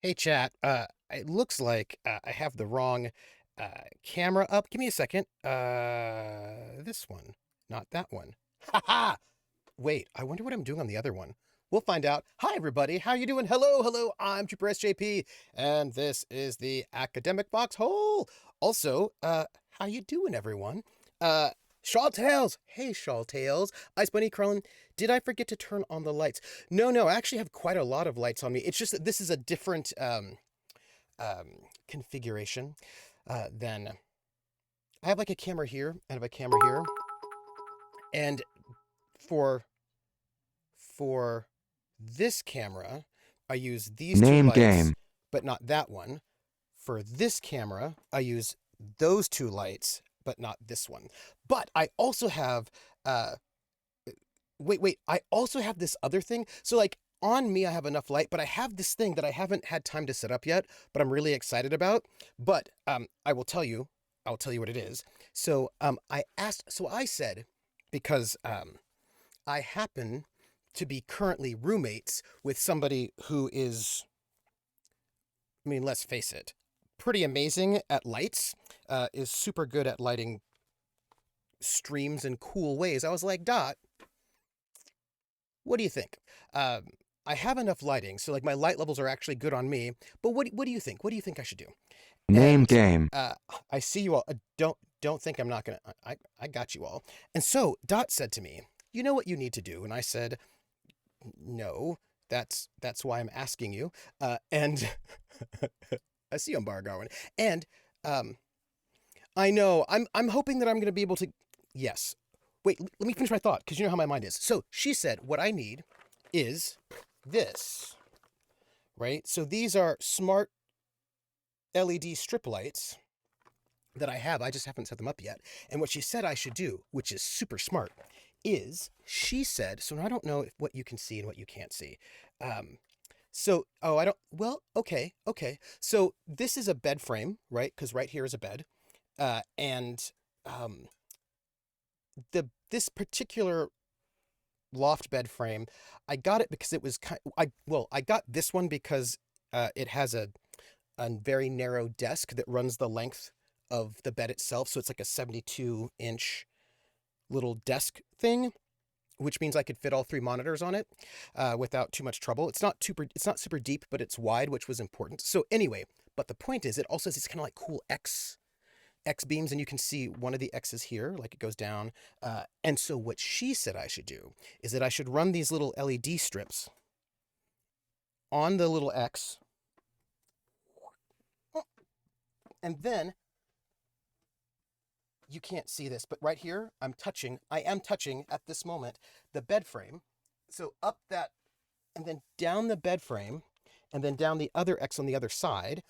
Hey chat, it looks like I have the wrong camera up. Give me a second. This one, not that one. Ha ha! Wait, I wonder what I'm doing on the other one. We'll find out. Hi everybody, how you doing? Hello, hello. I'm Trooper SJP, and this is the Academic Foxhole. Also, how you doing, everyone? Uh, Shawl Tails. Hey, Shawl Tails. Ice Bunny Crone. Did I forget to turn on the lights? No, I actually have quite a lot of lights on me. It's just that this is a different configuration than I have like a camera here and I have a camera here. And for for this camera, I use these two Name lights, game. but not that one. For this camera, I use those two lights, but not this one. But I also have uh wait, I also have this other thing. So like on me I have enough light, but I have this thing that I haven't had time to set up yet, but I'm really excited about. But I'll tell you what it is. So I said, because I happen to be currently roommates with somebody who is, I mean, let's face it, pretty amazing at lights, is super good at lighting streams in cool ways. I was like, Dot, what do you think? I have enough lighting, so like my light levels are actually good on me. But what do you think? What do you think I should do? Name And game. I see you all. Don't think I'm not gonna. I got you all. And so Dot said to me, "You know what you need to do?" And I said, "No, that's why I'm asking you." And I see you on Bar Garwin. And um, I know I'm hoping that I'm gonna be able to. Yes. Wait, let me finish my thought because you know how my mind is. So she said, "What I need is this, right? So these are smart LED strip lights that I have. I just haven't set them up yet. And what she said I should do, which is super smart, is she said, so I don't know what you can see and what you can't see. I don't, well, okay. So this is a bed frame, right? Because right here is a bed. And this particular loft bed frame, I got it because it was I got this one because it has a very narrow desk that runs the length of the bed itself. So it's like a 72-inch little desk thing, which means I could fit all three monitors on it without too much trouble. It's not super deep, but it's wide, which was important. So anyway, but the point is, it also has these kind of like cool X beams, and you can see one of the X's here, like it goes down. And so what she said I should do is that I should run these little LED strips on the little X, and then you can't see this, but right here, I am touching at this moment the bed frame. So up that, and then down the bed frame, and then down the other X on the other side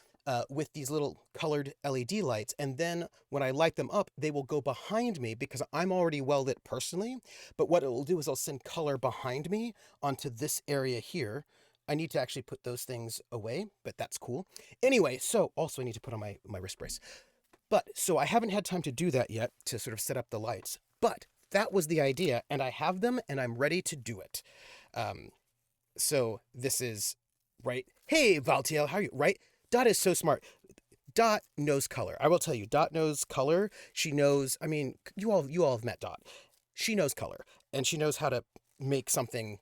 with these little colored LED lights. And then when I light them up, they will go behind me because I'm already well lit personally. But what it will do is I'll send color behind me onto this area here. I need to actually put those things away, but that's cool. Anyway, so also I need to put on my wrist brace. But so I haven't had time to do that yet to sort of set up the lights. But that was the idea, and I have them, and I'm ready to do it. Um, so this is right. Hey, Valtiel, how are you? Right? Dot is so smart. Dot knows color. I will tell you, Dot knows color. She knows. I mean, you all have met Dot. She knows color, and she knows how to make something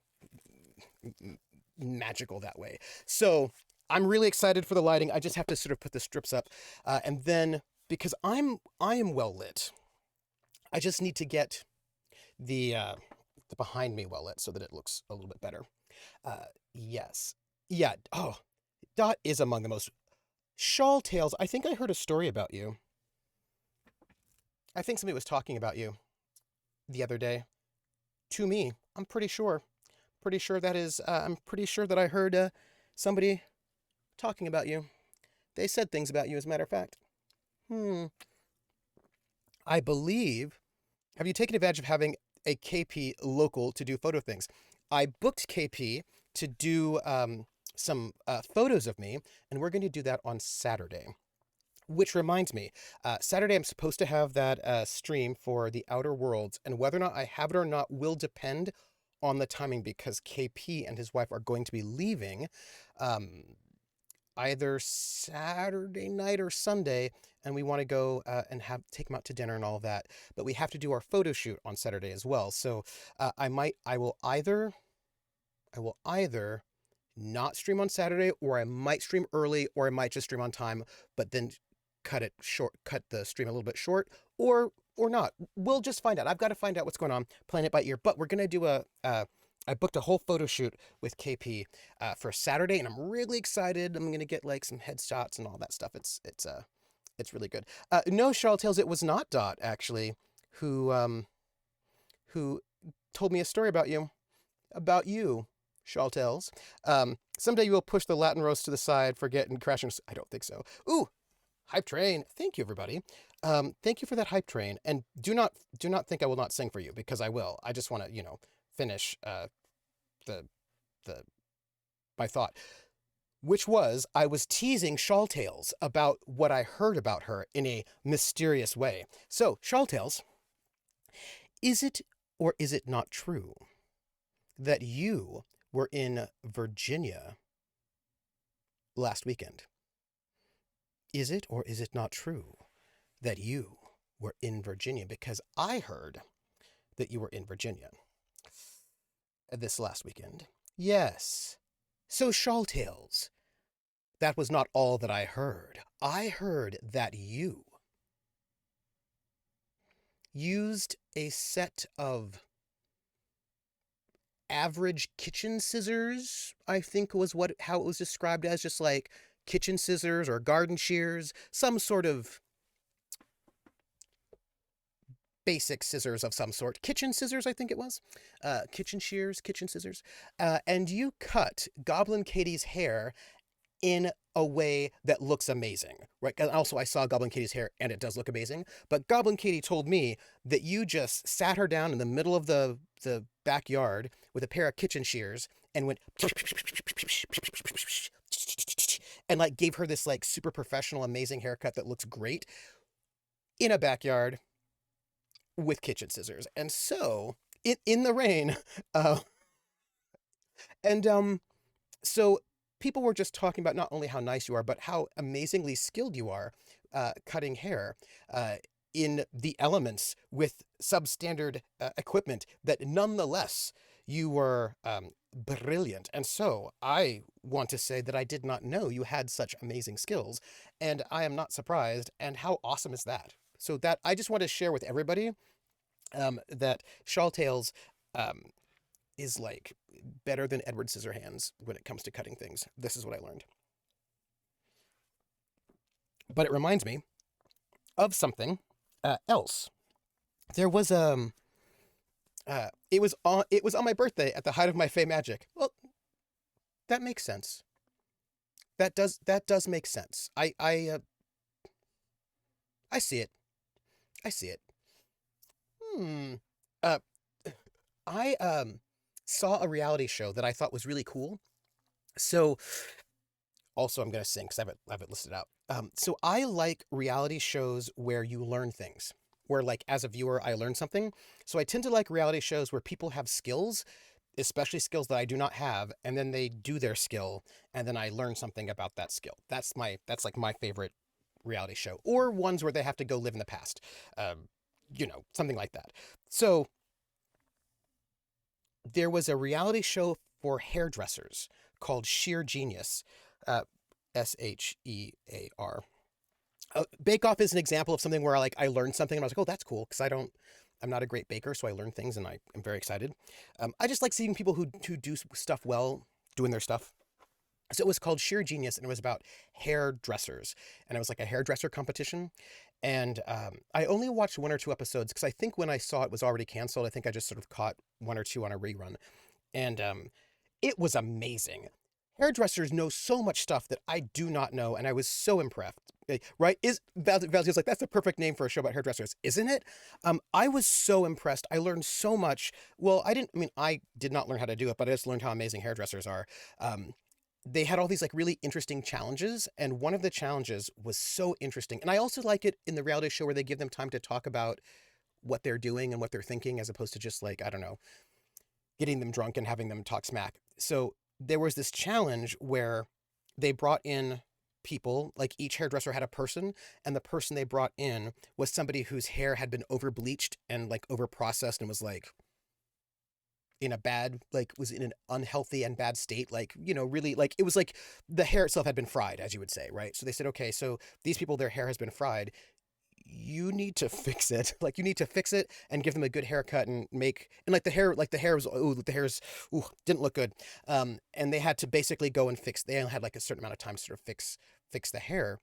magical that way. So I'm really excited for the lighting. I just have to sort of put the strips up, and then because I am well lit, I just need to get the uh, the behind me well lit so that it looks a little bit better. Yes, yeah. Oh, Dot is among the most Shawl Tales. I think I heard a story about you. I think somebody was talking about you the other day to me. I'm pretty sure. Pretty sure that is. I'm pretty sure that I heard somebody talking about you. They said things about you, as a matter of fact. Hmm. I believe. Have you taken advantage of having a KP local to do photo things? I booked KP to do some photos of me, and we're going to do that on Saturday. Which reminds me, Saturday I'm supposed to have that stream for the Outer Worlds, and whether or not I have it or not will depend on the timing because KP and his wife are going to be leaving. Um, either Saturday night or Sunday, and we want to go and have take them out to dinner and all of that. But we have to do our photo shoot on Saturday as well. So I will either not stream on Saturday, or I might stream early, or I might just stream on time, but then cut the stream a little bit short, or not. We'll just find out. I've got to find out what's going on, playing it by ear. But we're gonna do I booked a whole photo shoot with KP for Saturday, and I'm really excited. I'm gonna get like some headshots and all that stuff. It's really good. No, Charles Tales, it was not Dot actually who told me a story about you, Charles. Someday you will push the Latin roast to the side, forget and crash. I don't think so. Ooh, hype train. Thank you, everybody. Thank you for that hype train. And do not think I will not sing for you, because I will. I just want to, finish the the my thought, which was I was teasing Shawltails about what I heard about her in a mysterious way. So, Shawltails, is it or is it not true that you were in Virginia last weekend? Is it or is it not true that you were in Virginia? Because I heard that you were in Virginia this last weekend. Yes. So, Shawltails, that was not all that I heard. I heard that you used a set of average kitchen scissors, I think was how it was described as, just like kitchen scissors or garden shears, some sort of basic scissors of some sort. Kitchen scissors, I think it was. Kitchen shears, kitchen scissors. And you cut Goblin Katie's hair in a way that looks amazing, right? And also, I saw Goblin Katie's hair, and it does look amazing. But Goblin Katie told me that you just sat her down in the middle of the backyard with a pair of kitchen shears and went and like gave her this like super professional, amazing haircut that looks great in a backyard with kitchen scissors. And so in the rain, and so people were just talking about not only how nice you are, but how amazingly skilled you are cutting hair in the elements with substandard equipment, that nonetheless you were brilliant. And so I want to say that I did not know you had such amazing skills, and I am not surprised. And how awesome is that? So that I just want to share with everybody that Shawltails is like better than Edward Scissorhands when it comes to cutting things. This is what I learned. But it reminds me of something else. There was it was on my birthday at the height of my Fey magic. Well, that makes sense. That does make sense. I see it. I see it. Uh, I saw a reality show that I thought was really cool. So, also I'm gonna sing because I have it listed out. So I like reality shows where you learn things, where like as a viewer I learn something. So I tend to like reality shows where people have skills, especially skills that I do not have, and then they do their skill, and then I learn something about that skill. That's like my favorite reality show, or ones where they have to go live in the past, something like that. So there was a reality show for hairdressers called Sheer Genius, SHEAR. Bake Off is an example of something where I learned something and I was like, oh, that's cool, because I'm not a great baker, so I learn things and I am very excited. I just like seeing people who do stuff well doing their stuff. So it was called Sheer Genius, and it was about hairdressers, and it was like a hairdresser competition. And I only watched one or two episodes because I think when I saw it was already canceled. I think I just sort of caught one or two on a rerun, and it was amazing. Hairdressers know so much stuff that I do not know, and I was so impressed. Right? Val's like, that's the perfect name for a show about hairdressers, isn't it? I was so impressed. I learned so much. Well, I did not learn how to do it, but I just learned how amazing hairdressers are. They had all these like really interesting challenges, and one of the challenges was so interesting. And I also like it in the reality show where they give them time to talk about what they're doing and what they're thinking, as opposed to just like, I don't know, getting them drunk and having them talk smack. So there was this challenge where they brought in people, like each hairdresser had a person, and the person they brought in was somebody whose hair had been over bleached and like over processed and was like in a bad, like was in an unhealthy and bad state, like, you know, really, like it was like the hair itself had been fried, as you would say, right? So they said, okay, so these people, their hair has been fried, you need to fix it. Like you need to fix it and give them a good haircut and make, and like the hair was, oh, the hair's, ooh, didn't look good. And they had to basically go and fix, they only had like a certain amount of time to sort of fix the hair.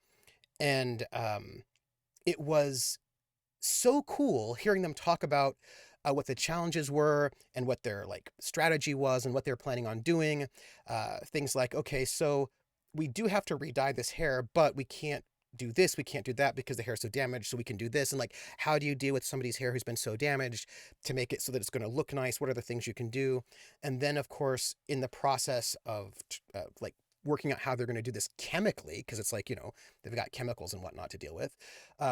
And it was so cool hearing them talk about what the challenges were and what their like strategy was and what they're planning on doing. Things like, okay, so we do have to re-dye this hair, but we can't do this, we can't do that because the hair is so damaged, so we can do this. And like, how do you deal with somebody's hair who's been so damaged to make it so that it's going to look nice? What are the things you can do? And then of course in the process of like working out how they're going to do this chemically, because it's like, you know, they've got chemicals and whatnot to deal with.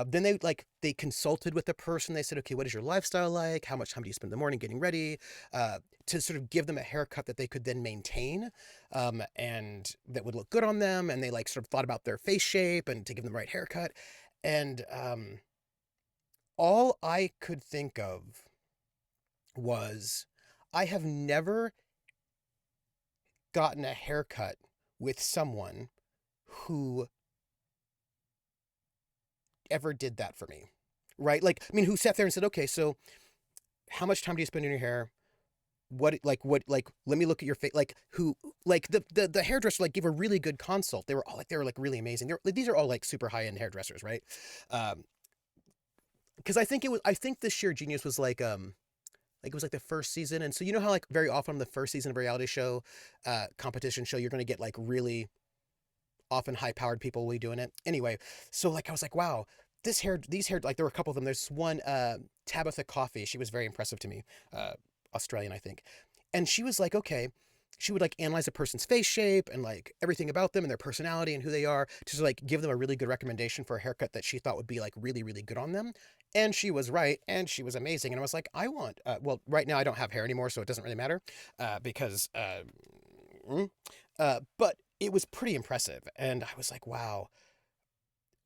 Then they consulted with the person. They said, okay, what is your lifestyle like? How much time do you spend in the morning getting ready? To sort of give them a haircut that they could then maintain, and that would look good on them. And they like sort of thought about their face shape and to give them the right haircut. And all I could think of was, I have never gotten a haircut with someone who ever did that for me, right? Like, I mean, who sat there and said, okay, so how much time do you spend in your hair? Let me look at your face. Like who, like the hairdresser, like gave a really good consult. They were like really amazing. These are all like super high end hairdressers, right? Because I think the sheer genius was like it was like the first season. And so, you know how like very often on the first season of a reality show, competition show, you're going to get like really often high powered people will be doing it. Anyway, so like I was like, wow, these hair, like there were a couple of them. There's one, Tabitha Coffee. She was very impressive to me. Australian, I think. And she was like, okay, she would like analyze a person's face shape and like everything about them and their personality and who they are to like give them a really good recommendation for a haircut that she thought would be like really, really good on them. And she was right. And she was amazing. And I was like, well, right now I don't have hair anymore, so it doesn't really matter, because, but it was pretty impressive. And I was like, wow,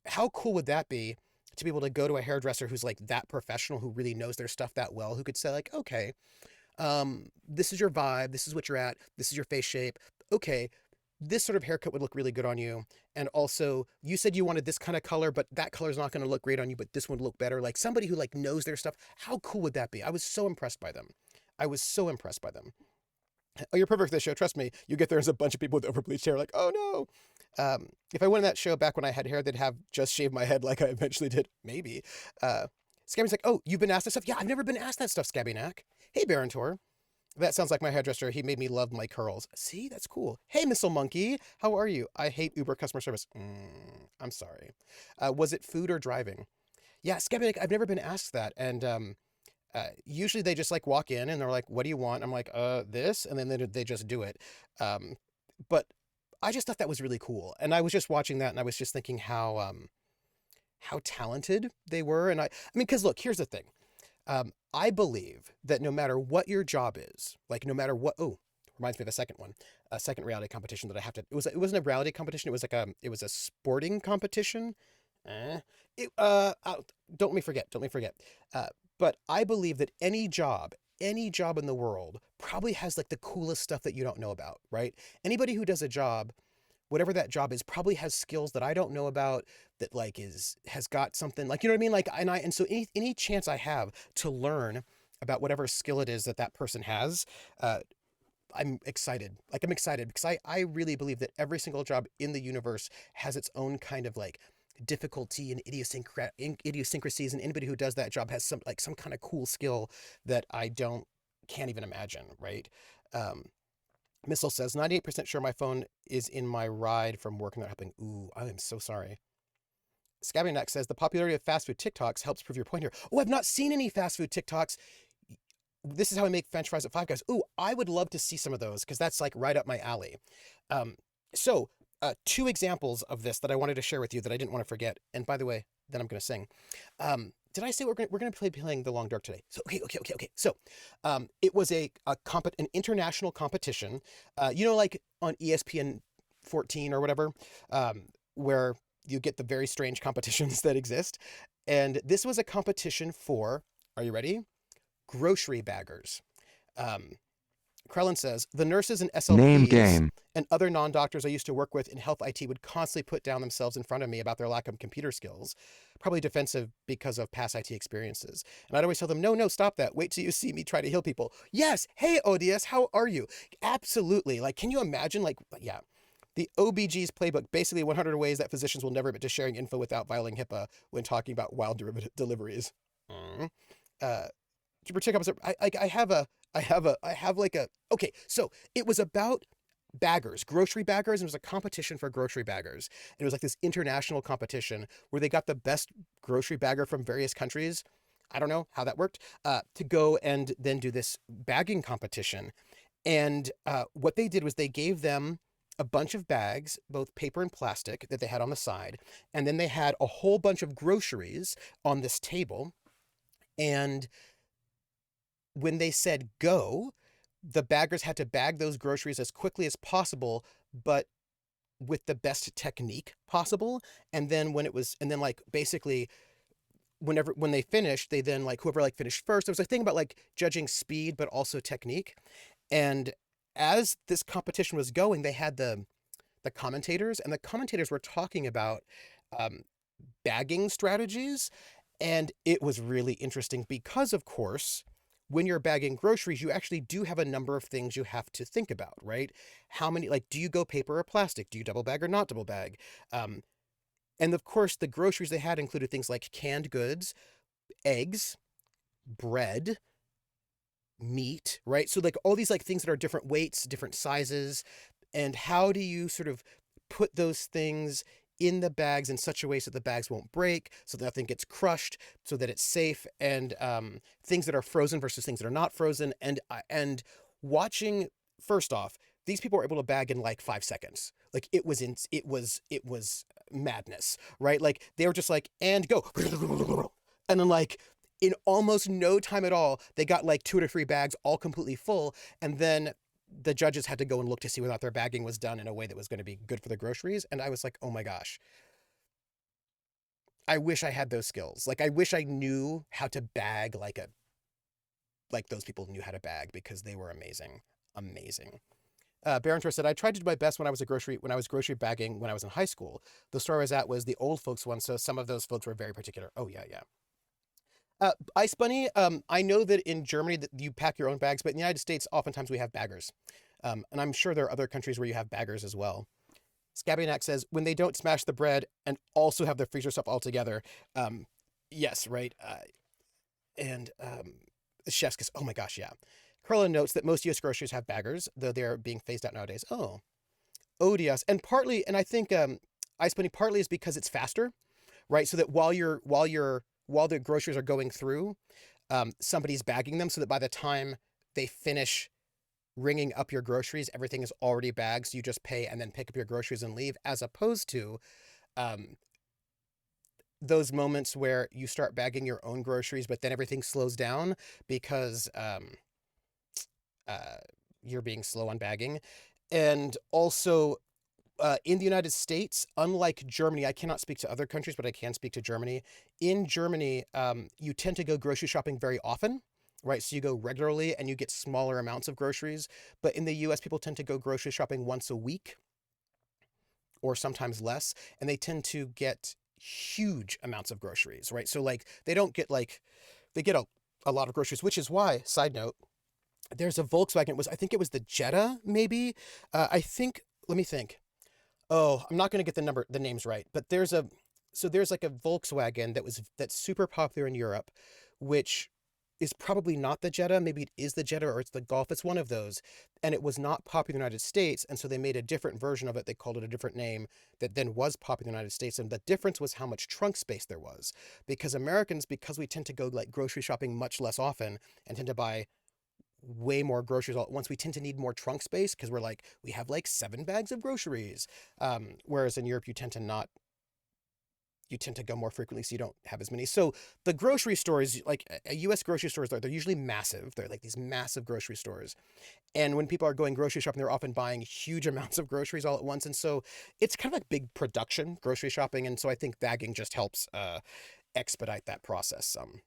how cool would that be to be able to go to a hairdresser who's like that professional, who really knows their stuff that well, who could say like, okay, this is your vibe, this is what you're at, this is your face shape. Okay, this sort of haircut would look really good on you. And also, you said you wanted this kind of color, but that color is not going to look great on you, but this one would look better. Like somebody who like knows their stuff. How cool would that be? I was so impressed by them. I was so impressed by them. Oh, you're perfect for this show. Trust me. You get there as a bunch of people with overbleached hair. Like, oh no. If I went on that show back when I had hair, they'd have just shaved my head like I eventually did. Maybe. Scabby's like, oh, you've been asked that stuff? Yeah, I've never been asked that stuff, Scabby Knack. Hey, Barontor. That sounds like my hairdresser. He made me love my curls. See, that's cool. Hey, Missile Monkey. How are you? I hate Uber customer service. I'm sorry. Was it food or driving? Yeah, Scabby Knack, I've never been asked that. And usually they just like walk in and they're like, what do you want? I'm like, this. And then they just do it. But I just thought that was really cool. And I was just watching that and I was just thinking how talented they were. And I mean, because look, here's the thing. I believe that no matter what your job is, like no matter what, oh, reminds me of a second reality competition that I have to, it wasn't a reality competition. It was like it was a sporting competition. Don't let me forget. But I believe that any job in the world probably has like the coolest stuff that you don't know about, right? Anybody who does a job, whatever that job is, probably has skills that I don't know about, that like has got something like, you know what I mean? Like, and so any chance I have to learn about whatever skill it is that person has, I'm excited. Like I'm excited because I really believe that every single job in the universe has its own kind of like difficulty and idiosyncrasies, and anybody who does that job has some kind of cool skill that can't even imagine, right? Missile says 98% sure my phone is in my ride from work not helping. Ooh, I am so sorry. Scabby Neck says the popularity of fast food TikToks helps prove your point here. Oh, I've not seen any fast food TikToks. This is how I make French fries at Five Guys. Ooh, I would love to see some of those because that's like right up my alley. So two examples of this that I wanted to share with you that I didn't want to forget. And by the way, then I'm going to sing. Did I say we're going to be playing The Long Dark today? So okay. So, it was an international competition. You know, like on ESPN 14 or whatever, where you get the very strange competitions that exist. And this was a competition for, are you ready? Grocery baggers. Um, Krellin says, the nurses and Name SLPs game. and other non-doctors I used to work with in health IT would constantly put down themselves in front of me about their lack of computer skills, probably defensive because of past IT experiences. And I'd always tell them, no, no, stop that. Wait till you see me try to heal people. Yes. Hey, ODS, how are you? Absolutely. Like, can you imagine? Like, yeah. The OBG's playbook, basically 100 ways that physicians will never admit to sharing info without violating HIPAA when talking about wild deliveries. Mm. Uh, to protect opposite, I have like a, okay, so it was about baggers, grocery baggers, and it was a competition for grocery baggers. And it was like this international competition where they got the best grocery bagger from various countries. I don't know how that worked, to go and then do this bagging competition. And what they did was they gave them a bunch of bags, both paper and plastic, that they had on the side. And then they had a whole bunch of groceries on this table. And when they said go, the baggers had to bag those groceries as quickly as possible, but with the best technique possible. And then like basically when they finished, they then like whoever like finished first. There was a thing about like judging speed, but also technique. And as this competition was going, they had the commentators, and the commentators were talking about um, bagging strategies. And it was really interesting because, of course, when you're bagging groceries, you actually do have a number of things you have to think about, right? How many, like, do you go paper or plastic? Do you double bag or not double bag? Um, and of course, the groceries they had included things like canned goods, eggs, bread, meat, right? So, like, all these, like, things that are different weights, different sizes. And how do you sort of put those things in the bags in such a way so the bags won't break, so that nothing gets crushed, so that it's safe, and things that are frozen versus things that are not frozen, and watching, first off, these people were able to bag in like 5 seconds. Like it was madness, right? Like they were just like and go, and then like in almost no time at all, they got like 2 to 3 bags all completely full, and then the judges had to go and look to see whether or not their bagging was done in a way that was going to be good for the groceries. And I was like, oh my gosh, I wish I had those skills. Like, I wish I knew how to bag like those people knew how to bag, because they were amazing. Amazing. Baron said, I tried to do my best when I was grocery bagging when I was in high school. The store I was at was the old folks one, so some of those folks were very particular. Oh, yeah, yeah. Ice Bunny, I know that in Germany that you pack your own bags, but in the United States, oftentimes we have baggers. And I'm sure there are other countries where you have baggers as well. Scabbynack says, when they don't smash the bread and also have their freezer stuff all together. Yes, right. And chefs kiss. Oh my gosh, yeah. Curlin notes that most U.S. groceries have baggers, though they're being phased out nowadays. Oh, odious. And partly, and I think Ice Bunny partly is because it's faster, right? So that while the groceries are going through, somebody's bagging them, so that by the time they finish ringing up your groceries, everything is already bagged. So you just pay and then pick up your groceries and leave, as opposed to um, those moments where you start bagging your own groceries, but then everything slows down because uh, you're being slow on bagging. And also, in the United States, unlike Germany, I cannot speak to other countries, but I can speak to Germany. In Germany, you tend to go grocery shopping very often, right? So you go regularly and you get smaller amounts of groceries. But in the US, people tend to go grocery shopping once a week or sometimes less, and they tend to get huge amounts of groceries, right? So like they don't get like they get a lot of groceries, which is why, side note, there's a Volkswagen. I think it was the Jetta, maybe. I think. Let me think. Oh, I'm not going to get the names right, but there's like a Volkswagen that's super popular in Europe, which is probably not the Jetta. Maybe it is the Jetta or it's the Golf. It's one of those. And it was not popular in the United States. And so they made a different version of it. They called it a different name that then was popular in the United States. And the difference was how much trunk space there was. Because Americans, because we tend to go like grocery shopping much less often and tend to buy way more groceries all at once, we tend to need more trunk space because we have like 7 bags of groceries. Whereas in Europe, you tend to not, you tend to go more frequently, so you don't have as many. So the grocery stores, like a U.S. grocery stores, they're usually massive. They're like these massive grocery stores. And when people are going grocery shopping, they're often buying huge amounts of groceries all at once. And so it's kind of like big production grocery shopping. And so I think bagging just helps expedite that process some.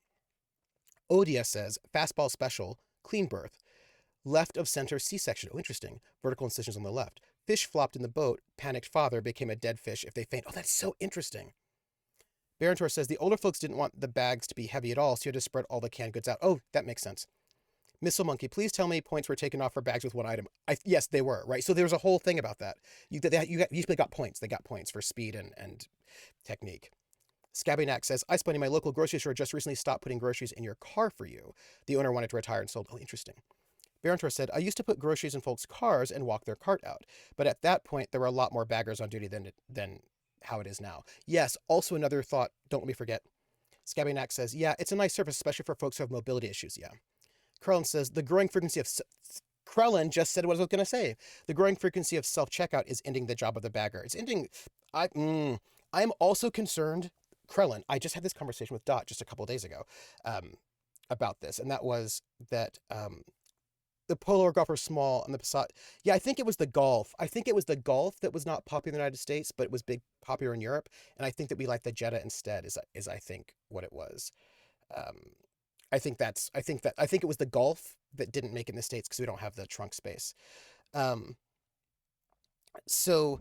Odia says, fastball special, clean birth, left of center C-section. Oh, interesting. Vertical incisions on the left. Fish flopped in the boat. Panicked father became a dead fish if they faint. Oh, that's so interesting. Barentor says, the older folks didn't want the bags to be heavy at all, so you had to spread all the canned goods out. Oh, that makes sense. Missile Monkey, please tell me points were taken off for bags with one item. Yes, they were, right? So there was a whole thing about that. You got points. They got points for speed and technique. Scabbynack says, I spent in my local grocery store just recently stopped putting groceries in your car for you. The owner wanted to retire and sold. Oh, interesting. Barentor said, I used to put groceries in folks' cars and walk their cart out. But at that point, there were a lot more baggers on duty than how it is now. Yes, also another thought, don't let me forget. Scabbynack says, yeah, it's a nice service, especially for folks who have mobility issues. Yeah. Krellin says, the growing frequency of... Krellin just said what I was going to say. The growing frequency of self-checkout is ending the job of the bagger. It's ending... I'm also concerned... Krellin, I just had this conversation with Dot just a couple of days ago about this, and that was that the Polar Golf are small and the Passat... Yeah, I think it was the Golf. I think it was the Golf that was not popular in the United States, but it was popular in Europe, and I think that we like the Jetta instead is I think what it was. I think it was the Golf that didn't make it in the States because we don't have the trunk space. So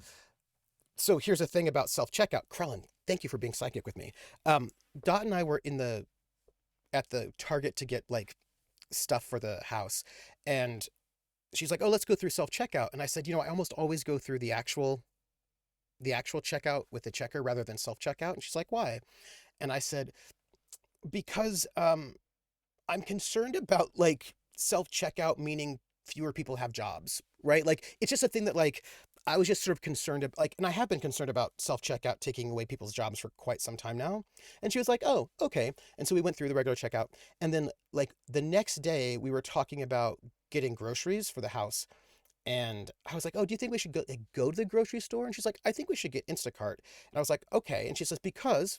here's the thing about self-checkout. Krellin, thank you for being psychic with me. Dot and I were at the Target to get like stuff for the house, and she's like, oh, let's go through self-checkout. And I said, I almost always go through the actual checkout with the checker rather than self-checkout. And she's like, why? And I said, because I'm concerned about like self-checkout meaning fewer people have jobs, right? Like, it's just a thing that like, I was just sort of concerned and I have been concerned about self-checkout taking away people's jobs for quite some time now. And she was like, oh, okay. And so we went through the regular checkout. And then like the next day we were talking about getting groceries for the house. And I was like, oh, do you think we should go to the grocery store? And she's like, I think we should get Instacart. And I was like, okay. And she says, because,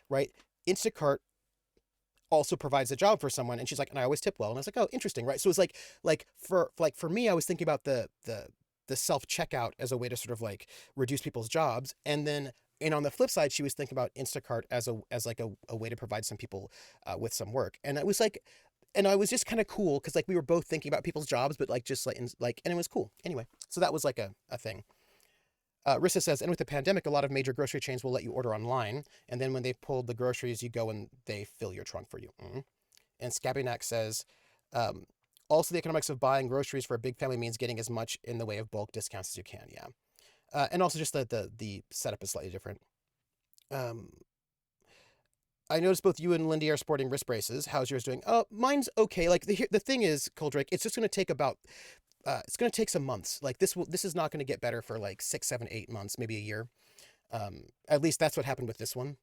right, Instacart also provides a job for someone. And she's like, and I always tip well. And I was like, oh, interesting, right? So it's like for me, I was thinking about the self-checkout as a way to sort of like reduce people's jobs. And on the flip side, she was thinking about Instacart as a way to provide some people with some work. And it was like, and I was just kind of cool because like we were both thinking about people's jobs, but like just and it was cool. Anyway, so that was like a thing. Rissa says, and with the pandemic, a lot of major grocery chains will let you order online. And then when they've pulled the groceries, you go and they fill your trunk for you. Mm-hmm. And Scabbynack says, also the economics of buying groceries for a big family means getting as much in the way of bulk discounts as you can. Yeah. And also just the setup is slightly different. I noticed both you and Lindy are sporting wrist braces. How's yours doing? Mine's okay. Like the thing is, Coldrake, it's just going to take it's going to take some months. Like this is not going to get better for like 6, 7, 8 months, maybe a year. At least that's what happened with this one.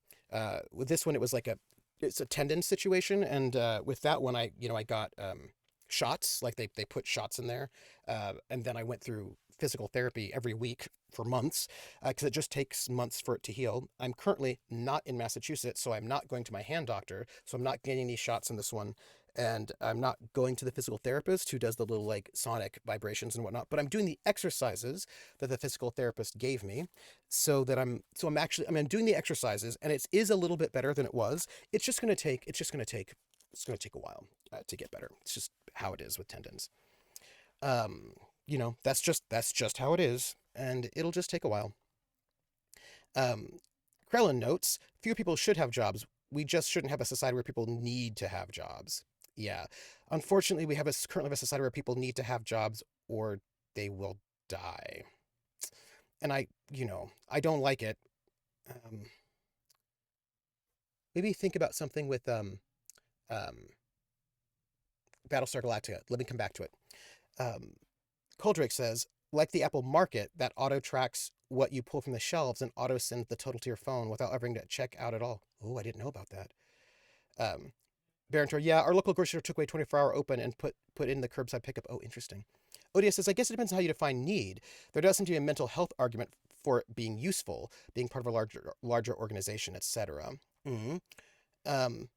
With this one, it was like it's a tendon situation. And with that one, I got shots, like they put shots in there. And then I went through physical therapy every week for months because it just takes months for it to heal. I'm currently not in Massachusetts, so I'm not going to my hand doctor. So I'm not getting these shots in this one. And I'm not going to the physical therapist who does the little like sonic vibrations and whatnot, but I'm doing the exercises that the physical therapist gave me so that I'm doing the exercises and it is a little bit better than it was. It's going to take a while to get better. It's just how it is with tendons. That's just how it is, and it'll just take a while. Krellin notes, fewer people should have jobs. We just shouldn't have a society where people need to have jobs. Yeah. Unfortunately, we currently have a society where people need to have jobs or they will die. And I don't like it. Maybe think about something with Battlestar Galactica. Let me come back to it. Coldrake says, like the Apple Market, that auto tracks what you pull from the shelves and auto sends the total to your phone without having to check out at all. Oh, I didn't know about that. Barentor, yeah, our local grocery store took away 24-hour open and put in the curbside pickup. Oh, interesting. Odia says, I guess it depends on how you define need. There does seem to be a mental health argument for it being useful, being part of a larger organization, etc. Mm. Um,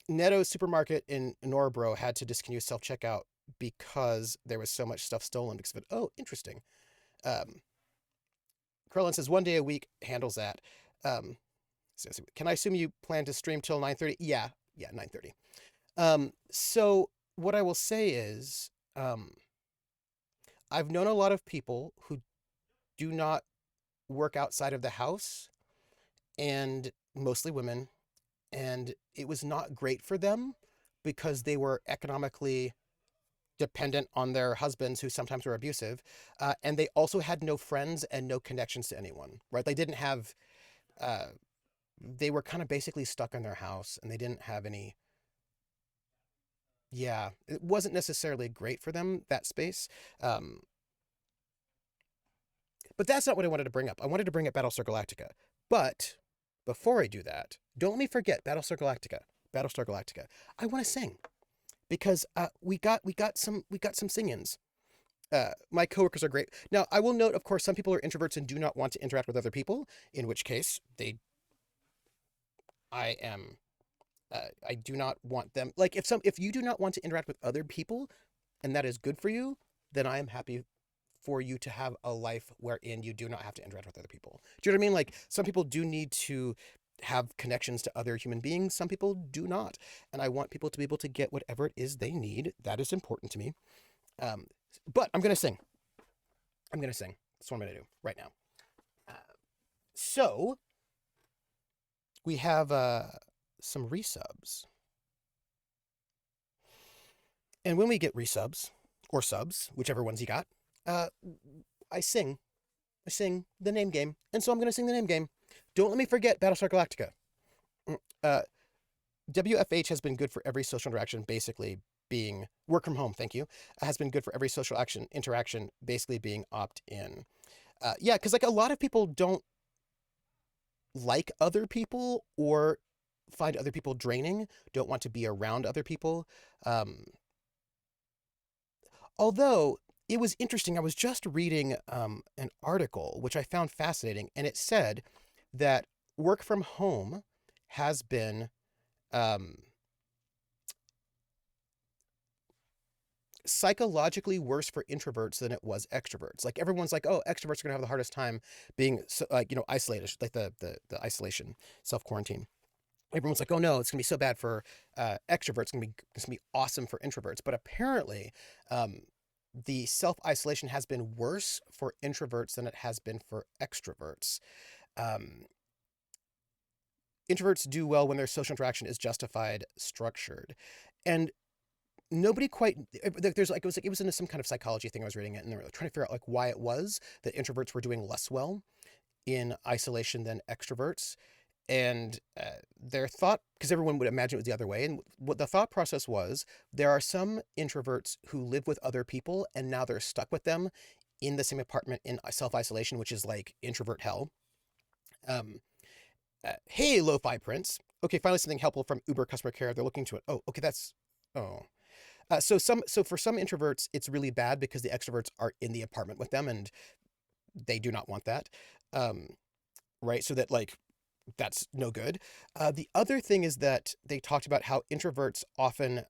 Netto's supermarket in Norbro had to discontinue self-checkout because there was so much stuff stolen because of it. Oh, interesting. Um, Krellin says 1 day a week handles that. Um, can I assume you plan to stream till 9:30? Yeah, 9:30. So what I will say is, I've known a lot of people who do not work outside of the house, and mostly women, and it was not great for them because they were economically dependent on their husbands who sometimes were abusive, and they also had no friends and no connections to anyone, right? They didn't have, uh, they were kind of basically stuck in their house, and they didn't have any. Yeah, it wasn't necessarily great for them, that space. Um, but that's not what I wanted to bring up. I wanted to bring up Battlestar Galactica. But before I do that, don't let me forget Battlestar Galactica. Battlestar Galactica. I want to sing because we got some sing-ins. My coworkers are great. Now, I will note, of course, some people are introverts and do not want to interact with other people, in which case I am, I do not want them. Like if you do not want to interact with other people, and that is good for you, then I am happy for you to have a life wherein you do not have to interact with other people. Do you know what I mean? Like some people do need to have connections to other human beings. Some people do not. And I want people to be able to get whatever it is they need. That is important to me. Um, but I'm going to sing. I'm going to sing. That's what I'm going to do right now. Uh, so we have some resubs. And when we get resubs or subs, whichever ones you got, uh, I sing. I sing the name game. And so I'm going to sing the name game. Don't let me forget Battlestar Galactica. Uh, WFH has been good for every social interaction, basically being work from home. Thank you. Has been good for every social interaction, basically being opt in. Yeah, because like a lot of people don't like other people or find other people draining, don't want to be around other people. Um, Although it was interesting, I was just reading an article which I found fascinating, and it said that work from home has been um, psychologically worse for introverts than it was extroverts. Like everyone's like, oh, extroverts are gonna have the hardest time being like isolated, like the isolation, self quarantine. Everyone's like, oh no, it's gonna be so bad for extroverts. It's gonna be awesome for introverts. But apparently, um, the self isolation has been worse for introverts than it has been for extroverts. Um, Introverts do well when their social interaction is justified, structured, and nobody quite there's like it was in some kind of psychology thing I was reading it, and they were trying to figure out like why it was that introverts were doing less well in isolation than extroverts. And their thought, because everyone would imagine it was the other way, and what the thought process was, there are some introverts who live with other people and now they're stuck with them in the same apartment in self-isolation, which is like introvert hell. um, hey, Lo-Fi Prince. Okay, finally something helpful from Uber customer care. They're looking to it. Oh, okay, that's oh. So for some introverts, it's really bad because the extroverts are in the apartment with them and they do not want that. Um, right? So that like that's no good. The other thing is that they talked about how introverts often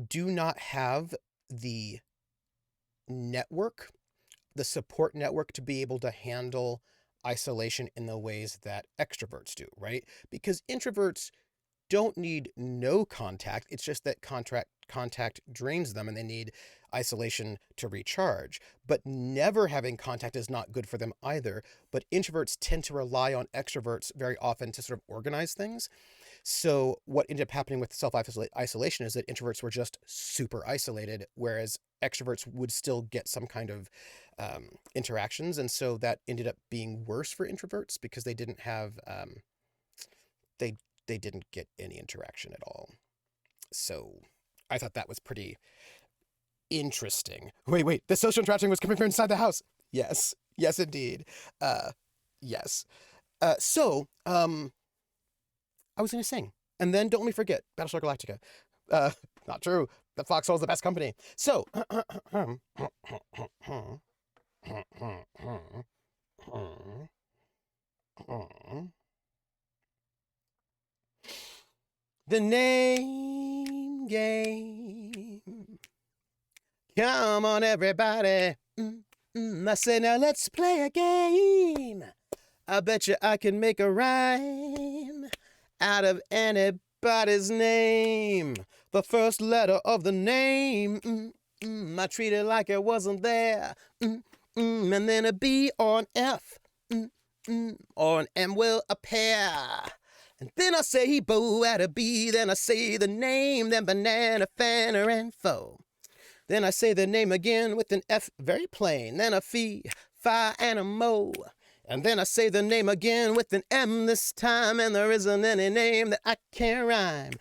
do not have the network, the support network to be able to handle isolation in the ways that extroverts do, right? Because introverts don't need no contact. It's just that contact drains them and they need isolation to recharge. But never having contact is not good for them either. But introverts tend to rely on extroverts very often to sort of organize things. So what ended up happening with self-isolation is that introverts were just super isolated, whereas extroverts would still get some kind of interactions. And so that ended up being worse for introverts because they didn't have they they didn't get any interaction at all. So I thought that was pretty interesting. Wait, the social interaction was coming from inside the house. Yes, indeed. Uh, yes. I was going to sing. And then don't let me forget Battlestar Galactica. Uh, Not true. The foxhole's the best company. So, the name game. Come on, everybody. I say, now let's play a game. I bet you I can make a rhyme out of anybody's name. The first letter of the name, I treat it like it wasn't there. And then a B or an F, or an M will appear. And then I say bo at a B, then I say the name, then banana, fanner, and foe. Then I say the name again with an F, very plain, then a fee, fi, and a mo. And then I say the name again with an M this time, and there isn't any name that I can't rhyme.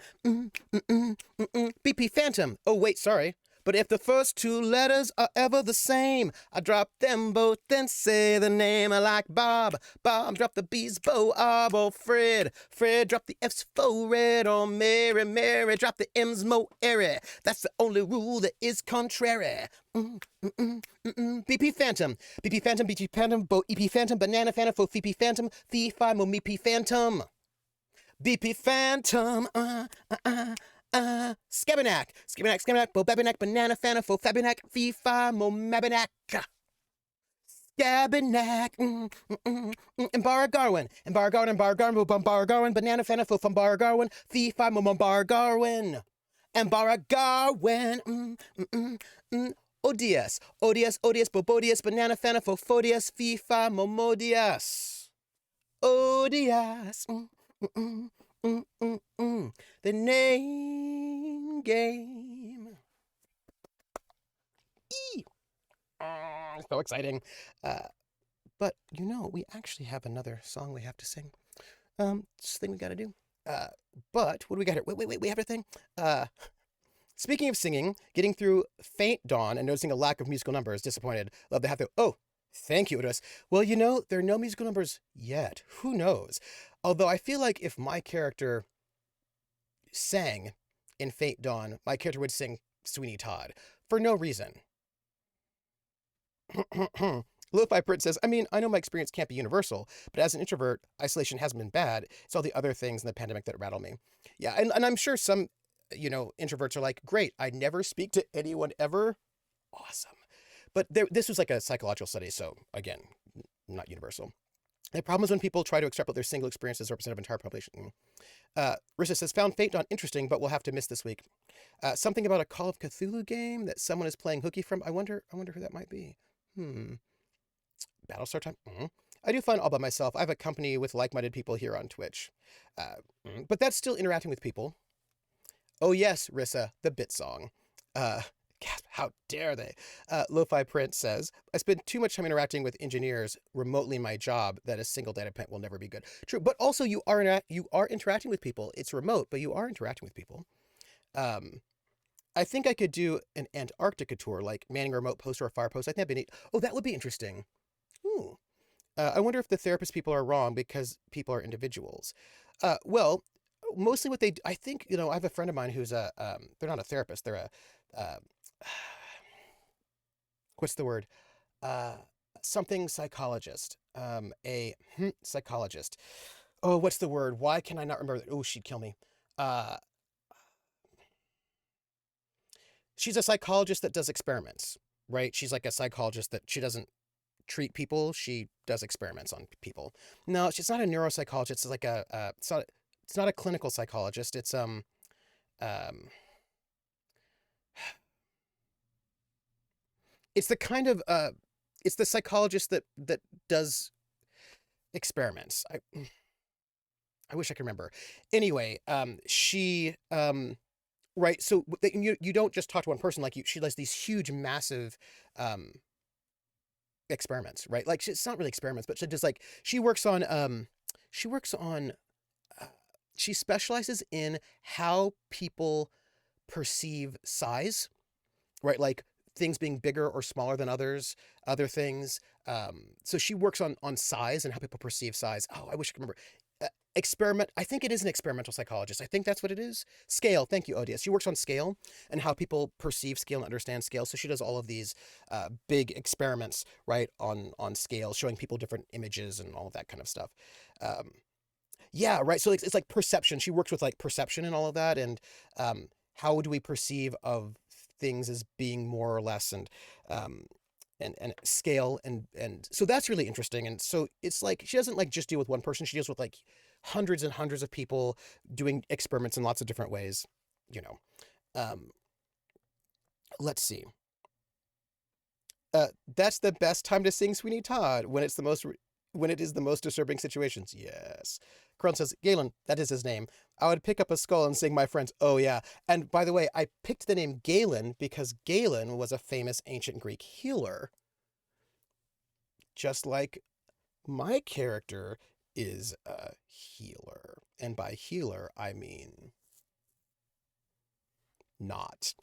BP Phantom. Oh, wait, sorry. But if the first two letters are ever the same, I drop them both and say the name. I like Bob. Bob, drop the B's, Bo, or Fred. Fred, drop the F's, fo, red, or Mary. Mary, drop the M's, mo, airy. That's the only rule that is contrary. BP Phantom. BP Phantom, BP Phantom, Bo, EP Phantom, Banana Phantom, Fo, Phoebe Phantom, Fee, Fi, Mo, Me, P Phantom. BP Phantom, Scabernac, Scabernac, Scabernac, Bo, Babernac, Banana Phantom, Fo, Fabernac, Fee, Fi, Mo, Mabernac. Scabernac, Embara Garwin, Embara Garwin, Embara Garwin, Bombara Garwin, Banana Phantom, Fo, Fumbara Garwin, Fee, Fi, Mo, Bombara Garwin. Embara Garwin, Odious, Odious, Odious, Bobodious, Banana Phantom, Fo, Fodious, Fee, Fi, Momodious. Odious, the name game. So exciting. But you know, we actually have another song we have to sing. This thing we gotta do. But what do we got here? Wait, we have a thing. Speaking of singing, getting through Faint Dawn and noticing a lack of musical numbers, disappointed. Love to have to. Oh, thank you, Otis. Well, you know, there are no musical numbers yet. Who knows? Although I feel like if my character sang in Faint Dawn, my character would sing Sweeney Todd for no reason. Lo-Fi Prince says, I mean, I know my experience can't be universal, but as an introvert, isolation hasn't been bad. It's all the other things in the pandemic that rattle me. Yeah, and I'm sure some, introverts are like, great, I never speak to anyone ever. Awesome. But this was like a psychological study, so again, not universal. The problem is when people try to extrapolate their single experiences representative of entire population. Rissa says, found Fate Dawn interesting, but we'll have to miss this week. Something about a Call of Cthulhu game that someone is playing hooky from. I wonder who that might be. Battlestar time. I do fun all by myself. I have a company with like-minded people here on Twitch. But that's still interacting with people. Oh yes, Rissa, the bit song. Gasp, how dare they? Lo-Fi Prince says, I spend too much time interacting with engineers remotely in my job that a single data point will never be good. True, but also you are interacting with people. It's remote, but you are interacting with people. I think I could do an Antarctica tour, like manning a remote post or a fire post. I think that'd be neat. Oh, that would be interesting. Ooh. I wonder if the therapist people are wrong because people are individuals. Well, mostly what I think, I have a friend of mine who's they're not a therapist. They're what's the word? Something psychologist. A psychologist. Oh, what's the word? Why can I not remember that? Oh, she'd kill me. She's a psychologist that does experiments, right? She's like a psychologist that she doesn't treat people. She does experiments on people. No, she's not a neuropsychologist. It's like it's not a clinical psychologist. It's it's the kind of it's the psychologist that does experiments. I wish I could remember. Anyway, she right, so you don't just talk to one person. Like she does these huge, massive experiments, right? Like it's not really experiments, but she works on she specializes in how people perceive size, right? Like things being bigger or smaller than other things. So she works on size and how people perceive size. Oh, I wish I could remember. experiment. I think it is an experimental psychologist. I think that's what it is. Scale. Thank you, Odious. She works on scale and how people perceive scale and understand scale. So she does all of these big experiments, right, on scale, showing people different images and all of that kind of stuff. Um, yeah, right. So it's like perception. She works with like perception and all of that, and how do we perceive of things as being more or less, um, and scale, and so that's really interesting. And so it's like she doesn't like just deal with one person. She deals with like hundreds and hundreds of people doing experiments in lots of different ways. You know, um, let's see. That's the best time to sing Sweeney Todd when when it is the most disturbing situations. Yes. Kron says, Galen, that is his name. I would pick up a skull and sing my friends. Oh yeah. And by the way, I picked the name Galen because Galen was a famous ancient Greek healer. Just like my character is a healer. And by healer, I mean not.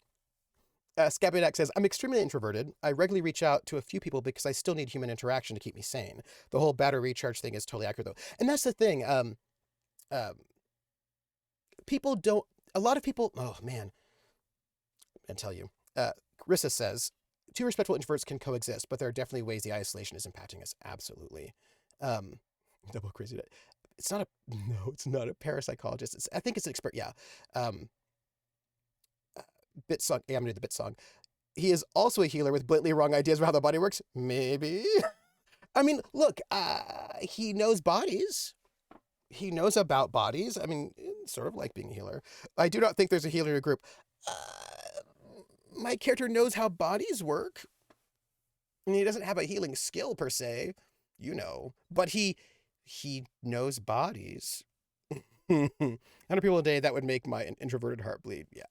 Scabbydack says, I'm extremely introverted. I regularly reach out to a few people because I still need human interaction to keep me sane. The whole battery recharge thing is totally accurate, though. And that's the thing. Um, People don't, a lot of people, oh man, I tell you. Rissa says, two respectful introverts can coexist, but there are definitely ways the isolation is impacting us. Absolutely. Um, Double crazy. It's not a, no, it's not a parapsychologist. I think it's an expert. Yeah. Um, Bit song. Yeah, I'm gonna do the bit song. He is also a healer with blatantly wrong ideas about how the body works. Maybe. I mean, look, he knows bodies. He knows about bodies. I mean, sort of like being a healer. I do not think there's a healer in a group. My character knows how bodies work. And he doesn't have a healing skill per se, you know, but he knows bodies. 100 people a day, that would make my introverted heart bleed. Yeah.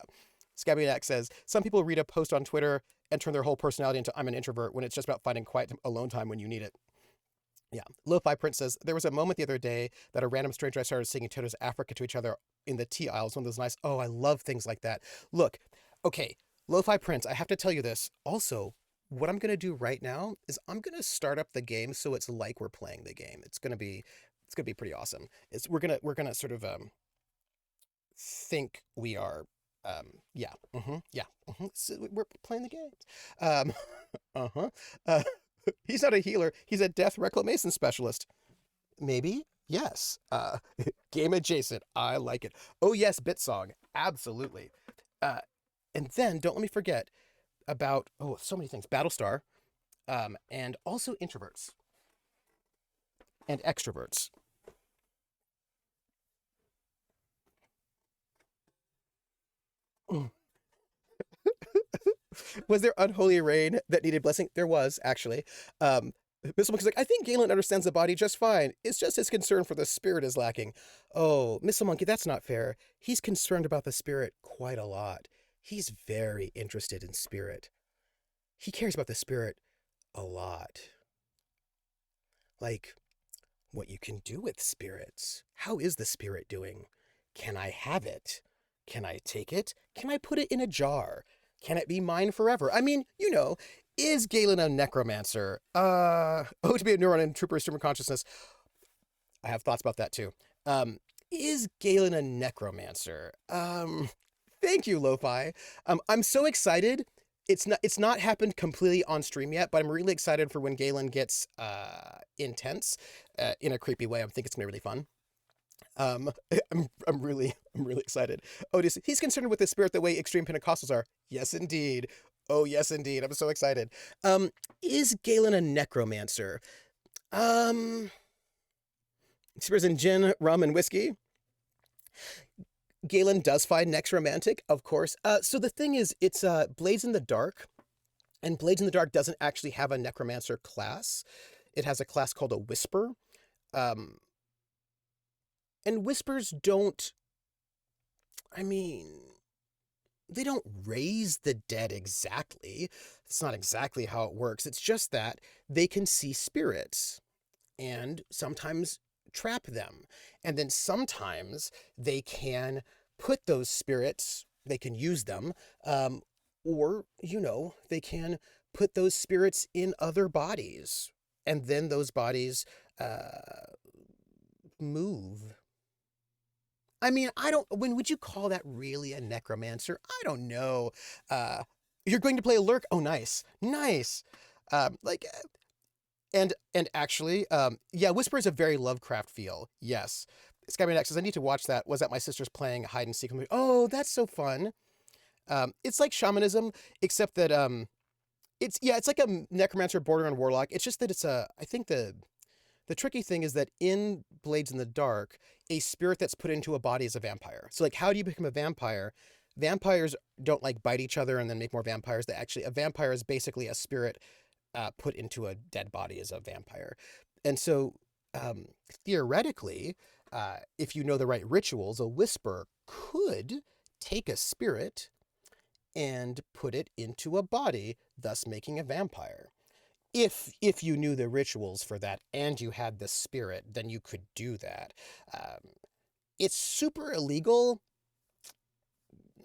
Scabbydack says, some people read a post on Twitter and turn their whole personality into I'm an introvert when it's just about finding quiet alone time when you need it. Yeah. Lo-Fi Prince says, there was a moment the other day that a random stranger I started singing Toto's Africa to each other in the tea aisles. One of those nice, oh, I love things like that. Look, okay, Lo-Fi Prince, I have to tell you this. Also, what I'm going to do right now is I'm going to start up the game so it's like we're playing the game. It's going to be pretty awesome. We're going to sort of think we are yeah, yeah, so we're playing the games. Um uh-huh. Uh, he's not a healer, he's a death reclamation specialist. Maybe, yes. Game adjacent, I like it. Oh yes, bit song, absolutely. uh and then don't let me forget about, oh, so many things. Battlestar, and also introverts and extroverts. Was there unholy rain that needed blessing? There was, actually. Mr. Monkey's like, I think Galen understands the body just fine. It's just his concern for the spirit is lacking. Oh, Mr. Monkey, that's not fair. He's concerned about the spirit quite a lot. He's very interested in spirit. He cares about the spirit a lot. Like, what you can do with spirits. How is the spirit doing? Can I have it? Can I take it? Can I put it in a jar? Can it be mine forever? I mean, you know, is Galen a necromancer? Oh, to be a neuron in Trooper Streamer Consciousness. I have thoughts about that too. Is Galen a necromancer? Thank you, Lo-Fi. I'm so excited. It's not happened completely on stream yet, but I'm really excited for when Galen gets intense in a creepy way. I think it's gonna be really fun. Um, I'm really excited. Otis, he's concerned with the spirit the way extreme Pentecostals are. Yes, indeed. Oh, yes, indeed. I'm so excited. Is Galen a necromancer? Um, Spears in gin, rum, and whiskey. Galen does find Nex romantic, of course. So the thing is, it's Blades in the Dark, and Blades in the Dark doesn't actually have a necromancer class. It has a class called a Whisper. Um, and Whispers don't, I mean, they don't raise the dead exactly. It's not exactly how it works. It's just that they can see spirits and sometimes trap them. And then sometimes they can put those spirits, they can use them, or, they can put those spirits in other bodies. And then those bodies move. I mean, when would you call that really a necromancer? I don't know. Uh, you're going to play a lurk? Oh, nice. Nice. Like, and actually, yeah, Whisper is a very Lovecraft feel. Yes. Skyrim Nexus, I need to watch that. Was at my sister's playing hide and seek. Oh, that's so fun. It's like shamanism, except that, it's like a necromancer border on warlock. It's just that I think the tricky thing is that in Blades in the Dark, a spirit that's put into a body is a vampire. So, like, how do you become a vampire? Vampires don't, like, bite each other and then make more vampires. A vampire is basically a spirit put into a dead body as a vampire. And so, theoretically, if you know the right rituals, a whisper could take a spirit and put it into a body, thus making a vampire. If you knew the rituals for that and you had the spirit, then you could do that. It's super illegal,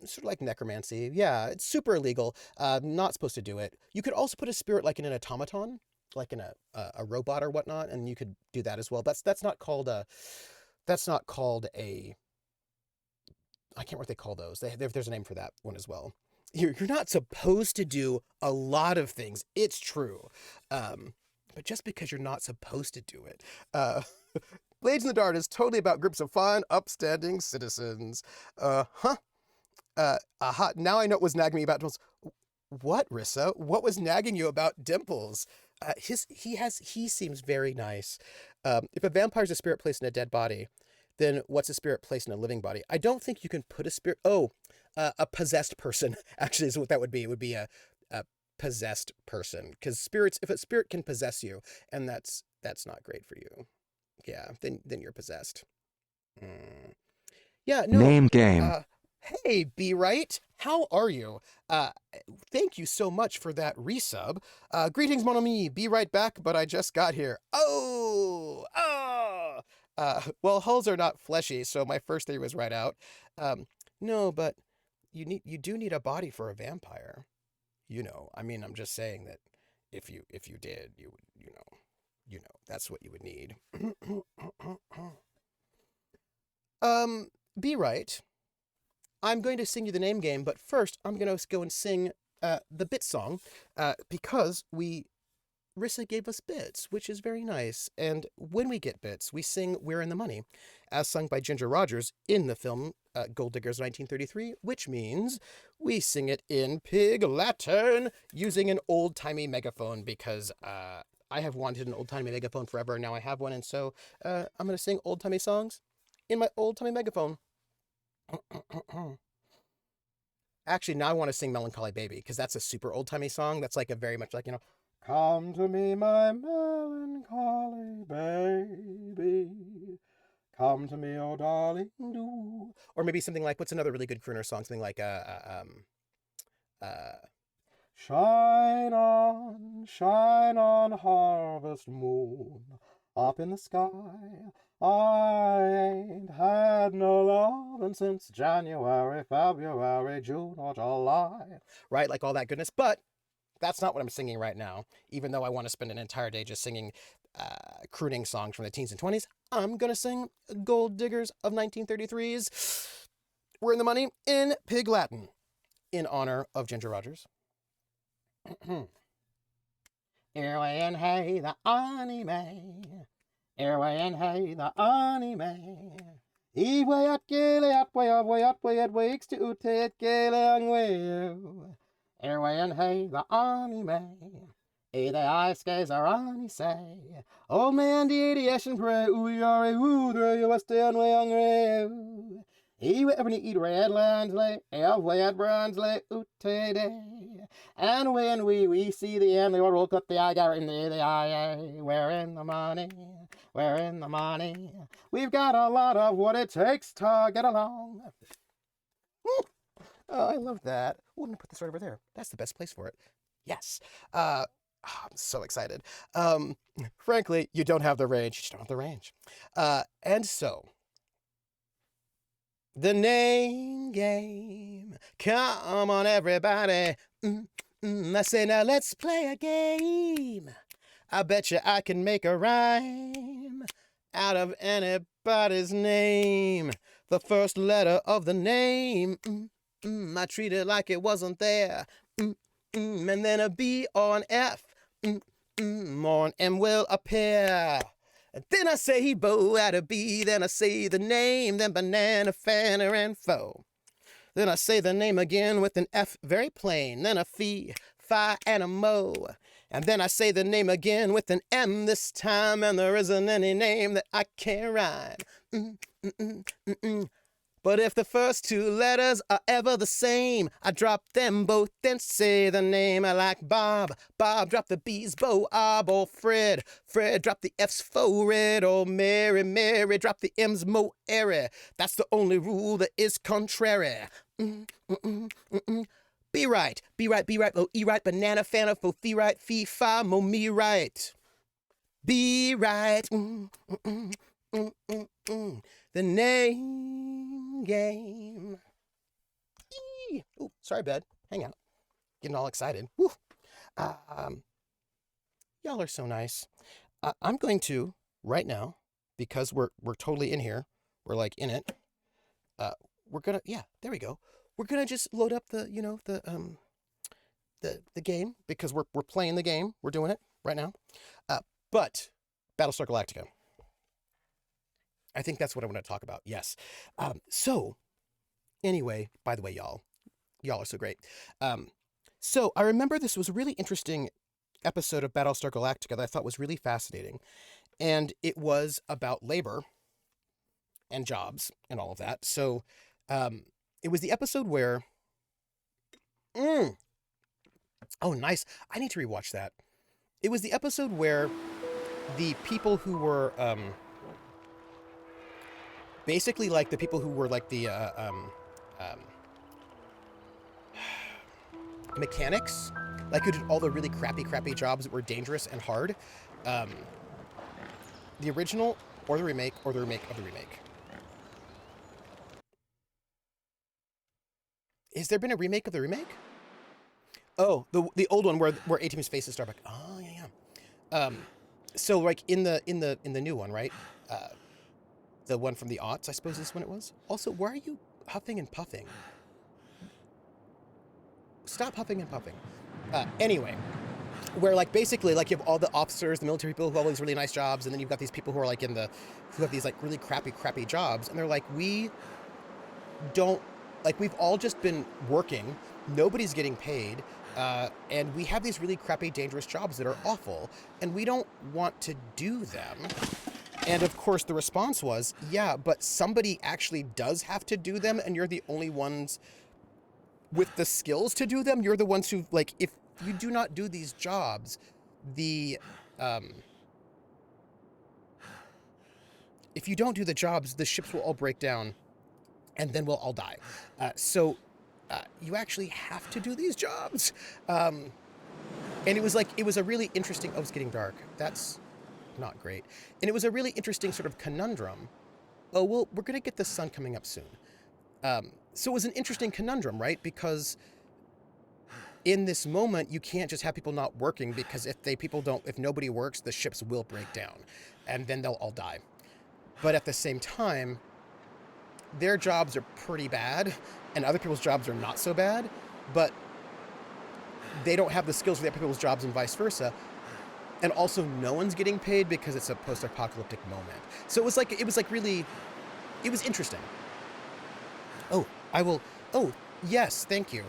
sort of like necromancy. Yeah, it's super illegal. Not supposed to do it. You could also put a spirit like in an automaton, like in a robot or whatnot, and you could do that as well. That's not called a. That's not called a. I can't remember what they call those. There's a name for that one as well. You're not supposed to do a lot of things. It's true. But just because you're not supposed to do it. Blades in the Dark is totally about groups of fine, upstanding citizens. Now I know what was nagging me about Dimples. What, Rissa? What was nagging you about Dimples? He seems very nice. If a vampire is a spirit placed in a dead body, then what's a spirit placed in a living body? I don't think you can put a spirit... a possessed person, actually, is what that would be. It would be a possessed person. Because if a spirit can possess you, and that's not great for you. Yeah, then you're possessed. Yeah, no. Name game. Hey, Be Right, how are you? Thank you so much for that resub. Greetings, mon ami. Be right back, but I just got here. Well, hulls are not fleshy, so my first theory was right out. No, but you do need a body for a vampire. I mean, I'm just saying that if you did, you would, that's what you would need. Be Right. I'm going to sing you the name game, but first I'm going to go and sing the bit song because Rissa gave us bits, which is very nice. And when we get bits, we sing We're in the Money, as sung by Ginger Rogers in the film Gold Diggers 1933, which means we sing it in Pig Latin using an old-timey megaphone because I have wanted an old-timey megaphone forever, and now I have one, and so I'm going to sing old-timey songs in my old-timey megaphone. Actually, now I want to sing Melancholy Baby, because that's a super old-timey song. That's like a very much like, come to me, my melancholy baby. Come to me, oh darling, do. Or maybe something like, what's another really good crooner song? Something like, shine on, harvest moon, up in the sky. I ain't had no lovin' since January, February, June, or July. Right, like all that goodness. But that's not what I'm singing right now. Even though I want to spend an entire day just singing crooning songs from the teens and 20s, I'm going to sing Gold Diggers of 1933's We're in the Money in Pig Latin in honor of Ginger Rogers. Airway and hey, the anime. Airway and hey, the anime. Iway at gale at way at wakes to ute at gale ang way. Airway and hey, the anime. E the ice skays are on say. Old man the ideation pray, ooh are ooh there you west down way hungry. He ever eat red lands lay, way at bronze lay, ute day. And when we see the end, the Lord cut the eye in the eye. We're in the money, we're in the money. We've got a lot of what it takes to get along. Oh, I love that. Ooh, I'm gonna put this right over there. That's the best place for it. Yes. I'm so excited. Frankly, you don't have the range. You just don't have the range. And so, the name game. Come on, everybody. I say, now let's play a game. I bet you I can make a rhyme out of anybody's name. the first letter of the name. I treat it like it wasn't there. And then a B or an F. Or an M will appear. And then I say Bo at a B, then I say the name, then banana, fanner, and foe. Then I say the name again with an F, very plain, then a fee, fi, and a mo. And then I say the name again with an M this time, and there isn't any name that I can't rhyme. But if the first two letters are ever the same, I drop them both and say the name. I like Bob, Bob drop the B's, Bo, Ob, or Fred, Fred drop the F's, fo, red, or Mary, Mary drop the M's, mo, airy. That's the only rule that is contrary. Be right, be right, be right, oh, E right, banana, fana, fo, fee right, fee, fi, mo, me right. Be right. The name game. Ooh, sorry, bud. Hang out. Getting all excited. Woo. Y'all are so nice. I'm going to right now, because we're totally in here. We're like in it. We're gonna, yeah, there we go. We're gonna just load up the game, because we're playing the game. We're doing it right now. But Battlestar Galactica. I think that's what I want to talk about. Yes. So anyway, by the way, y'all are so great. So I remember this was a really interesting episode of Battlestar Galactica that I thought was really fascinating. And it was about labor and jobs and all of that. So it was the episode where... Oh, nice. I need to rewatch that. It was the episode where the people who were... basically, like, the people who were, like, the mechanics, like, who did all the really crappy jobs that were dangerous and hard. The original, or the remake, or the remake of the remake. Has there been a remake of the remake? Oh, the old one where A-Team's face is Starbuck. Oh, yeah. So, like, in the new one, right? The one from the aughts, I suppose is when it was. Also, why are you huffing and puffing? Stop huffing and puffing. Anyway, where, like, basically, like, you have all the officers, the military people who have all these really nice jobs, and then you've got these people who are, like, who have these, like, really crappy jobs, and they're like, we don't, like, we've all just been working, nobody's getting paid, and we have these really crappy, dangerous jobs that are awful, and we don't want to do them. And of course the response was, yeah, but somebody actually does have to do them, and you're the only ones with the skills to do them. You're the ones who, like, if you do not do these jobs, if you don't do the jobs, the ships will all break down, and then we'll all die. So you actually have to do these jobs. And it was a really interesting, oh, it's getting dark. That's not great. And it was a really interesting sort of conundrum. Oh, well, we're going to get the sun coming up soon. So it was an interesting conundrum, right? Because in this moment, you can't just have people not working, because if nobody works, the ships will break down, and then they'll all die. But at the same time, their jobs are pretty bad, and other people's jobs are not so bad, but they don't have the skills for the other people's jobs, and vice versa. And also, no one's getting paid because it's a post-apocalyptic moment. So it was interesting. Oh, yes, thank you.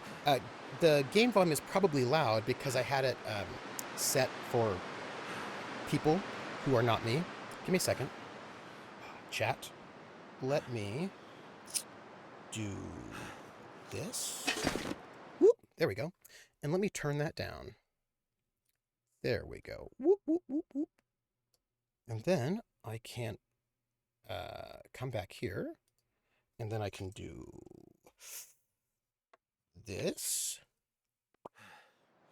The game volume is probably loud because I had it set for people who are not me. Give me a second. Chat. Let me do this. Whoop, there we go. And let me turn that down. There we go. Whoop, whoop, whoop, whoop. And then I can come back here, and then I can do this.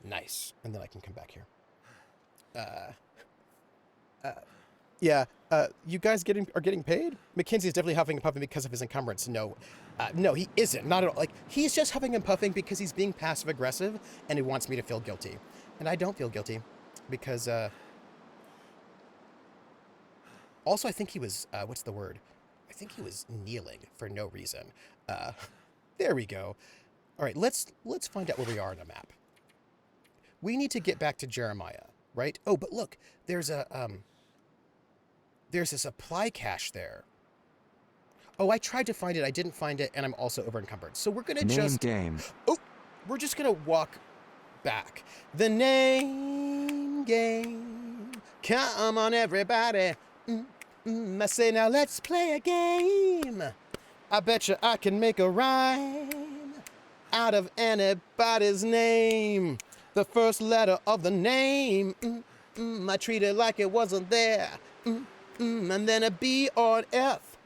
Nice. And then I can come back here. Yeah. You guys are getting paid? Mackenzie's definitely huffing and puffing because of his encumbrance. No, he isn't. Not at all. Like, he's just huffing and puffing because he's being passive aggressive, and he wants me to feel guilty, and I don't feel guilty. Because, also, I think he was, what's the word? I think he was kneeling for no reason. There we go. All right, let's find out where we are on the map. We need to get back to Jeremiah, right? Oh, but look, there's a supply cache there. Oh, I tried to find it. I didn't find it, and I'm also over encumbered. So we're gonna we're just gonna walk back. The name game. Come on, everybody. I say now let's play a game. I bet you I can make a rhyme out of anybody's name. The first letter of the name. I treat it like it wasn't there. And then a B or an F.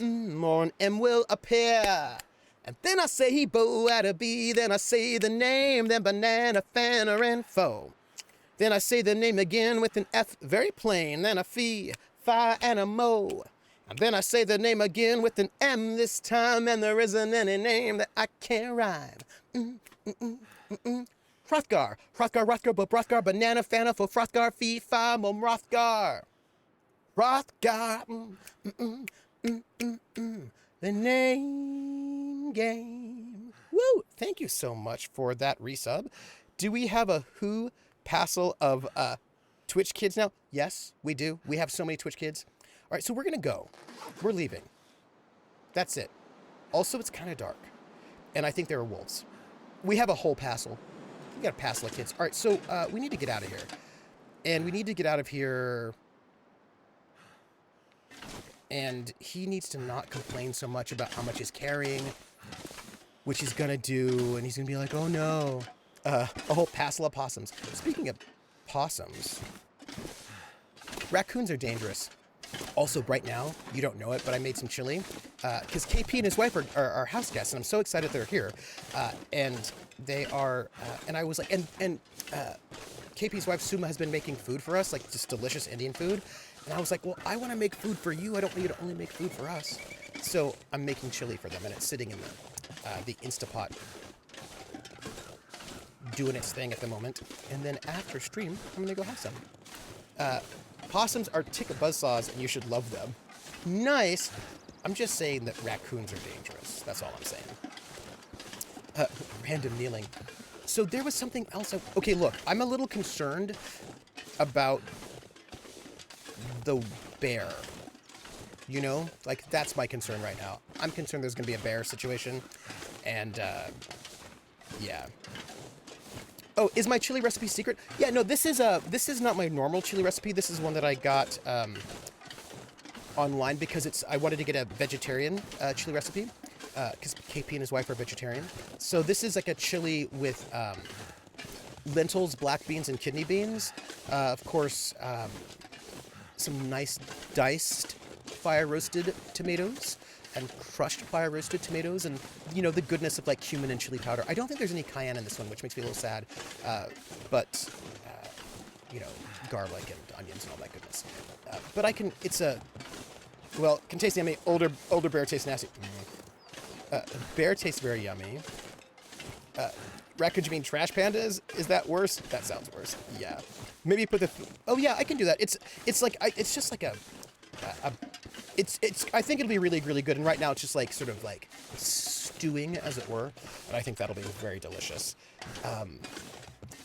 Or an M will appear. And then I say he bo at a B. Then I say the name. Then banana, fan, or info. Then I say the name again with an F, very plain. Then a fee, fi, and a mo. And then I say the name again with an M this time. And there isn't any name that I can't rhyme. Hrothgar, Hrothgar, banana, fana, for Hrothgar, fee, fi, mom, Hrothgar. Hrothgar, the name game. Woo! Thank you so much for that resub. Do we have a who passel of Twitch kids now? Yes, we do. We have so many Twitch kids. All right, so we're gonna go. We're leaving. That's it. Also, it's kind of dark, and I think there are wolves. We have a whole passel. We got a passel of kids. All right, so we need to get out of here, and we need to get out of here. And he needs to not complain so much about how much he's carrying, which he's gonna do, and he's gonna be like, oh no. A whole passel of possums. Speaking of possums, raccoons are dangerous. Also, right now, you don't know it, but I made some chili, because KP and his wife are house guests, and I'm so excited they're here. And they are, and I was like, and KP's wife, Suma, has been making food for us, like just delicious Indian food. And I was like, well, I want to make food for you. I don't want you to only make food for us. So I'm making chili for them, and it's sitting in the Instapot, doing its thing at the moment. And then after stream, I'm going to go have some. Possums are ticka buzzsaws, and you should love them. Nice. I'm just saying that raccoons are dangerous. That's all I'm saying. Random kneeling. So there was something else. Okay, look, I'm a little concerned about the bear. You know? Like, that's my concern right now. I'm concerned there's going to be a bear situation. And, yeah. Oh, is my chili recipe secret? Yeah, no, this is not my normal chili recipe. This is one that I got online because I wanted to get a vegetarian chili recipe because KP and his wife are vegetarian. So this is like a chili with lentils, black beans, and kidney beans. Of course, some nice diced fire-roasted tomatoes and crushed fire-roasted tomatoes, and, you know, the goodness of, like, cumin and chili powder. I don't think there's any cayenne in this one, which makes me a little sad, but, you know, garlic and onions and all that goodness. But can taste yummy. Older bear tastes nasty. Bear tastes very yummy. Raccoon, you mean trash pandas? Is that worse? That sounds worse. Yeah. Maybe put oh yeah, I can do that. It's just like I think it'll be really, really good. And right now it's just like sort of like stewing, as it were. And I think that'll be very delicious.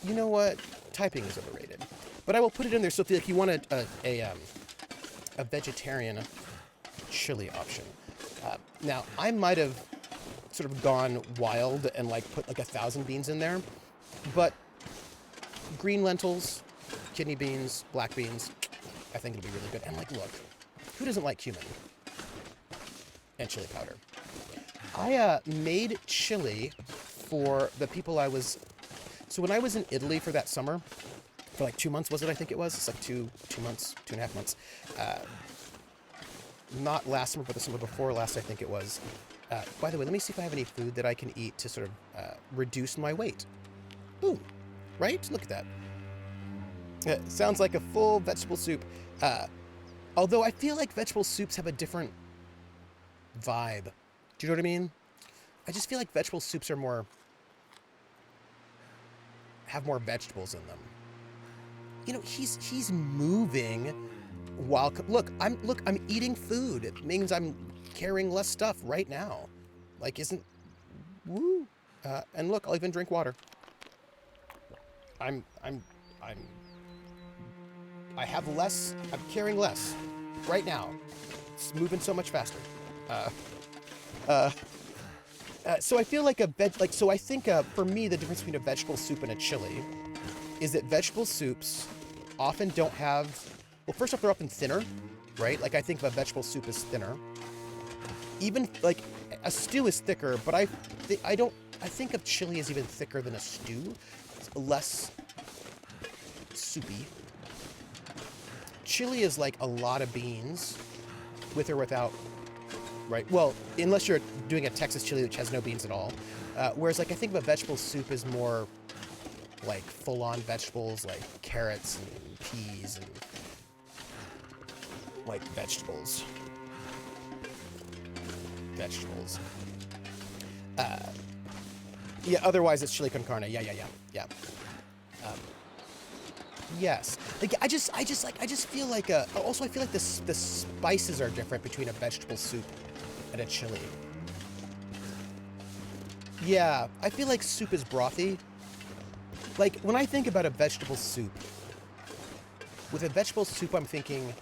You know what? Typing is overrated. But I will put it in there. So if you want a vegetarian chili option. Now I might have sort of gone wild and like put like 1,000 beans in there, but green lentils, kidney beans, black beans, I think it'll be really good. And like, look, who doesn't like cumin and chili powder? I made chili for the people so when I was in Italy for that summer, for like 2 months, was it? I think it was. It's like 2 months, 2.5 months. Not last summer, but the summer before last, I think it was. By the way, let me see if I have any food that I can eat to sort of reduce my weight. Boom. Right? Look at that. Sounds like a full vegetable soup. Although I feel like vegetable soups have a different vibe. Do you know what I mean? I just feel like vegetable soups have more vegetables in them. You know, he's moving while look, I'm eating food. It means I'm carrying less stuff right now. Like, isn't woo? And look, I'll even drink water. I'm I have less. I'm carrying less right now. It's moving so much faster. So I feel like so I think for me the difference between a vegetable soup and a chili is that vegetable soups often don't have. Well, first off, they're often thinner, right? Like I think of a vegetable soup as thinner. Even like a stew is thicker, but I think of chili as even thicker than a stew. It's less soupy. Chili is like a lot of beans, with or without, right? Well, unless you're doing a Texas chili which has no beans at all. Whereas like I think of a vegetable soup as more like full-on vegetables, like carrots and peas and like vegetables. Yeah, otherwise it's chili con carne. Yeah. Yes. Like I just feel like also I feel like the spices are different between a vegetable soup and a chili. Yeah, I feel like soup is brothy. Like when I think about a vegetable soup, with a vegetable soup I'm thinking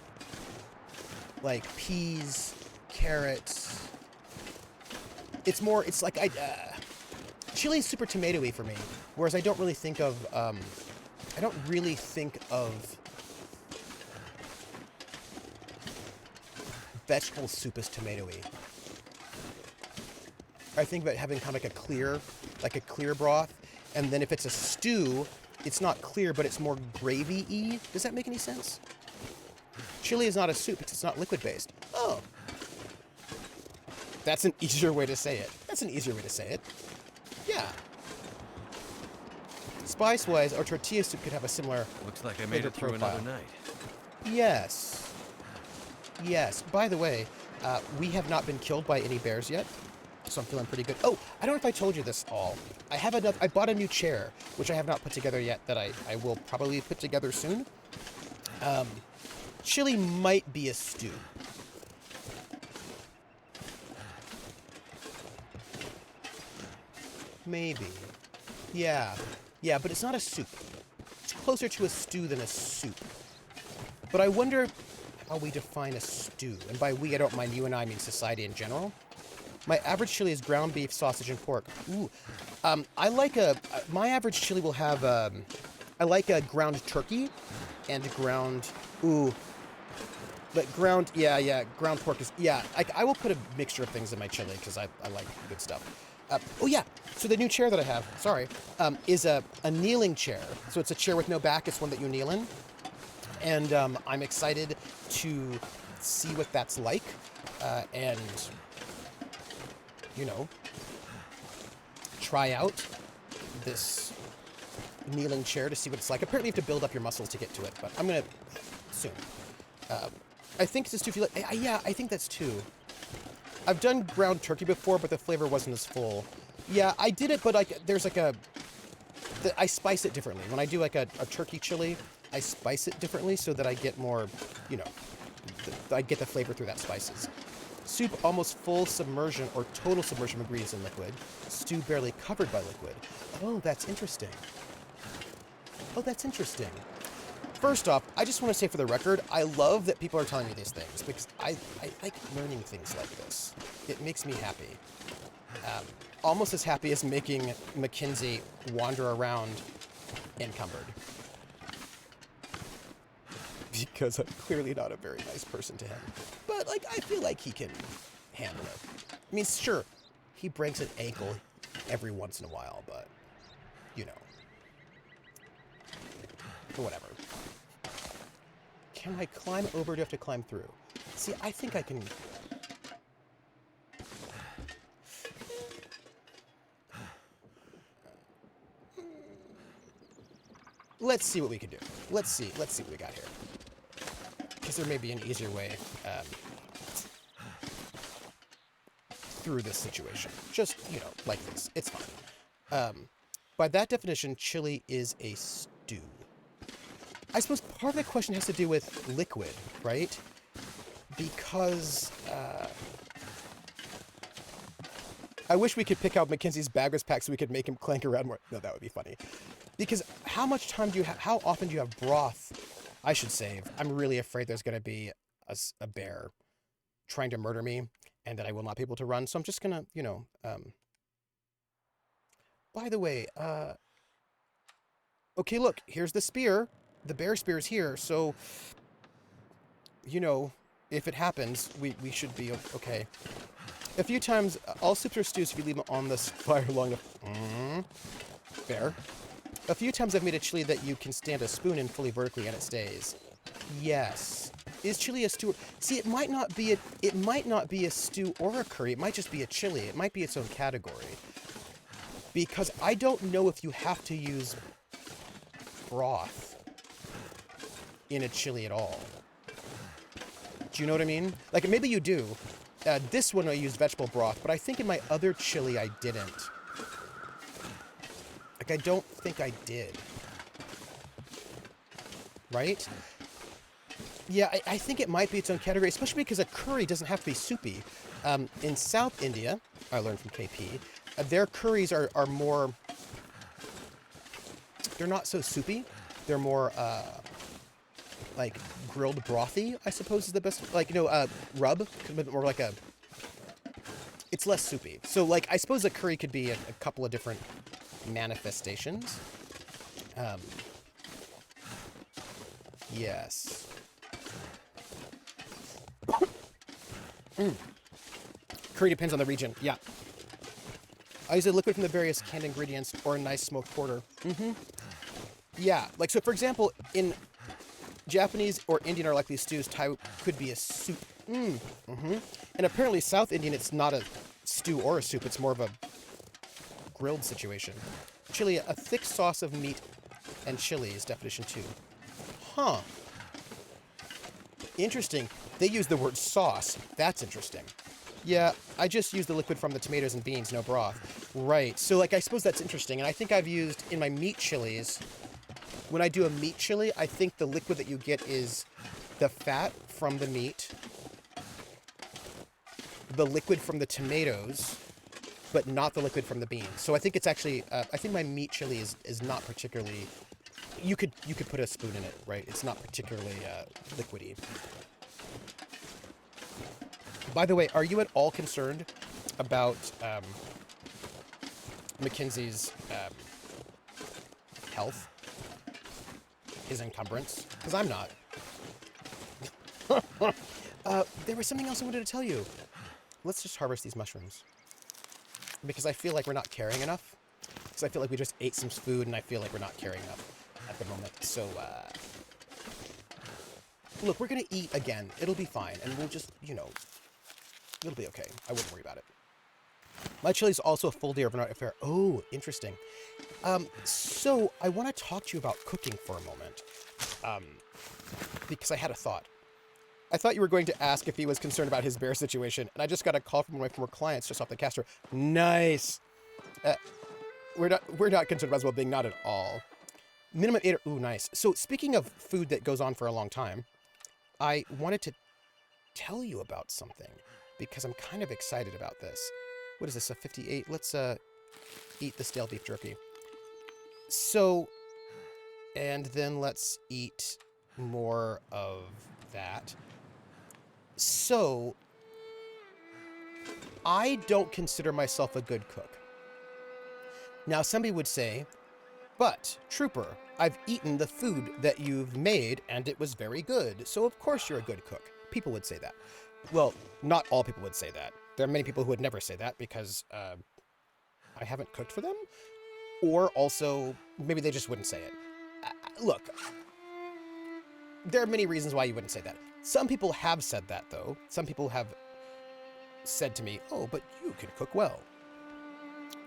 like peas, carrots. It's like chili is super tomatoey for me, whereas I don't really think of vegetable soup as tomatoey. I think about having kind of like a clear broth, and then if it's a stew, it's not clear, but it's more gravy-y. Does that make any sense? Chili is not a soup, it's not liquid-based. Oh. That's an easier way to say it. Yeah. Spice-wise, or tortilla soup could have a similar. Looks like I made it through another night. Yes. By the way, we have not been killed by any bears yet, so I'm feeling pretty good. Oh, I don't know if I told you this all. I bought a new chair, which I have not put together yet, that I will probably put together soon. Chili might be a stew. Maybe. Yeah, but it's not a soup. It's closer to a stew than a soup. But I wonder how we define a stew. And by we, I don't mind you and I mean society in general. My average chili is ground beef, sausage, and pork. Ooh. My average chili will have, I like a ground turkey and ground, but ground pork is, I will put a mixture of things in my chili because I like good stuff. So the new chair that I have, is a kneeling chair. So it's a chair with no back. It's one that you kneel in. And I'm excited to see what that's like. And, try out this kneeling chair to see what it's like. Apparently you have to build up your muscles to get to it, but I'm going to soon. I think this too, I think that's too. I've done ground turkey before, but the flavor wasn't as full. Yeah, I did it, but there's I spice it differently. When I do a turkey chili, I spice it differently so that I get more, I get the flavor through that spices. Soup almost full submersion or total submersion of ingredients in liquid. Stew barely covered by liquid. Oh, that's interesting. First off, I just want to say for the record, I love that people are telling me these things because I like learning things like this. It makes me happy. Almost as happy as making Mackenzie wander around encumbered. Because I'm clearly not a very nice person to him. But, I feel like he can handle it. I mean, sure, he breaks an ankle every once in a while, but, whatever. Can I climb over or do I have to climb through? See, I think I can. Let's see what we can do. Let's see what we got here. Because there may be an easier way through this situation. Just, like this. It's fine. By that definition, chili is a stew. I suppose part of the question has to do with liquid, right? Because I wish we could pick out Mackenzie's Baggers pack so we could make him clank around more. No, that would be funny. Because how much time do you have? How often do you have broth? I should save. I'm really afraid there's going to be a bear trying to murder me, and that I will not be able to run. So I'm just gonna, By the way, okay, look, here's the spear. The bear spear is here, so, if it happens, we should be okay. A few times, all soups or stews if you leave them on this fire long enough. Fair. A few times I've made a chili that you can stand a spoon in fully vertically and it stays. Yes. Is chili a stew? See, it might not be a stew or a curry. It might just be a chili. It might be its own category. Because I don't know if you have to use broth in a chili at all. Do you know what I mean? Like, maybe you do. This one I used vegetable broth, but I think in my other chili I didn't. Like, I don't think I did. Right? Yeah, I think it might be its own category, especially because a curry doesn't have to be soupy. In South India, I learned from KP, their curries are more... They're not so soupy. They're more, like, grilled brothy, I suppose is the best... Like, rub. More like a... It's less soupy. So, like, I suppose a curry could be a couple of different manifestations. Yes. Curry depends on the region. Yeah. I use a liquid from the various canned ingredients or a nice smoked porter. Yeah. Like, so for example, in Japanese or Indian or like these stews, Thai could be a soup. And apparently South Indian, it's not a stew or a soup. It's more of a grilled situation. Chili, a thick sauce of meat and chili is definition 2. Huh. Interesting. They use the word sauce. That's interesting. Yeah, I just used the liquid from the tomatoes and beans, no broth. Right. So, like, I suppose that's interesting. And I think I've used, in my meat chilies, when I do a meat chili, I think the liquid that you get is the fat from the meat, the liquid from the tomatoes, but not the liquid from the beans. So I think it's actually, I think my meat chili is not particularly... You could put a spoon in it, right? It's not particularly liquidy. By the way, are you at all concerned about Mackenzie's health? His encumbrance? Because I'm not. There was something else I wanted to tell you. Let's just harvest these mushrooms. Because I feel like we're not caring enough. Because I feel like we just ate some food and I feel like we're not caring enough at the moment. So, look, we're going to eat again. It'll be fine. And we'll just, it'll be okay. I wouldn't worry about it. My chili's also a full day overnight affair. Oh, interesting. So I want to talk to you about cooking for a moment. Because I had a thought. I thought you were going to ask if he was concerned about his bear situation, and I just got a call from one of my former clients just off the caster. Nice. We're not concerned about his well-being, not at all. Minimum 8. Ooh, nice. So speaking of food that goes on for a long time, I wanted to tell you about something because I'm kind of excited about this. What is this? A 58? Let's eat the stale beef jerky. So, and then let's eat more of that. So, I don't consider myself a good cook. Now, somebody would say, but, Trooper, I've eaten the food that you've made and it was very good, so of course you're a good cook. People would say that. Well, not all people would say that. There are many people who would never say that because I haven't cooked for them. Or also, maybe they just wouldn't say it. Look, there are many reasons why you wouldn't say that. Some people have said that, though. Some people have said to me, oh, but you can cook well.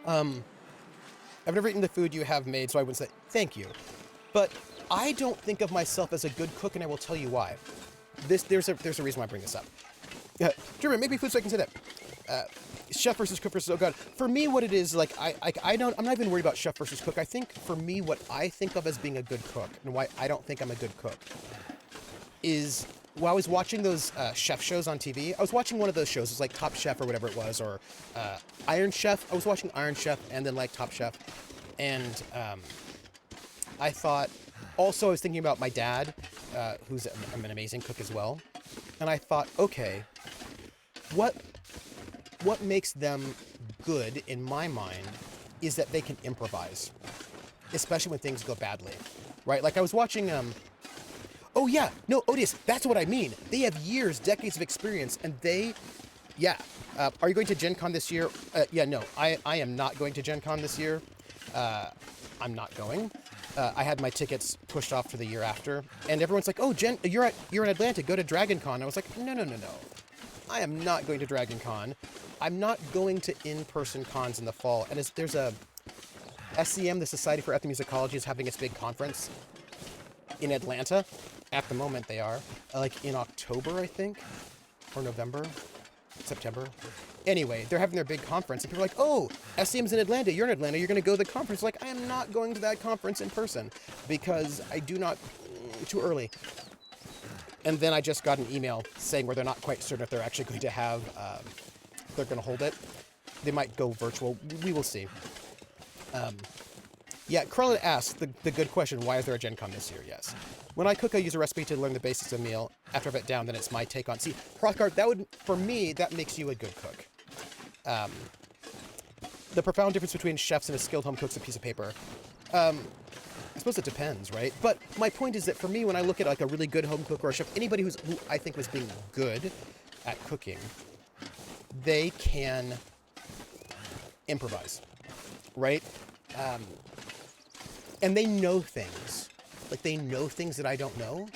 I've never eaten the food you have made, so I wouldn't say thank you. But I don't think of myself as a good cook, and I will tell you why. There's a reason why I bring this up. German, make me food so I can say that. chef versus cook versus, oh god. For me, what it is, like, I'm not even worried about chef versus cook. I think for me, what I think of as being a good cook and why I don't think I'm a good cook is, while I was watching those chef shows on TV, I was watching one of those shows. It was like Top Chef or whatever it was, or Iron Chef. I was watching Iron Chef and then like Top Chef. And I thought, also I was thinking about my dad, who's an amazing cook as well. And I thought, okay, what makes them good in my mind is that they can improvise, especially when things go badly, right? Like I was watching, oh yeah, no, Odious, that's what I mean. They have years, decades of experience, and are you going to Gen Con this year? Yeah, no, I am not going to Gen Con this year. I'm not going. I had my tickets pushed off to the year after, and everyone's like, oh, you're in Atlanta, go to Dragon Con. I was like, no. I am not going to Dragon Con. I'm not going to in-person cons in the fall. And there's a SEM, the Society for Ethnomusicology, is having its big conference in Atlanta. At the moment, they are. Like in October, I think, or November, September. Anyway, they're having their big conference, and people are like, oh, SEM's in Atlanta, you're in Atlanta, you're going to go to the conference. Like, I am not going to that conference in person because I do not, too early. And then I just got an email saying where they're not quite certain if they're actually going to have, they're going to hold it. They might go virtual. We will see. Yeah, Krellin asked the good question, why is there a Gen Con this year? Yes. When I cook, I use a recipe to learn the basics of a meal. After I've it down, then it's my take on. See, Hrothgar, for me, that makes you a good cook. The profound difference between chefs and a skilled home cook's a piece of paper. I suppose it depends, right? But my point is that for me, when I look at like a really good home cook or a chef, anybody who I think was being good at cooking, they can improvise, right? And they know things. Like, they know things that I don't know.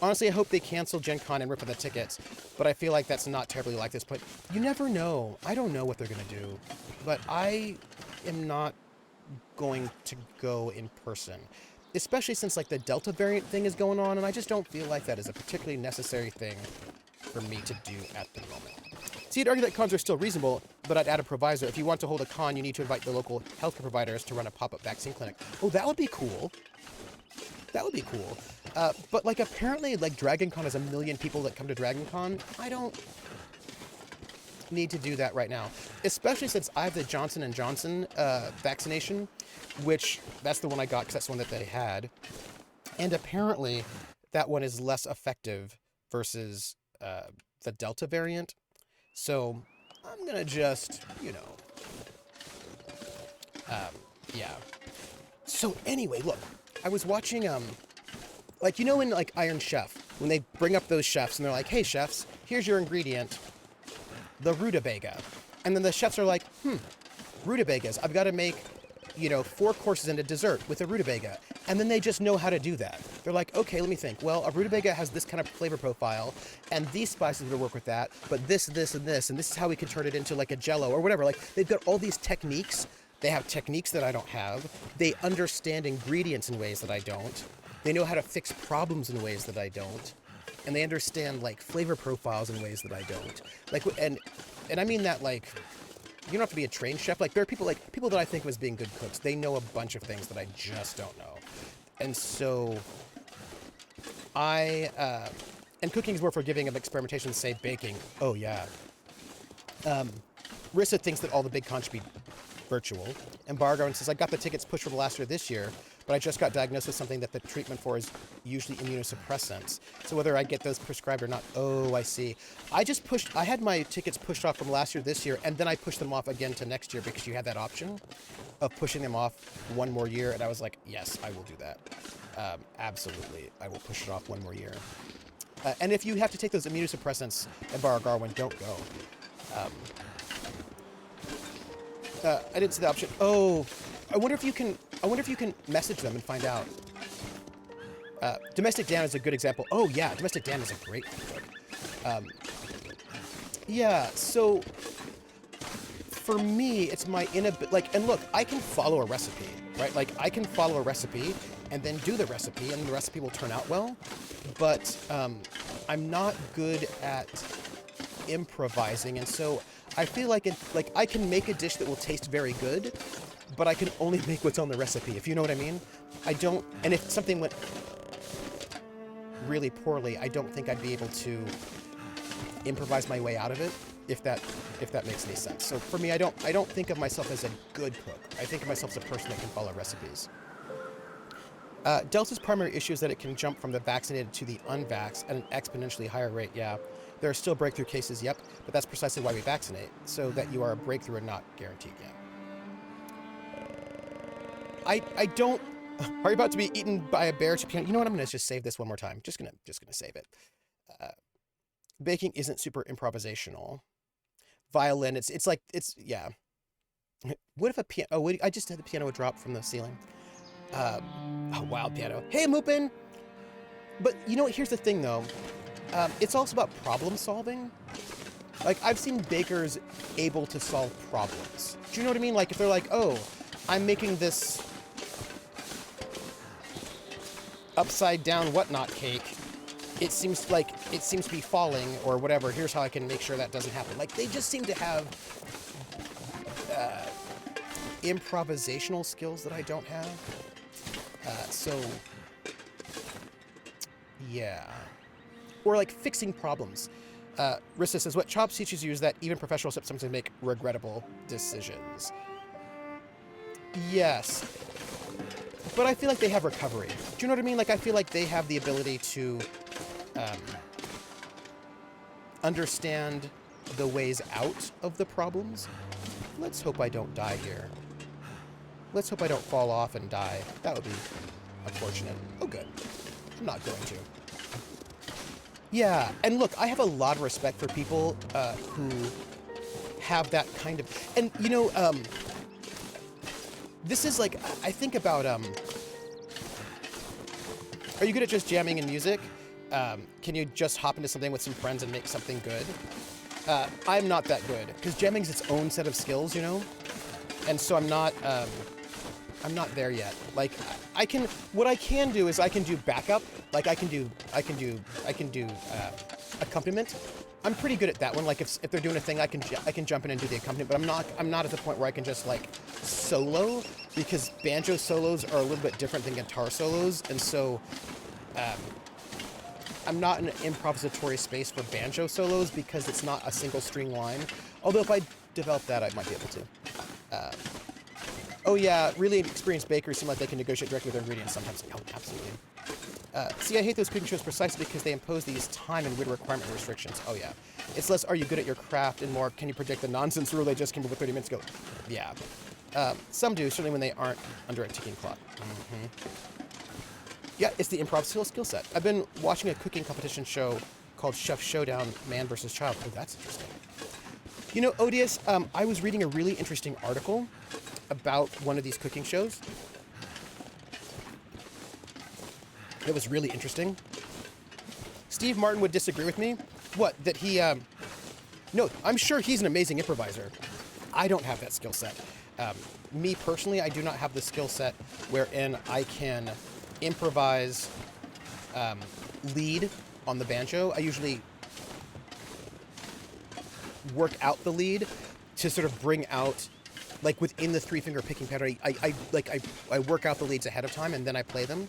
Honestly, I hope they cancel Gen Con and rip up the tickets, but I feel like that's not terribly like this. But you never know. I don't know what they're going to do, but I am not going to go in person, especially since like the Delta variant thing is going on, and I just don't feel like that is a particularly necessary thing for me to do at the moment. See, I'd argue that cons are still reasonable, but I'd add a proviso. If you want to hold a con, you need to invite the local healthcare providers to run a pop-up vaccine clinic. Oh, that would be cool. That would be cool. But like apparently like Dragon Con has 1 million people that come to Dragon Con. I don't need to do that right now, especially since I have the Johnson & Johnson vaccination, which that's the one I got because that's the one that they had. And apparently that one is less effective versus the Delta variant. So I'm going to just, yeah. So anyway, look, I was watching, like, in like Iron Chef, when they bring up those chefs and they're like, hey chefs, here's your ingredient, the rutabaga. And then the chefs are like, rutabagas, I've got to make, 4 courses and a dessert with a rutabaga. And then they just know how to do that. They're like, okay, let me think. Well, a rutabaga has this kind of flavor profile, and these spices would work with that, but this, and this, and this is how we can turn it into like a jello or whatever. Like, they've got all these techniques. They have techniques that I don't have. They understand ingredients in ways that I don't. They know how to fix problems in ways that I don't. And they understand like flavor profiles in ways that I don't. Like, and I mean that like, you don't have to be a trained chef. Like, there are people that I think of as being good cooks. They know a bunch of things that I just don't know. And so and cooking is more forgiving of experimentation, say baking. Oh yeah. Rissa thinks that all the big cons should be virtual. And Bargarden says, I got the tickets pushed from last year this year, but I just got diagnosed with something that the treatment for is usually immunosuppressants. So whether I get those prescribed or not, oh, I see. I had my tickets pushed off from last year this year, and then I pushed them off again to next year because you had that option of pushing them off 1 more year. And I was like, yes, I will do that. Absolutely. I will push it off 1 more year. And if you have to take those immunosuppressants at Bargarden, don't go. I didn't see the option. Oh, I wonder if you can message them and find out. Domestic Dan is a good example. Oh yeah, Domestic Dan is a great cook. Yeah, so for me, it's my and look, I can follow a recipe, right? Like, I can follow a recipe and then do the recipe, and the recipe will turn out well. But I'm not good at improvising, and so I feel like I can make a dish that will taste very good, but I can only make what's on the recipe, if you know what I mean. I don't, and if something went really poorly, I don't think I'd be able to improvise my way out of it, if that makes any sense. So for me, I don't think of myself as a good cook. I think of myself as a person that can follow recipes. Delta's primary issue is that it can jump from the vaccinated to the unvaxxed at an exponentially higher rate. Yeah, there are still breakthrough cases, yep, but that's precisely why we vaccinate, so that you are a breakthrough and not guaranteed. Yeah. I don't. Are you about to be eaten by a bear? You know what? I'm gonna just save this one more time. Just gonna save it. Baking isn't super improvisational. Violin, yeah. What if a piano? Oh, wait, I just had the piano drop from the ceiling. A wild piano. Hey, Moopin! But you know what? Here's the thing, though. It's also about problem solving. Like, I've seen bakers able to solve problems. Do you know what I mean? Like, if they're like, oh, I'm making this upside down whatnot cake. It seems to be falling or whatever. Here's how I can make sure that doesn't happen. Like, they just seem to have improvisational skills that I don't have. So, yeah. Or like fixing problems. Rissa says, what Chops teaches you is that even professionals sometimes make regrettable decisions. Yes. But I feel like they have recovery. Do you know what I mean? Like, I feel like they have the ability to understand the ways out of the problems. Let's hope I don't die here. Let's hope I don't fall off and die. That would be unfortunate. Oh, good. I'm not going to. Yeah, and look, I have a lot of respect for people who have that kind of... And, you know, this is like... I think about... Are you good at just jamming in music? Can you just hop into something with some friends and make something good? I'm not that good, because jamming's its own set of skills, you know? And so I'm not there yet. Like, what I can do is I can do backup. Like, I can do accompaniment. I'm pretty good at that one. Like, if they're doing a thing, I can jump in and do the accompaniment, but I'm not at the point where I can just, like, solo, because banjo solos are a little bit different than guitar solos, and so, I'm not in an improvisatory space for banjo solos because it's not a single string line. Although if I develop that, I might be able to. Oh yeah, really experienced bakers seem like they can negotiate directly with their ingredients sometimes. Oh, absolutely. See, I hate those cooking shows precisely because they impose these time and weird requirement restrictions. Oh yeah. It's less, are you good at your craft, and more, can you predict the nonsense rule they just came up with 30 minutes ago? Yeah. Some do, certainly when they aren't under a ticking clock. Mm-hmm. Yeah, it's the improv skill set. I've been watching a cooking competition show called Chef Showdown, Man vs. Child. Oh, that's interesting. You know, Odious, I was reading a really interesting article about one of these cooking shows. It was really interesting. Steve Martin would disagree with me. What? That he, no, I'm sure he's an amazing improviser. I don't have that skill set. Me personally, I do not have the skill set wherein I can improvise lead on the banjo. I usually work out the lead to sort of bring out, like within the 3-finger picking pattern, I work out the leads ahead of time and then I play them.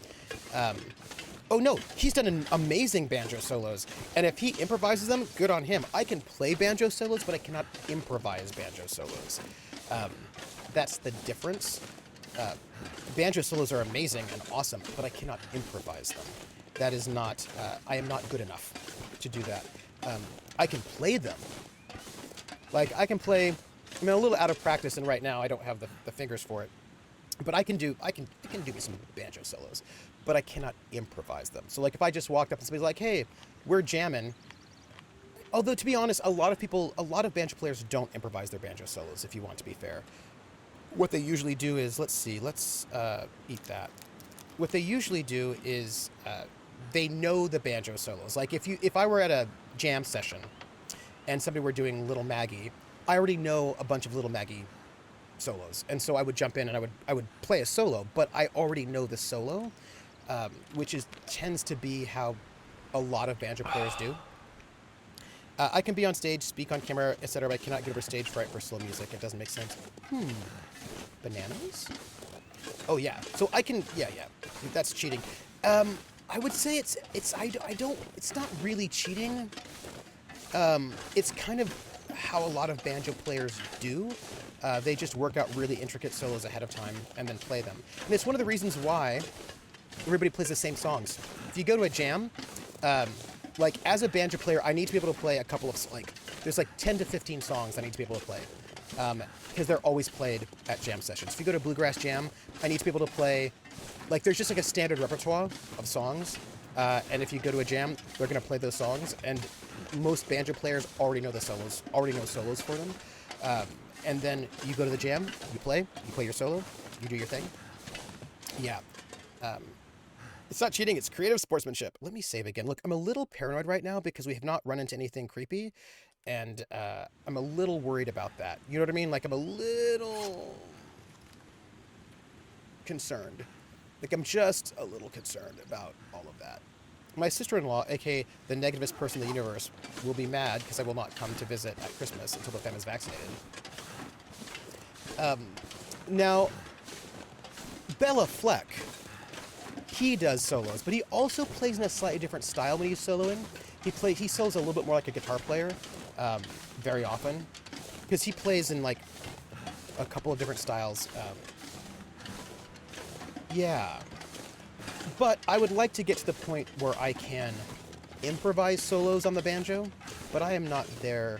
Oh no, he's done an amazing banjo solos, and if he improvises them, good on him. I can play banjo solos, but I cannot improvise banjo solos. That's the difference. Banjo solos are amazing and awesome, but I cannot improvise them. That is not, I am not good enough to do that. I can play them. Like, I can play, I'm a little out of practice, and right now I don't have the fingers for it. But I can do me some banjo solos, but I cannot improvise them. So, like, if I just walked up and somebody's like, hey, we're jamming. Although, to be honest, a lot of banjo players don't improvise their banjo solos, if you want to be fair. What they usually do is, let's eat that. What they usually do is they know the banjo solos. Like, if I were at a jam session and somebody were doing Little Maggie, I already know a bunch of Little Maggie solos, and so I would jump in and I would play a solo, but I already know the solo, which tends to be how a lot of banjo players do. I can be on stage, speak on camera, etc., but I cannot get over stage fright for slow music. It doesn't make sense. Bananas? Oh, yeah. So I can... Yeah. That's cheating. I would say it's not really cheating. It's kind of how a lot of banjo players do. They just work out really intricate solos ahead of time and then play them. And it's one of the reasons why everybody plays the same songs. If you go to a jam, like as a banjo player, I need to be able to play a couple of, like, there's like 10 to 15 songs I need to be able to play. Because they're always played at jam sessions. If you go to a bluegrass jam, I need to be able to play, like there's just like a standard repertoire of songs. And if you go to a jam, they're going to play those songs. And most banjo players already know the solos, already know solos for them. And then you go to the jam, you play your solo, you do your thing. Yeah. It's not cheating, it's creative sportsmanship. Let me save again. Look, I'm a little paranoid right now because we have not run into anything creepy. And I'm a little worried about that. You know what I mean? Like, I'm a little concerned. Like, I'm just a little concerned about all of that. My sister-in-law, aka the negativest person in the universe, will be mad because I will not come to visit at Christmas until the fam is vaccinated. Now, Bella Fleck, he does solos, but he also plays in a slightly different style when he's soloing. He solos a little bit more like a guitar player, very often, because he plays in like a couple of different styles. Yeah. But I would like to get to the point where I can improvise solos on the banjo, but I am not there.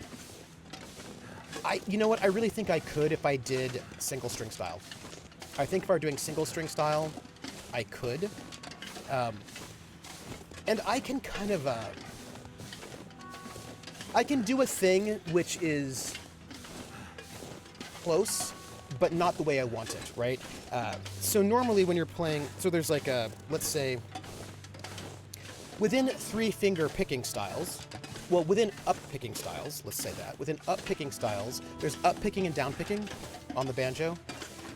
You know what? I really think I could if I did single string style. I think if I were doing single string style, I could. And I can kind of, I can do a thing which is close, but not the way I want it, right? So normally when you're playing, so there's like a, let's say, within 3-finger picking styles, well, within up picking styles, let's say that, within up picking styles, there's up picking and down picking on the banjo.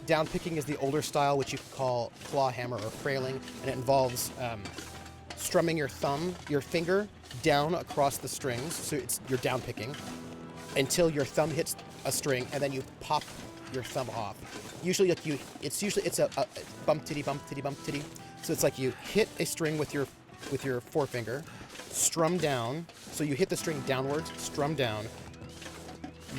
Down picking is the older style, which you could call claw hammer or frailing, and it involves strumming your finger down across the strings, so you're down picking, until your thumb hits a string, and then you pop your thumb off. Usually, it's a bump titty bump titty bump titty. So it's like you hit a string with your forefinger, strum down. So you hit the string downwards, strum down,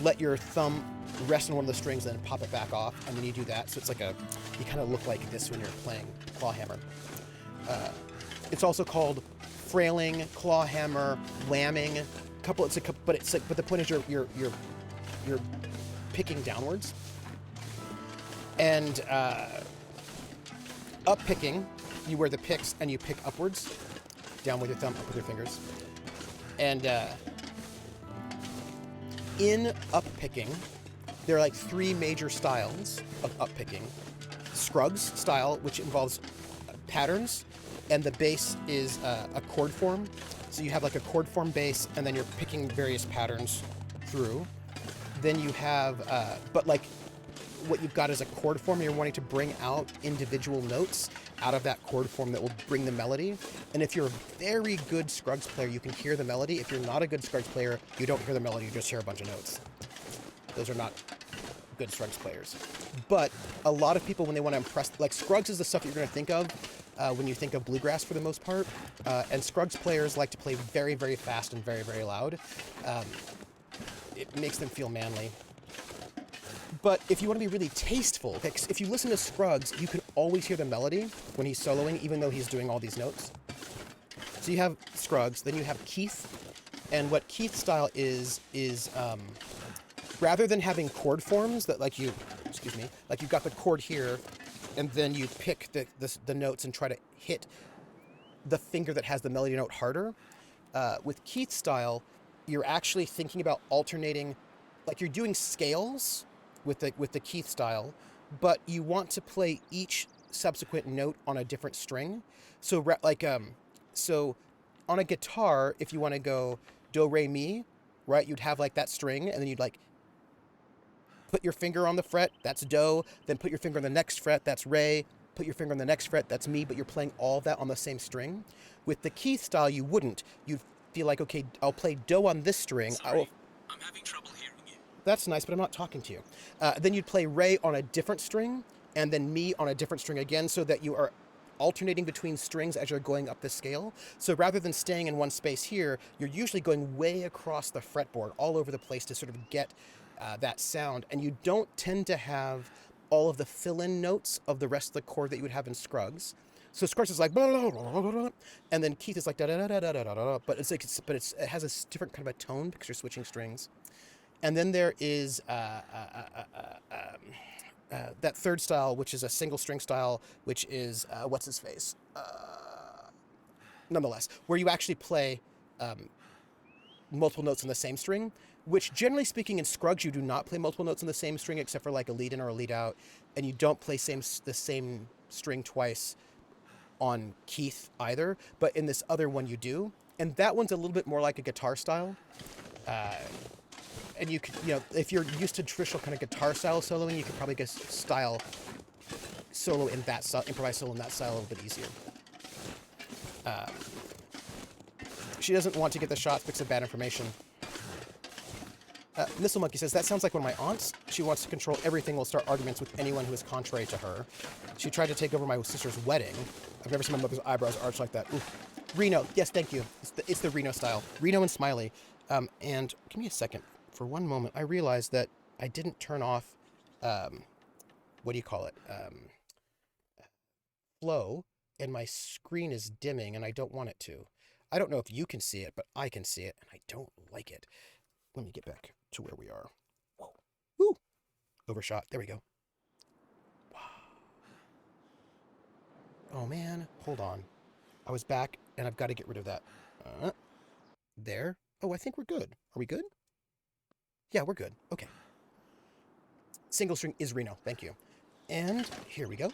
let your thumb rest on one of the strings, and then pop it back off, and then you do that. So it's like you kind of look like this when you're playing claw hammer. It's also called frailing, claw hammer, lambing. But the point is you're picking downwards. And up picking, you wear the picks and you pick upwards, down with your thumb, up with your fingers. And in up picking, there are like 3 major styles of up picking. Scruggs style, which involves patterns, and the bass is a chord form. So you have like a chord form bass, and then you're picking various patterns through. Then you have, but like what you've got is a chord form. You're wanting to bring out individual notes out of that chord form that will bring the melody. And if you're a very good Scruggs player, you can hear the melody. If you're not a good Scruggs player, you don't hear the melody, you just hear a bunch of notes. Those are not good Scruggs players. But a lot of people, when they want to impress, like Scruggs is the stuff that you're going to think of when you think of bluegrass for the most part. And Scruggs players like to play very, very fast and very, very loud. It makes them feel manly. But if you want to be really tasteful, okay, if you listen to Scruggs, you can always hear the melody when he's soloing, even though he's doing all these notes. So you have Scruggs, then you have Keith. And what Keith style is rather than having chord forms that like you've got the chord here, and then you pick the notes and try to hit the finger that has the melody note harder. With Keith style, you're actually thinking about alternating, like you're doing scales with the Keith style, but you want to play each subsequent note on a different string. So so on a guitar, if you want to go do re mi, right, you'd have like that string, and then you'd like put your finger on the fret, that's do, then put your finger on the next fret, that's re, put your finger on the next fret, that's mi, but you're playing all of that on the same string. With the Keith style, you wouldn't. You'd be like, okay, I'll play do on this string. Sorry, I'm having trouble hearing you. That's nice, but I'm not talking to you. Then you'd play re on a different string, and then mi on a different string again, so that you are alternating between strings as you're going up the scale. So rather than staying in one space here, you're usually going way across the fretboard, all over the place to sort of get that sound. And you don't tend to have all of the fill-in notes of the rest of the chord that you would have in Scruggs. So Scruggs is like, blah, blah, blah, blah, blah, and then Keith is like da da da da da da da. But it has a different kind of a tone because you're switching strings. And then there is that third style, which is a single string style, which is what's his face? Nonetheless, where you actually play multiple notes on the same string, which generally speaking in Scruggs you do not play multiple notes on the same string except for like a lead in or a lead out, and you don't play the same string twice on Keith either. But in this other one you do, and that one's a little bit more like a guitar style. And you could, if you're used to traditional kind of guitar style soloing, you could probably get style solo in that style, improvised solo in that style a little bit easier. She doesn't want to get the shots because of bad information. Missile Monkey says, that sounds like one of my aunts. She wants to control everything, will start arguments with anyone who is contrary to her. She tried to take over my sister's wedding. I've never seen my mother's eyebrows arched like that. Ooh. Reno, yes, thank you. It's the Reno style. Reno and Smiley. And give me a second. For one moment, I realized that I didn't turn off, what do you call it? Flow, and my screen is dimming, and I don't want it to. I don't know if you can see it, but I can see it, and I don't like it. Let me get back to where we are. Whoa. Woo! Overshot. There we go. Wow. Oh, man. Hold on. I was back, and I've got to get rid of that. There. Oh, I think we're good. Are we good? Yeah, we're good. Okay. Single string is Reno. Thank you. And here we go.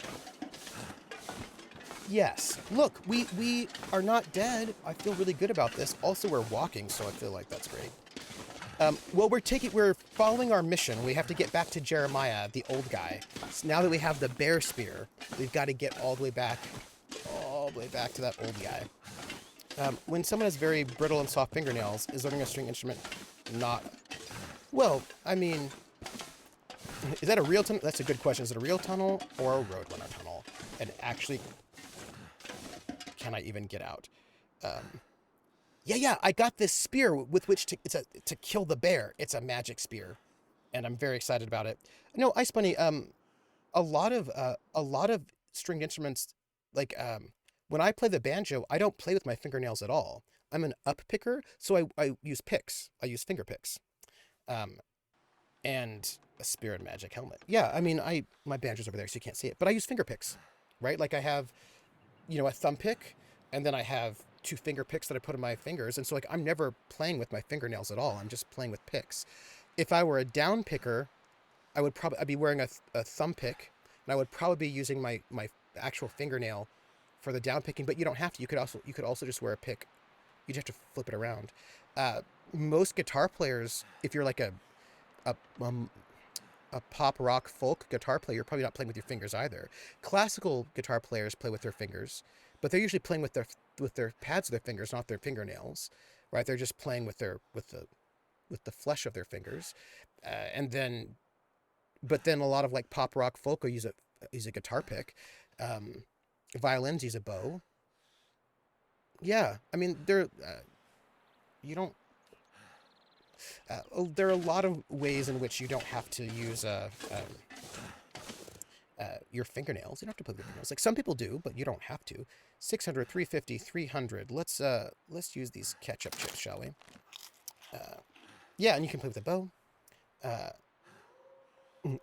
Yes. Look, we are not dead. I feel really good about this. Also, we're walking, so I feel like that's great. Well, we're following our mission. We have to get back to Jeremiah, the old guy. So now that we have the bear spear, we've got to get all the way back to that old guy. When someone has very brittle and soft fingernails, is learning a string instrument not... Well, I mean, is that a real tunnel? That's a good question. Is it a real tunnel or a Roadrunner tunnel? And actually, can I even get out? Yeah, I got this spear with which to kill the bear. It's a magic spear, and I'm very excited about it. No, Ice Bunny. A lot of stringed instruments, like when I play the banjo, I don't play with my fingernails at all. I'm an up picker, so I use picks. I use finger picks. And a spear and magic helmet. Yeah, I mean, my banjo's over there, so you can't see it, but I use finger picks, right? Like I have, a thumb pick, and then I have 2 finger picks that I put in my fingers, and so like I'm never playing with my fingernails at all. I'm just playing with picks. If I were a down picker, I'd be wearing a thumb pick, and I would probably be using my actual fingernail for the down picking. But you don't have to. You could also just wear a pick. You just have to flip it around. Most guitar players, if you're like a pop rock folk guitar player, you're probably not playing with your fingers either. Classical guitar players play with their fingers, but they're usually playing with their pads of their fingers, not their fingernails, right? They're just playing with the flesh of their fingers, but then a lot of like pop rock folk will use a guitar pick. Violins use a bow. Yeah, I mean you don't. There are a lot of ways in which you don't have to use your fingernails. You don't have to play with your fingernails. Like some people do, but you don't have to. 600, 350, 300. Let's use these ketchup chips, shall we? Yeah, and you can play with a bow.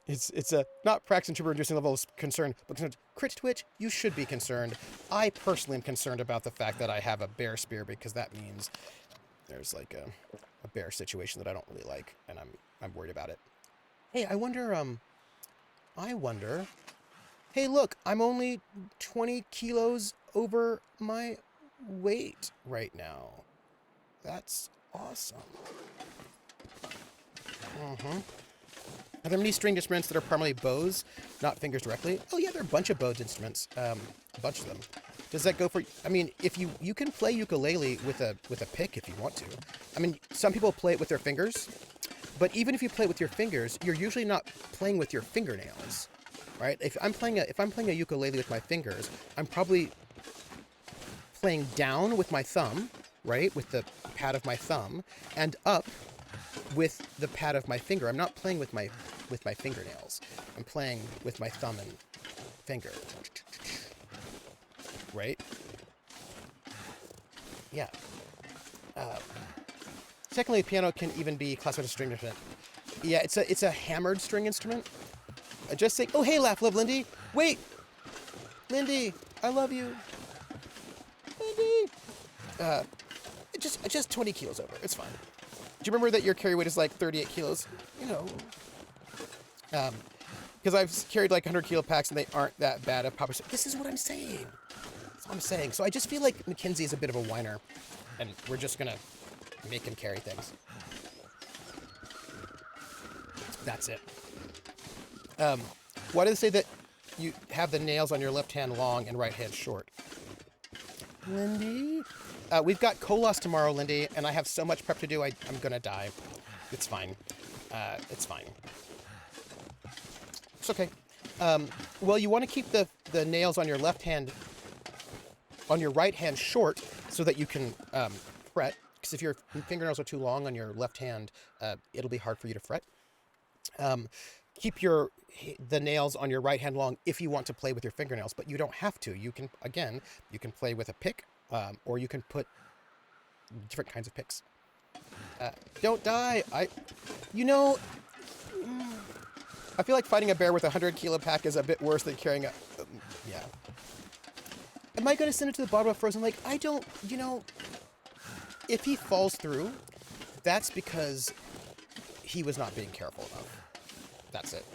It's a not practicing trooper reducing level of concern, but concerned. Crit Twitch, you should be concerned. I personally am concerned about the fact that I have a bear spear, because that means there's like a bear situation that I don't really like, and I'm worried about it. Hey, I wonder. Hey, look, I'm only 20 kilos over my weight right now. That's awesome. Are there many stringed instruments that are primarily bows, not fingers directly? Oh yeah, there are a bunch of bowed instruments. A bunch of them. Does that go for? I mean, if you can play ukulele with a pick if you want to. I mean, some people play it with their fingers, but even if you play it with your fingers, you're usually not playing with your fingernails, right? If I'm playing a ukulele with my fingers, I'm probably playing down with my thumb, right, with the pad of my thumb, and up with the pad of my finger. I'm not playing with my fingernails. I'm playing with my thumb and finger. Right? Yeah. Secondly, piano can even be classified as a string instrument. Yeah, it's a hammered string instrument. Just say, oh hey, laugh, love, Lindy. Wait, Lindy, I love you. Lindy. Just 20 kilos over. It's fine. Do you remember that your carry weight is like 38 kilos? You know. Because I've carried like 100 kilo packs and they aren't that bad of Papa. This is what I'm saying. That's what I'm saying. So I just feel like Mackenzie is a bit of a whiner, and we're just gonna make him carry things. That's it. Why do they say that you have the nails on your left hand long and right hand short? Lindy? We've got Colos tomorrow, Lindy, and I have so much prep to do, I'm gonna die. It's fine. It's fine. It's okay. Well, you want to keep the nails on your left hand, on your right hand short, so that you can fret. Because if your fingernails are too long on your left hand, it'll be hard for you to fret. Keep the nails on your right hand long if you want to play with your fingernails, but you don't have to. You can play with a pick, or you can put different kinds of picks. Don't die. I feel like fighting a bear with a 100 kilo pack is a bit worse than carrying a... yeah. Am I going to send it to the bottom of a frozen lake? I don't, if he falls through, that's because he was not being careful enough. That's it.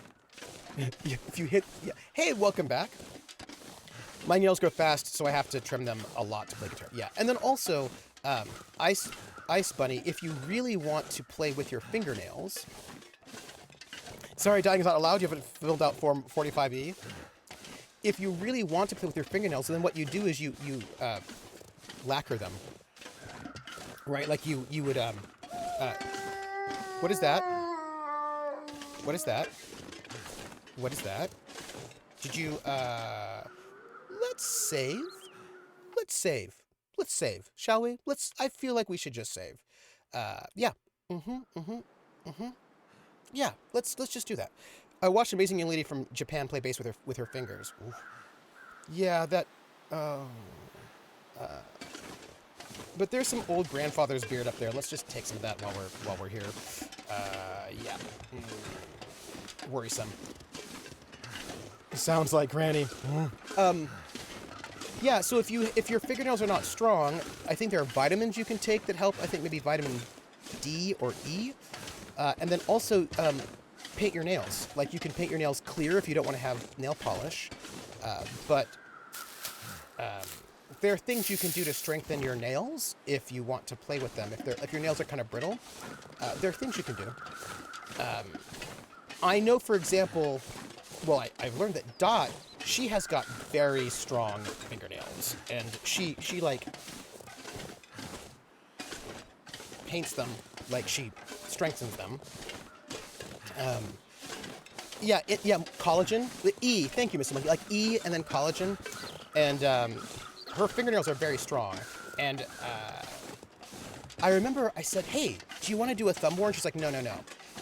If you hit... yeah. Hey, welcome back. My nails grow fast, so I have to trim them a lot to play guitar. Yeah, and then also, Ice Bunny, if you really want to play with your fingernails... Sorry, dying is not allowed. You haven't filled out Form 45E. If you really want to play with your fingernails, then what you do is you lacquer them. Right? Like you would... what is that? What is that? What is that? Did you... Let's save. Let's save. Let's save, shall we? I feel like we should just save. Yeah. Yeah, let's just do that. I watched an amazing young lady from Japan play bass with her fingers. Oof. Yeah, that. But there's some old grandfather's beard up there. Let's just take some of that while we're here. Yeah. Worrisome. Sounds like Granny. Yeah. So if your fingernails are not strong, I think there are vitamins you can take that help. I think maybe vitamin D or E. And then also paint your nails. Like you can paint your nails clear if you don't want to have nail polish. But there are things you can do to strengthen your nails if you want to play with them. If your nails are kind of brittle, there are things you can do. I know, for example, well, I've learned that Dot, she has got very strong fingernails, and she like paints them, like she strengthens them. Yeah, collagen. The E, thank you, Mr. Monkey. Like E and then collagen. And her fingernails are very strong. And I remember I said, hey, do you want to do a thumb war? And she's like, no.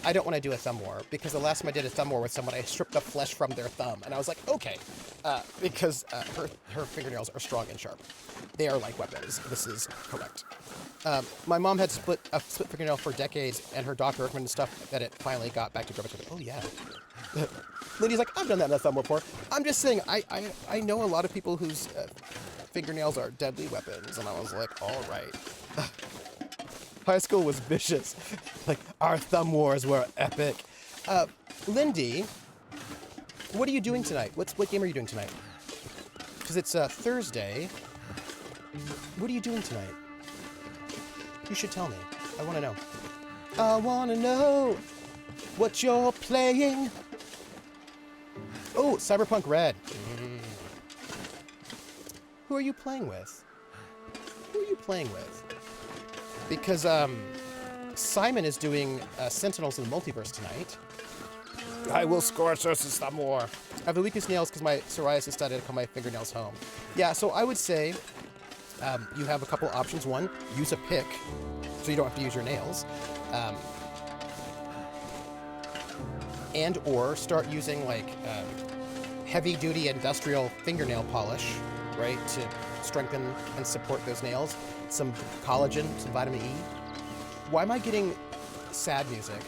I don't want to do a thumb war, because the last time I did a thumb war with someone, I stripped the flesh from their thumb. And I was like, okay, because her fingernails are strong and sharp. They are like weapons. This is correct. My mom had split fingernail for decades, and her doctor recommended stuff that it finally got back to growth. Oh, yeah. Lydia's like, I've done that in a thumb before. I'm just saying, I know a lot of people whose fingernails are deadly weapons, and I was like, all right. High school was vicious. Like, our thumb wars were epic. Lindy, what are you doing tonight? What game are you doing tonight? Because it's Thursday. What are you doing tonight? You should tell me. I want to know. I want to know. what you're playing. Oh, Cyberpunk Red. Who are you playing with? Who are you playing with? Because Simon is doing Sentinels in the Multiverse tonight. I will scorch us some more. I have the weakest nails because my psoriasis started to call my fingernails home. Yeah, so I would say you have a couple options. One, use a pick so you don't have to use your nails. And or start using like heavy-duty industrial fingernail polish, right, to strengthen and support those nails. Some collagen, some vitamin E. Why am I getting sad music?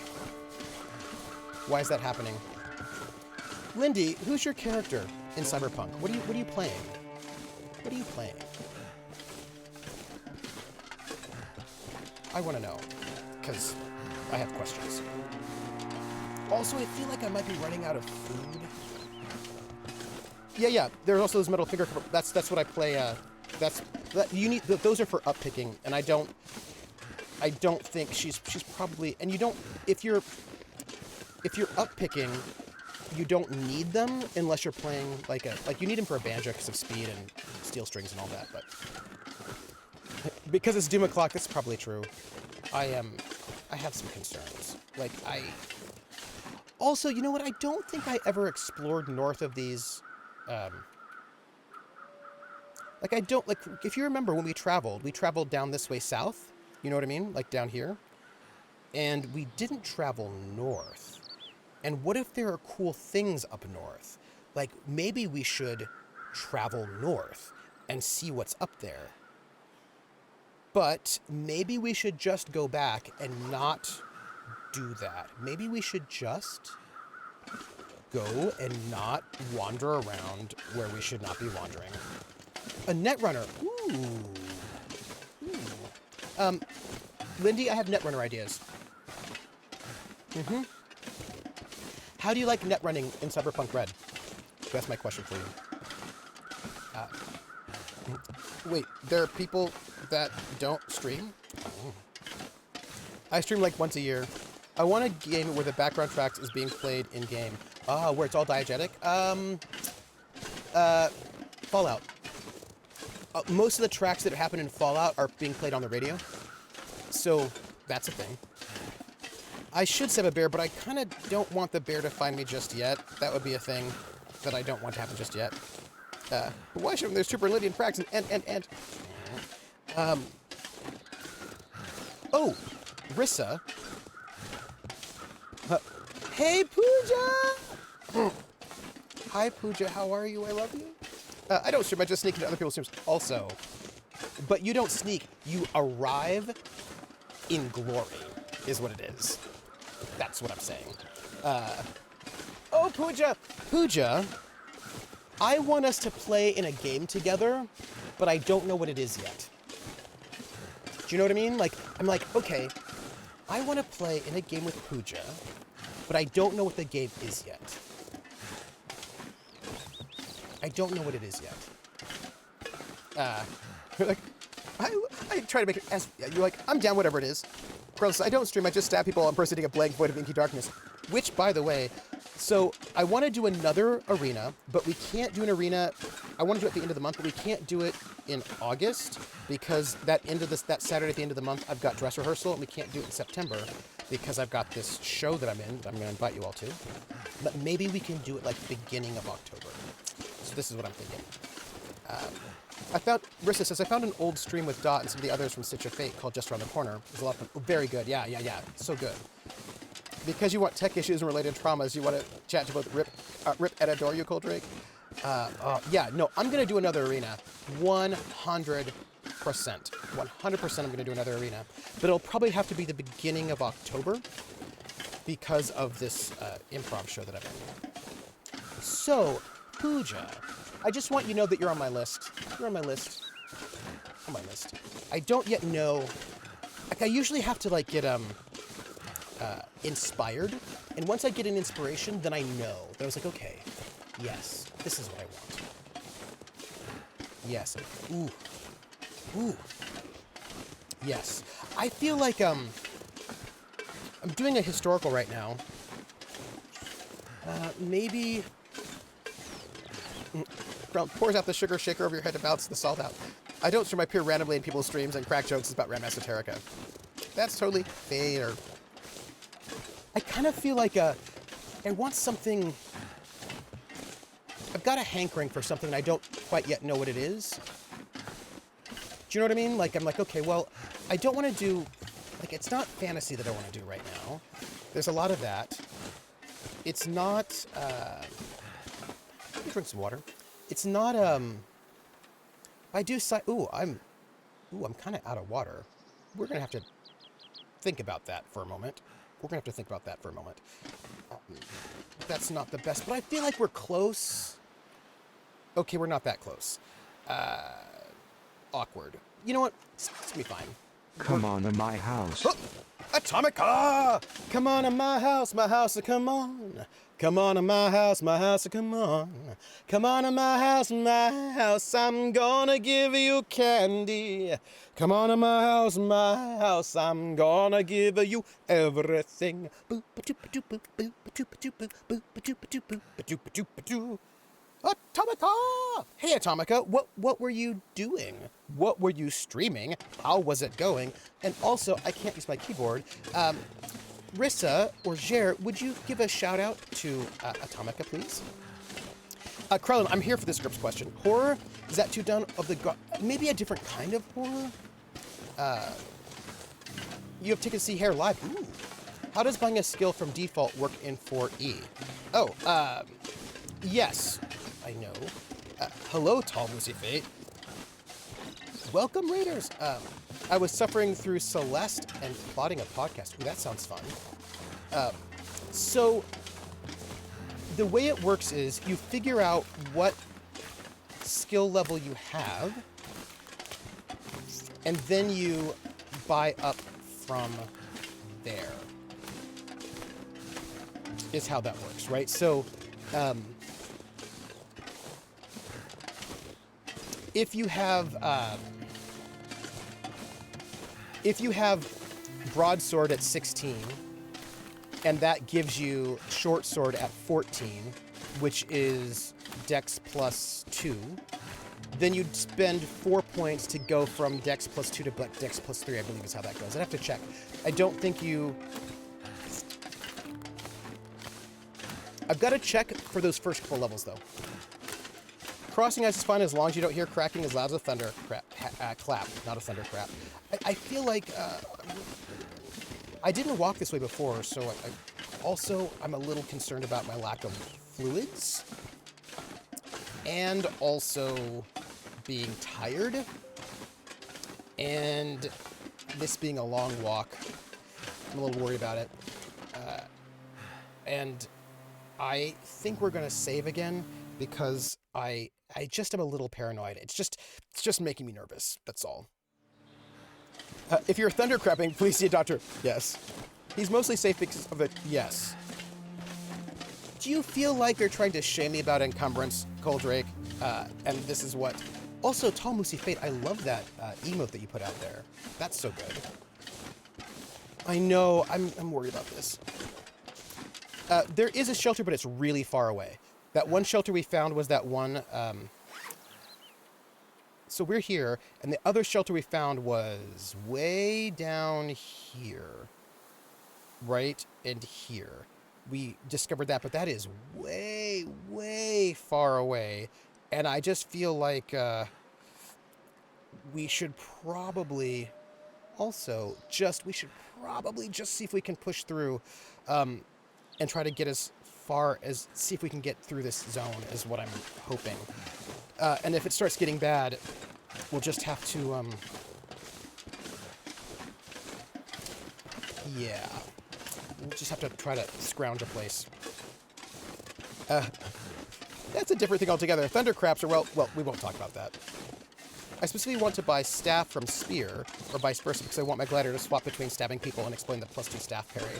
Why is that happening? Lindy, who's your character in Cyberpunk? What are you playing? What are you playing? I want to know, because I have questions. Also, I feel like I might be running out of food. Yeah. There's also those metal finger. That's what I play. You need. Those are for up picking, and I don't think she's probably. And you don't. If you're up picking, you don't need them unless you're playing like you need them for a banjo because of speed and steel strings and all that. But because it's Doom O'Clock, that's probably true. I have some concerns. Also, you know what? I don't think I ever explored north of these. If you remember when we traveled down this way south. You know what I mean? Like down here. And we didn't travel north. And what if there are cool things up north? Like, maybe we should travel north and see what's up there. But maybe we should just go back and not do that. Maybe we should just go and not wander around where we should not be wandering. A Netrunner. Ooh. Lindy, I have Netrunner ideas. How do you like net running in Cyberpunk Red? That's my question for you. Wait, there are people that don't stream? Oh. I stream like once a year. I want a game where the background tracks is being played in-game. Where it's all diegetic? Fallout. Most of the tracks that happen in Fallout are being played on the radio. So, that's a thing. I should save a bear, but I kind of don't want the bear to find me just yet. That would be a thing that I don't want to happen just yet. But why should there's Super Lydian cracks and oh, Rissa. Hey, Pooja! Hi, Pooja. How are you? I love you. I don't stream. I just sneak into other people's streams also. But you don't sneak. You arrive in glory, is what it is. That's what I'm saying. Oh, Pooja! Pooja, I want us to play in a game together, but I don't know what it is yet. Do you know what I mean? I'm like, okay, I want to play in a game with Pooja, but I don't know what the game is yet. I don't know what it is yet. You're like, I try to make it as, you're like, I'm down, whatever it is. Gross, I don't stream, I just stab people impersonating a blank void of inky darkness. Which, by the way, so I want to do another arena, but we can't do an arena. I want to do it at the end of the month, but we can't do it in August because that Saturday at the end of the month, I've got dress rehearsal, and we can't do it in September because I've got this show that I'm in that I'm going to invite you all to. But maybe we can do it like beginning of October. So this is what I'm thinking. Rissa says, I found an old stream with Dot and some of the others from Stitch of Fate called Just Around the Corner. It was a lot of fun. Oh, very good. Yeah. So good. Because you want tech issues and related traumas, you want to chat to both Rip and adore you, Coldrake. Yeah, no, I'm going to do another arena. 100%. 100% I'm going to do another arena. But it'll probably have to be the beginning of October because of this improv show that I'm in. So, Pooja, I just want you to know that you're on my list. You're on my list. On my list. I don't yet know. Like, I usually have to, like, get inspired. And once I get an inspiration, then I know. Then I was like, okay, yes, this is what I want. Yes. Ooh. Yes. I feel like, I'm doing a historical right now. Maybe... Grump pours out the sugar shaker over your head to bounce the salt out. I don't stream my peer randomly in people's streams and crack jokes about Ram Esoterica. That's totally fair. I kind of feel like I want something... I've got a hankering for something and I don't quite yet know what it is. Do you know what I mean? Like, I'm like, okay, well, I don't want to do... Like, it's not fantasy that I want to do right now. There's a lot of that. It's not... Let me drink some water. It's not, I do... I'm kind of out of water. We're going to have to think about that for a moment. That's not the best, but I feel like we're close. Okay, we're not that close. Awkward. You know what? It's gonna be fine. Come on to my house. Oh, Atomica! Come on to my house, come on. Come on to my house, come on. Come on to my house, I'm gonna give you candy. Come on to my house, I'm gonna give you everything. Atomica! Hey, Atomica, what were you doing? What were you streaming? How was it going? And also, I can't use my keyboard. Rissa or Jer, would you give a shout out to Atomica, please? Krellin, I'm here for this scripts question. Horror? Is that too done of the... Maybe a different kind of horror? You have tickets to see Hair live. Ooh. How does buying a skill from default work in 4E? Oh, yes. I know. Hello, Tall Lucy Fate. Welcome, Raiders. I was suffering through Celeste and plotting a podcast. Ooh, that sounds fun. So, the way it works is you figure out what skill level you have, and then you buy up from there. Is how that works, right? So, if you have broadsword at 16, and that gives you short sword at 14, which is dex plus 2, then you'd spend 4 points to go from dex plus 2 to dex plus 3, I believe is how that goes. I'd have to check. I don't think you... I've got to check for those first couple levels, though. Crossing ice is fine as long as you don't hear cracking as loud as a thunder clap, not a thunder crap. I feel like I didn't walk this way before, so I'm a little concerned about my lack of fluids, and also being tired, and this being a long walk. I'm a little worried about it, and I think we're gonna save again because I just am a little paranoid. It's just making me nervous. That's all. If you're thundercrapping, please see a doctor. Yes. He's mostly safe because of it. Yes. Do you feel like they're trying to shame me about encumbrance, Coldrake? And this is what... Also, Tall Moosey Fate, I love that emote that you put out there. That's so good. I know. I'm worried about this. There is a shelter, but it's really far away. That one shelter we found was that one... So we're here, and the other shelter we found was way down here. Right? And here. We discovered that, but that is way, way far away. And I just feel like we should probably just see if we can push through and try to get as far as, see if we can get through this zone is what I'm hoping. And if it starts getting bad, we'll just have to, yeah. We'll just have to try to scrounge a place. That's a different thing altogether. Thundercraps are, well, we won't talk about that. I specifically want to buy staff from Spear, or vice versa, because I want my glider to swap between stabbing people and explain the +2 staff parry.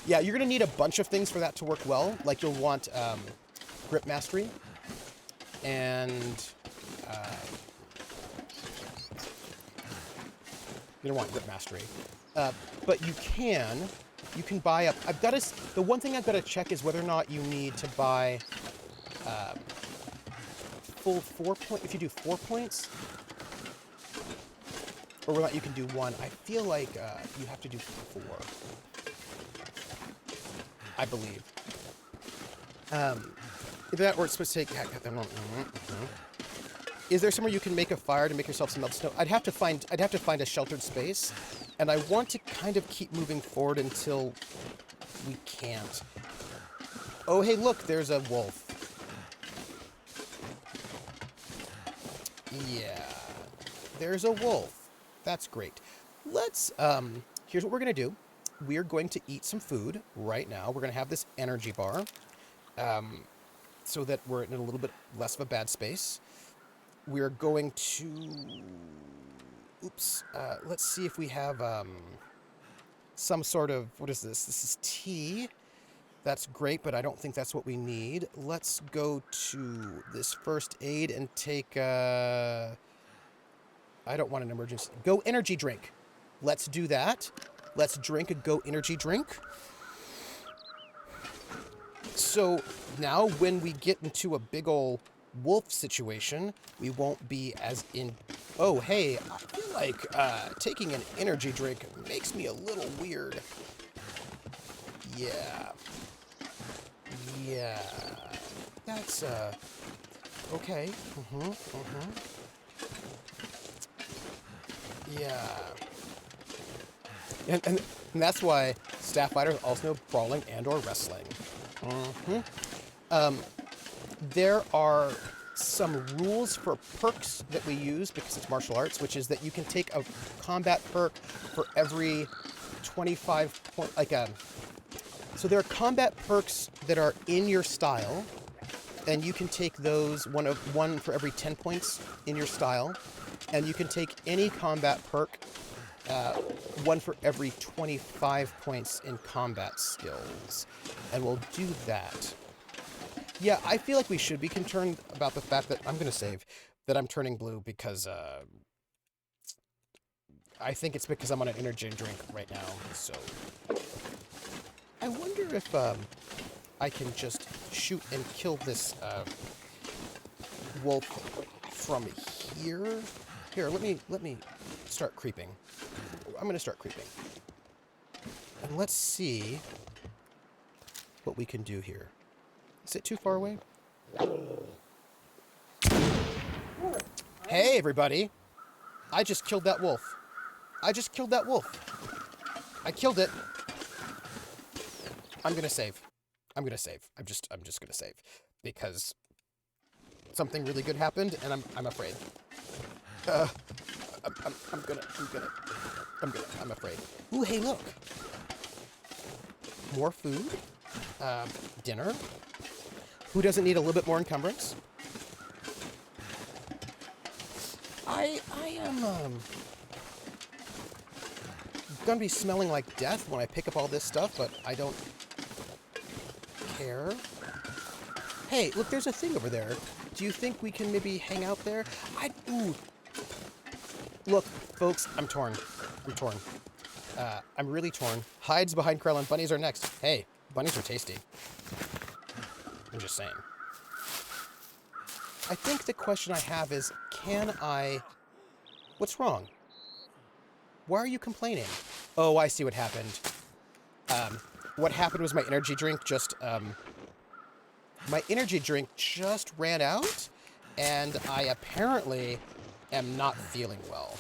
Yeah, you're going to need a bunch of things for that to work well. Like, you'll want grip mastery, and you don't want grip mastery. But you can You can buy up. The one thing I've got to check is whether or not you need to buy full 4 point. If you do 4 points, or whether or not you can do 1. I feel like you have to do 4. I believe. Either that or it's supposed to take. Is there somewhere you can make a fire to make yourself some melt snow? I'd have to find a sheltered space, and I want to kind of keep moving forward until we can't. Oh, hey, look, there's a wolf. Yeah, there's a wolf. That's great. Let's, here's what we're going to do. We're going to eat some food right now. We're going to have this energy bar, so that we're in a little bit less of a bad space. We're going to, let's see if we have, some sort of, what is this? This is tea. That's great, but I don't think that's what we need. Let's go to this first aid and take, I don't want an emergency. Go energy drink. Let's do that. Let's drink a Go energy drink. So now when we get into a big ol' wolf situation, we won't be as in... Oh, hey, I feel like taking an energy drink makes me a little weird. Yeah. Yeah. That's, okay. Yeah. And that's why staff fighters also know brawling and or wrestling. There are some rules for perks that we use because it's martial arts, which is that you can take a combat perk for every 25 point, so there are combat perks that are in your style, and you can take those one for every 10 points in your style, and you can take any combat perk, one for every 25 points in combat skills, and we'll do that. Yeah, I feel like we should be concerned about the fact that I'm going to save that I'm turning blue because I think it's because I'm on an energy drink right now. So I wonder if I can just shoot and kill this wolf from here. Here, let me start creeping. I'm going to start creeping. And let's see what we can do here. Is it too far away? Hey, everybody. I just killed that wolf. I killed it. I'm going to save. I'm just going to save because something really good happened and I'm afraid. I'm afraid. Ooh, hey, look. More food. Dinner. Who doesn't need a little bit more encumbrance? I am gonna be smelling like death when I pick up all this stuff, but I don't care. Hey, look, there's a thing over there. Do you think we can maybe hang out there? Ooh. Look, folks, I'm torn. I'm really torn. Hides behind Krellin. Bunnies are next. Hey, bunnies are tasty. I'm just saying. I think the question I have is, what's wrong? Why are you complaining? Oh, I see what happened. What happened was my energy drink just ran out, and I apparently am not feeling well.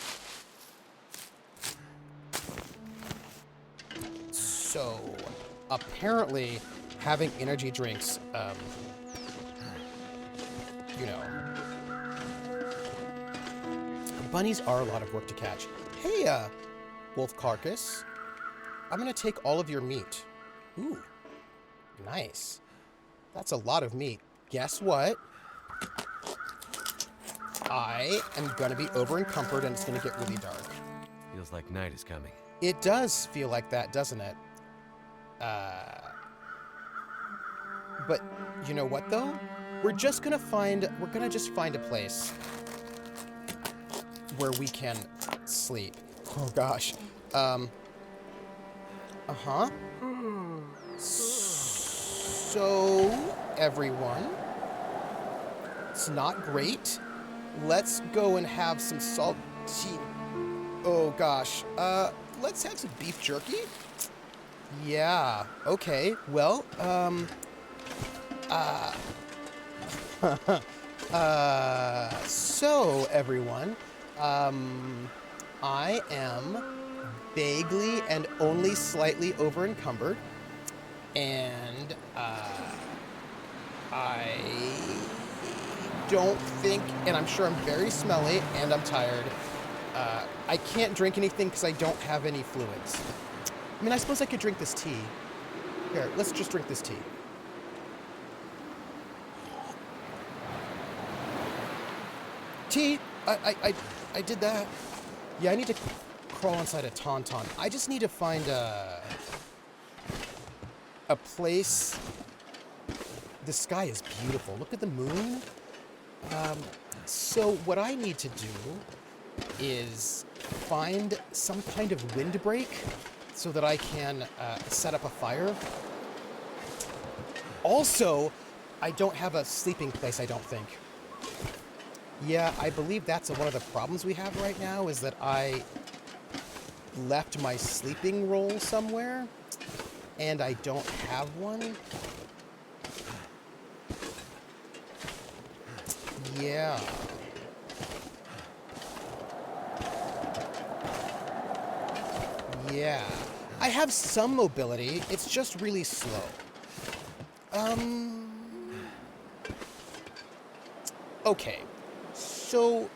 So, apparently, having energy drinks, bunnies are a lot of work to catch. Hey, wolf carcass. I'm gonna take all of your meat. Ooh, nice. That's a lot of meat. Guess what? I am gonna be over encumbered and it's gonna get really dark. Feels like night is coming. It does feel like that, doesn't it? But you know what though? We're gonna just find a place where we can sleep. Oh gosh. Uh-huh. So, everyone, it's not great. Let's go and have some salty... Oh, gosh. Let's have some beef jerky? Yeah, okay. Well, so, everyone, I am vaguely and only slightly over-encumbered, and, I don't think, and I'm sure I'm very smelly, and I'm tired. I can't drink anything because I don't have any fluids. I mean, I suppose I could drink this tea. Here, let's just drink this tea. Tea! I did that. Yeah, I need to crawl inside a tauntaun. I just need to find a place. The sky is beautiful. Look at the moon. So what I need to do is find some kind of windbreak so that I can set up a fire. Also, I don't have a sleeping place, I don't think. Yeah, I believe that's one of the problems we have right now, is that I left my sleeping roll somewhere, and I don't have one. Yeah. Yeah. I have some mobility, it's just really slow. Okay. So,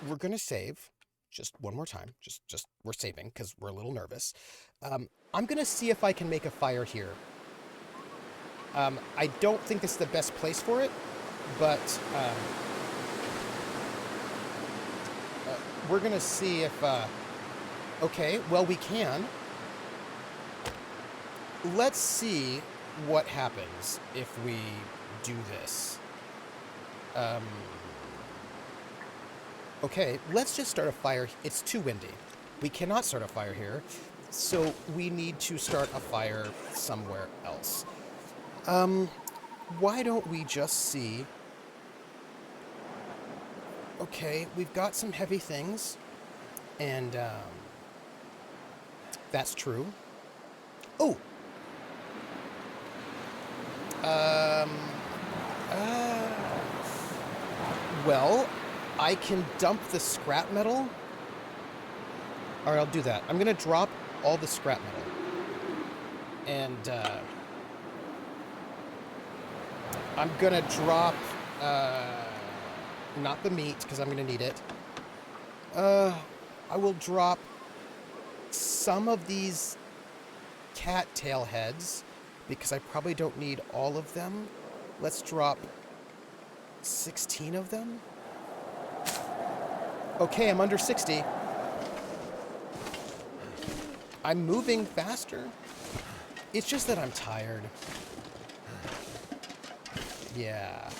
we're gonna save just one more time. Just we're saving because we're a little nervous. I'm gonna see if I can make a fire here. I don't think this is the best place for it, but we're gonna see if. Okay, well we can. Let's see what happens if we do this. Okay, let's just start a fire. It's too windy. We cannot start a fire here, so we need to start a fire somewhere else. Why don't we just see... Okay, we've got some heavy things, and, that's true. Oh! Well, I can dump the scrap metal. Alright, I'll do that. I'm gonna drop all the scrap metal. And, I'm gonna drop, not the meat, because I'm gonna need it. I will drop some of these cattail heads, because I probably don't need all of them. Let's drop 16 of them. Okay, I'm under 60. I'm moving faster. It's just that I'm tired. Yeah.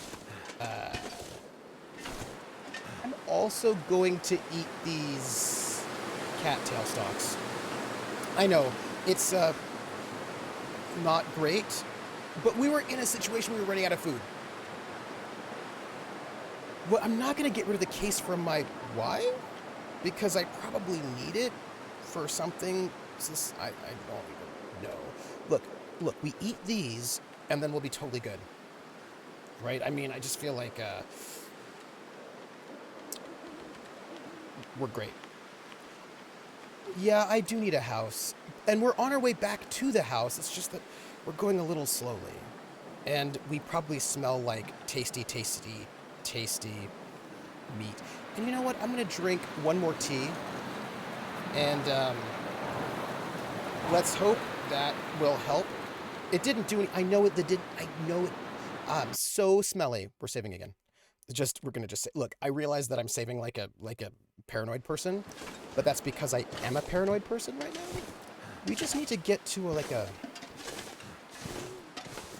I'm also going to eat these cattail stalks. I know, it's not great, but we were in a situation where we were running out of food. Well, I'm not going to get rid of the case from my wife, because I probably need it for something. I don't even know. Look, we eat these, and then we'll be totally good. Right? I mean, I just feel like we're great. Yeah, I do need a house. And we're on our way back to the house. It's just that we're going a little slowly. And we probably smell like tasty meat. And you know what? I'm going to drink one more tea. And let's hope that will help. It didn't do any... I know it did. I know it. I'm so smelly. We're saving again. We're going to just say... Look, I realize that I'm saving like a paranoid person. But that's because I am a paranoid person right now. We just need to get to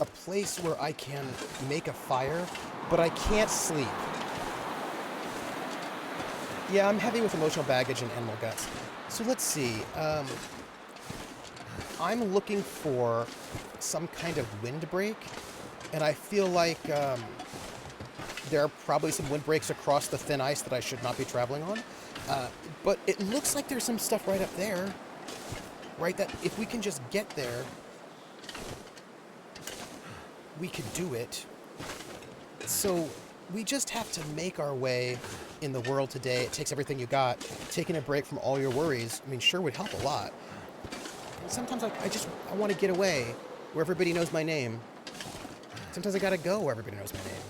a place where I can make a fire, but I can't sleep. Yeah, I'm heavy with emotional baggage and animal guts. So let's see. I'm looking for some kind of windbreak, and I feel like there are probably some windbreaks across the thin ice that I should not be traveling on. But it looks like there's some stuff right up there, right? That if we can just get there, we could do it. So we just have to make our way in the world today. It takes everything you got. Taking a break from all your worries, I mean, sure would help a lot. Sometimes I want to get away where everybody knows my name. Sometimes I gotta go where everybody knows my name.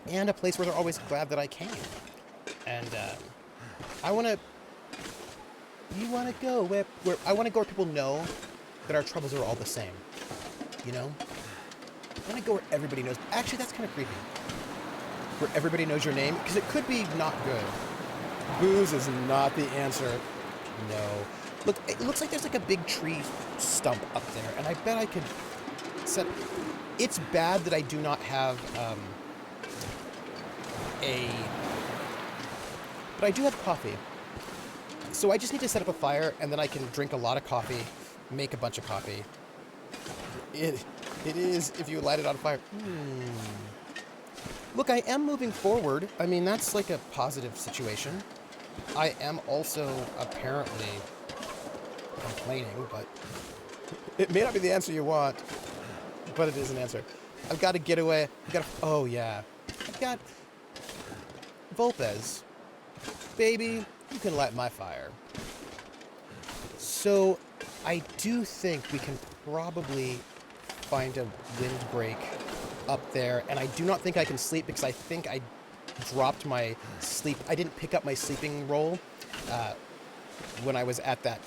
And a place where they're always glad that I came. And I want to... You want to go where... I want to go where people know that our troubles are all the same. You know? I want to go where everybody knows... Actually, that's kind of creepy. Where everybody knows your name. Because it could be not good. Booze is not the answer. No. Look, it looks like there's like a big tree stump up there. And I bet I could set... It's bad that I do not have... But I do have coffee. So I just need to set up a fire, and then I can drink a lot of coffee, make a bunch of coffee. It is, if you light it on fire. Look, I am moving forward. I mean, that's like a positive situation. I am also apparently complaining, but it may not be the answer you want, but it is an answer. I've got to get away. Oh, yeah. I've got... Volpez, baby, you can light my fire. So, I do think we can probably find a windbreak up there, and I do not think I can sleep because I think I dropped my sleep. I didn't pick up my sleeping roll when I was at that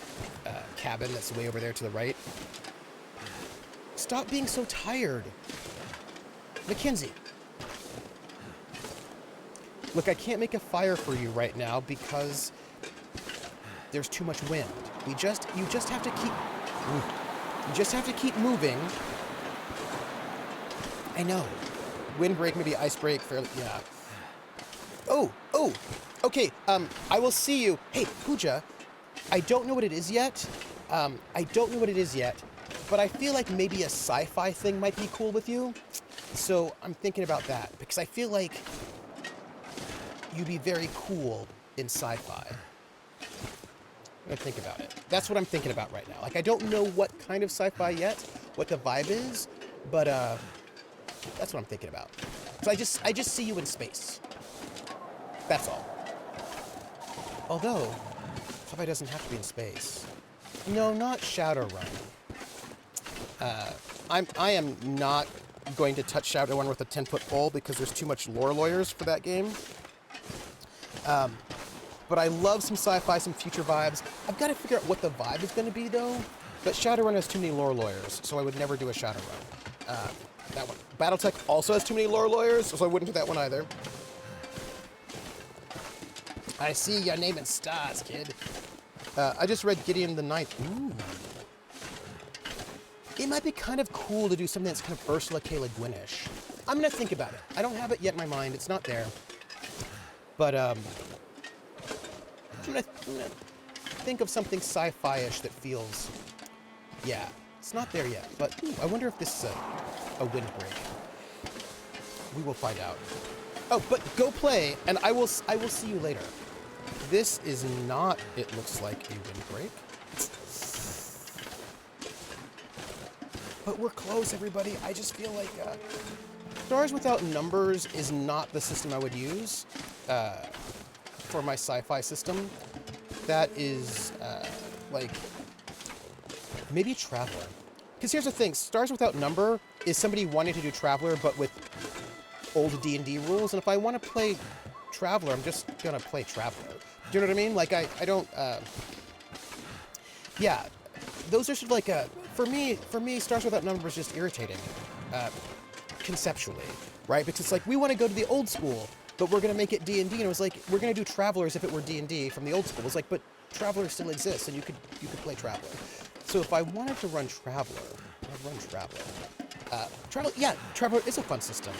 cabin that's way over there to the right. Stop being so tired. Mackenzie. Look, I can't make a fire for you right now because there's too much wind. You just have to keep moving. I know. Windbreak, maybe icebreak, fairly, yeah. Oh, okay, I will see you. Hey, Pooja, I don't know what it is yet. But I feel like maybe a sci-fi thing might be cool with you. So I'm thinking about that because I feel like you'd be very cool in sci-fi. I'm gonna think about it. That's what I'm thinking about right now. Like, I don't know what kind of sci-fi yet, what the vibe is, but that's what I'm thinking about. So I just see you in space. That's all. Although, sci-fi doesn't have to be in space. No, not Shadowrun. I am not going to touch Shadowrun with a 10-foot pole because there's too much lore lawyers for that game. But I love some sci-fi, some future vibes. I've got to figure out what the vibe is going to be, though. But Shadowrun has too many lore lawyers, so I would never do a Shadowrun. That one. Battletech also has too many lore lawyers, so I wouldn't do that one either. I see your name in stars, kid. I just read Gideon the Ninth. Ooh. It might be kind of cool to do something that's kind of Ursula K. Le Guin-ish. I'm going to think about it. I don't have it yet in my mind. It's not there. But, I'm gonna think of something sci-fi-ish that feels... Yeah, it's not there yet, but I wonder if this is a windbreak. We will find out. Oh, but go play, and I will see you later. This is not, it looks like, a windbreak. But we're close, everybody. I just feel like Stars Without Numbers is not the system I would use for my sci-fi system. That is, like, maybe Traveler. Because here's the thing, Stars Without Number is somebody wanting to do Traveler, but with old D&D rules, and if I want to play Traveler, I'm just going to play Traveler. Do you know what I mean? Like, I don't, yeah, those are sort of like a, for me, Stars Without Number is just irritating, conceptually, right? Because it's like, we want to go to the old school, but we're going to make it D&D, and it was like, we're going to do Traveler as if it were D&D from the old school. It was like, but Traveler still exists, and you could play Traveler. So if I wanted to run Traveler, I'd run Traveler. Traveler is a fun system.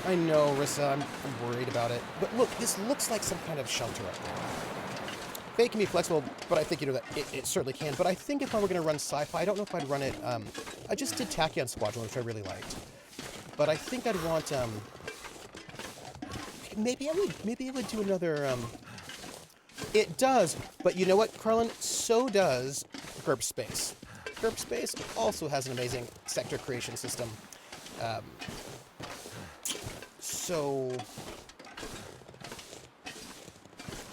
I know, Rissa, I'm worried about it. But look, this looks like some kind of shelter up there. Fate can be flexible, but I think, you know, that it certainly can. But I think if I were going to run sci-fi, I don't know if I'd run it... I just did Tachyon Squadron, which I really liked. But I think I'd want... maybe I would do another... It does, but you know what, Carlin? So does GURP Space. GURP Space also has an amazing sector creation system. So...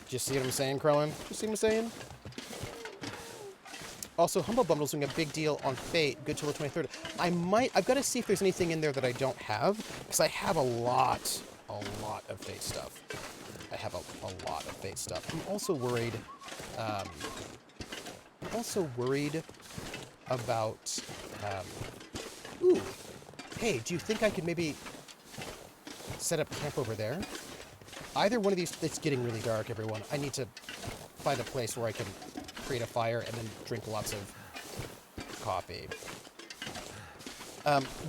Do you see what I'm saying, Carlin? Do you see what I'm saying? Also, Humble Bundle's doing a big deal on Fate, good till the 23rd. I've got to see if there's anything in there that I don't have, because I have a lot of Fate stuff. I have a lot of Fate stuff. I'm also worried about, ooh, hey, do you think I could maybe set up camp over there? Either one of these, it's getting really dark, everyone. I need to find a place where I can create a fire and then drink lots of coffee.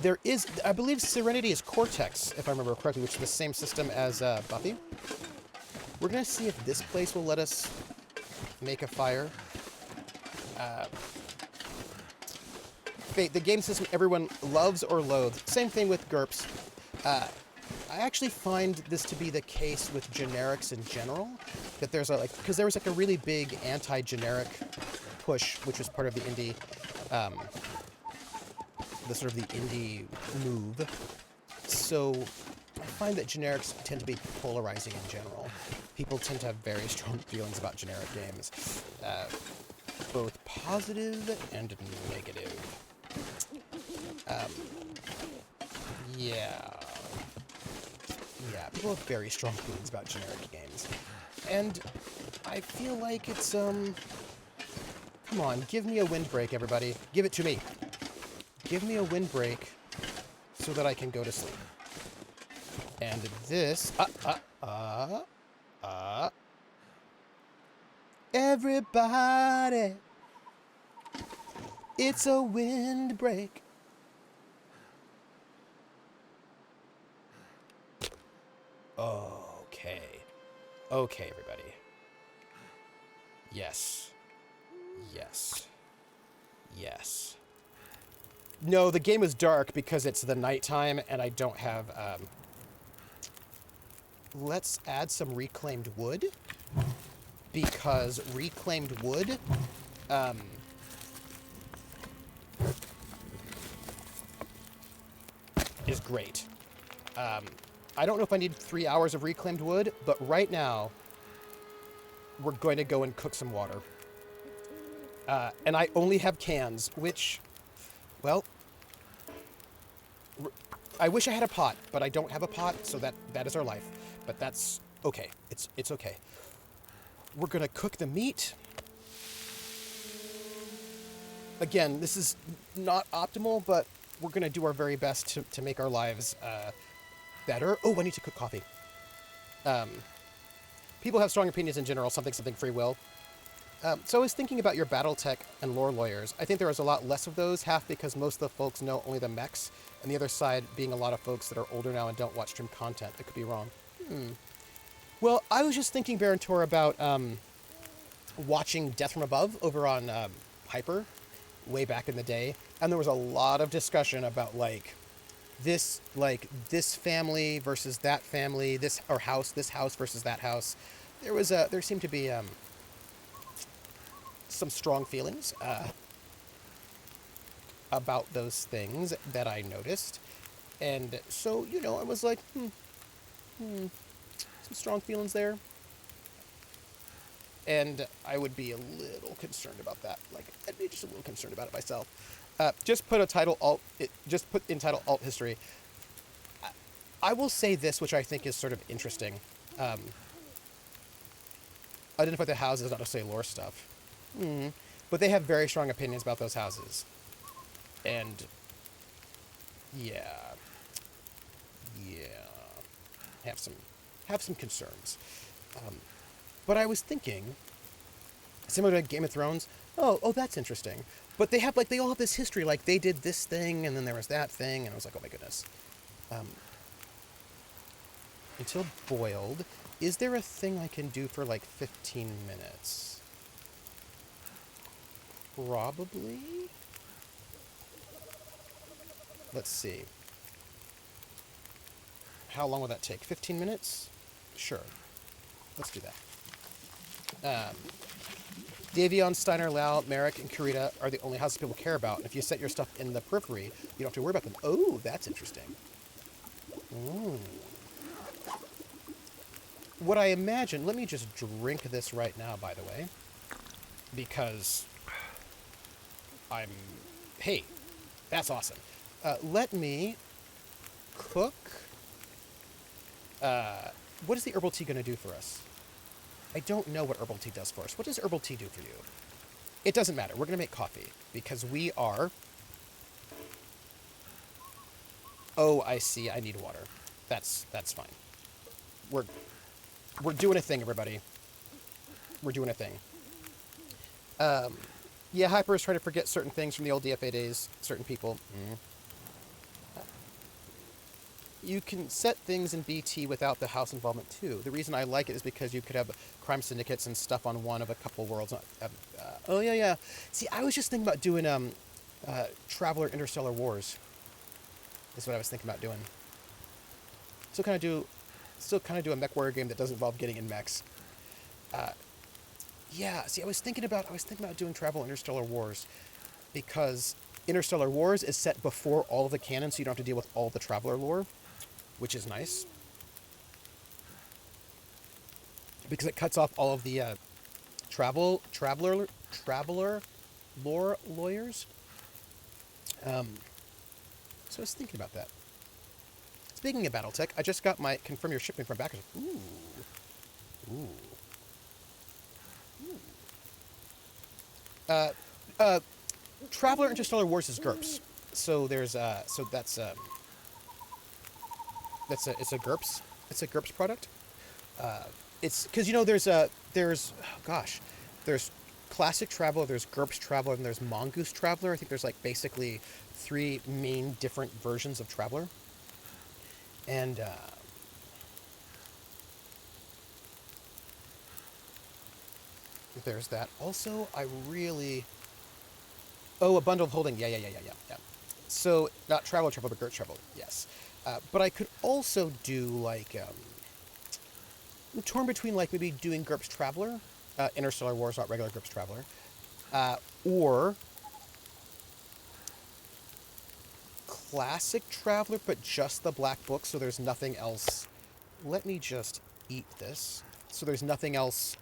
There is, I believe Serenity is Cortex, if I remember correctly, which is the same system as Buffy. We're going to see if this place will let us make a fire. Fate, the game system everyone loves or loathes. Same thing with GURPS. I actually find this to be the case with generics in general. That there's because there was like a really big anti-generic push, which was part of the indie, the indie move. So I find that generics tend to be polarizing in general. People tend to have very strong feelings about generic games, both positive and negative. Yeah, people have very strong feelings about generic games. And I feel like it's, come on, give me a windbreak, everybody. Give it to me. Give me a windbreak so that I can go to sleep. And this, everybody, it's a windbreak. Okay, everybody. Yes. No, the game is dark because it's the nighttime and I don't have, let's add some reclaimed wood. Because reclaimed wood, is great. I don't know if I need 3 hours of reclaimed wood, but right now, we're going to go and cook some water. And I only have cans, which, well, I wish I had a pot, but I don't have a pot, so that is our life. But that's okay. It's okay. We're going to cook the meat. Again, this is not optimal, but we're going to do our very best to make our lives better. Oh, I need to cook coffee. People have strong opinions in general, something free will. So I was thinking about your Battletech and lore lawyers. I think there is a lot less of those, half because most of the folks know only the mechs, and the other side being a lot of folks that are older now and don't watch stream content. I could be wrong. Well, I was just thinking, Barantor, about watching Death from Above over on Hyper way back in the day, and there was a lot of discussion about this family versus that family, this house versus that house. There seemed to be some strong feelings about those things that I noticed, and so I was like, some strong feelings there, and I would be a little concerned about that. I'd be just a little concerned about it myself. Just put in title alt history. I will say this, which I think is sort of interesting. Identify the houses, not to say lore stuff. But they have very strong opinions about those houses. And have some concerns. But I was thinking, similar to Game of Thrones, oh, that's interesting. But they all have this history, they did this thing, and then there was that thing, and I was like, oh my goodness. Until boiled, is there a thing I can do for 15 minutes? probably... Let's see. How long will that take? 15 minutes? Sure. Let's do that. Davion, Steiner, Lau, Merrick, and Kurita are the only houses people care about. And if you set your stuff in the periphery, you don't have to worry about them. Oh, that's interesting. Ooh. What I imagine... Let me just drink this right now, by the way. Because... I'm... Hey, that's awesome. Let me cook... what is the herbal tea going to do for us? I don't know what herbal tea does for us. What does herbal tea do for you? It doesn't matter. We're going to make coffee because we are... Oh, I see. I need water. That's fine. We're doing a thing, everybody. We're doing a thing. Yeah, Hyper is trying to forget certain things from the old DFA days. Certain people. You can set things in BT without the house involvement too. The reason I like it is because you could have crime syndicates and stuff on one of a couple worlds. Oh yeah. See, I was just thinking about doing Traveler Interstellar Wars. Is what I was thinking about doing. Still kind of do a mech warrior game that doesn't involve getting in mechs. Yeah. See, I was thinking about doing Traveler Interstellar Wars because Interstellar Wars is set before all of the canon, so you don't have to deal with all the Traveler lore, which is nice. Because it cuts off all of the Traveler lore lawyers. So I was thinking about that. Speaking of BattleTech, I just got my confirm your shipping from backers. Ooh. Traveler Interstellar Wars is GURPS. So there's it's a GURPS. It's a GURPS product. It's because there's Classic Traveler, there's GURPS Traveler, and there's Mongoose Traveler. I think there's like basically 3 main different versions of Traveler. And there's that. Also, I really... Oh, a bundle of holding. Yeah. So, not Traveler, but GURPS Traveler. Yes. But I could also do, like... I'm torn between, like, maybe doing GURPS Traveler, Interstellar Wars, not regular GURPS Traveler, or Classic Traveler, but just the Black Book, so there's nothing else. Let me just eat this. So there's nothing else,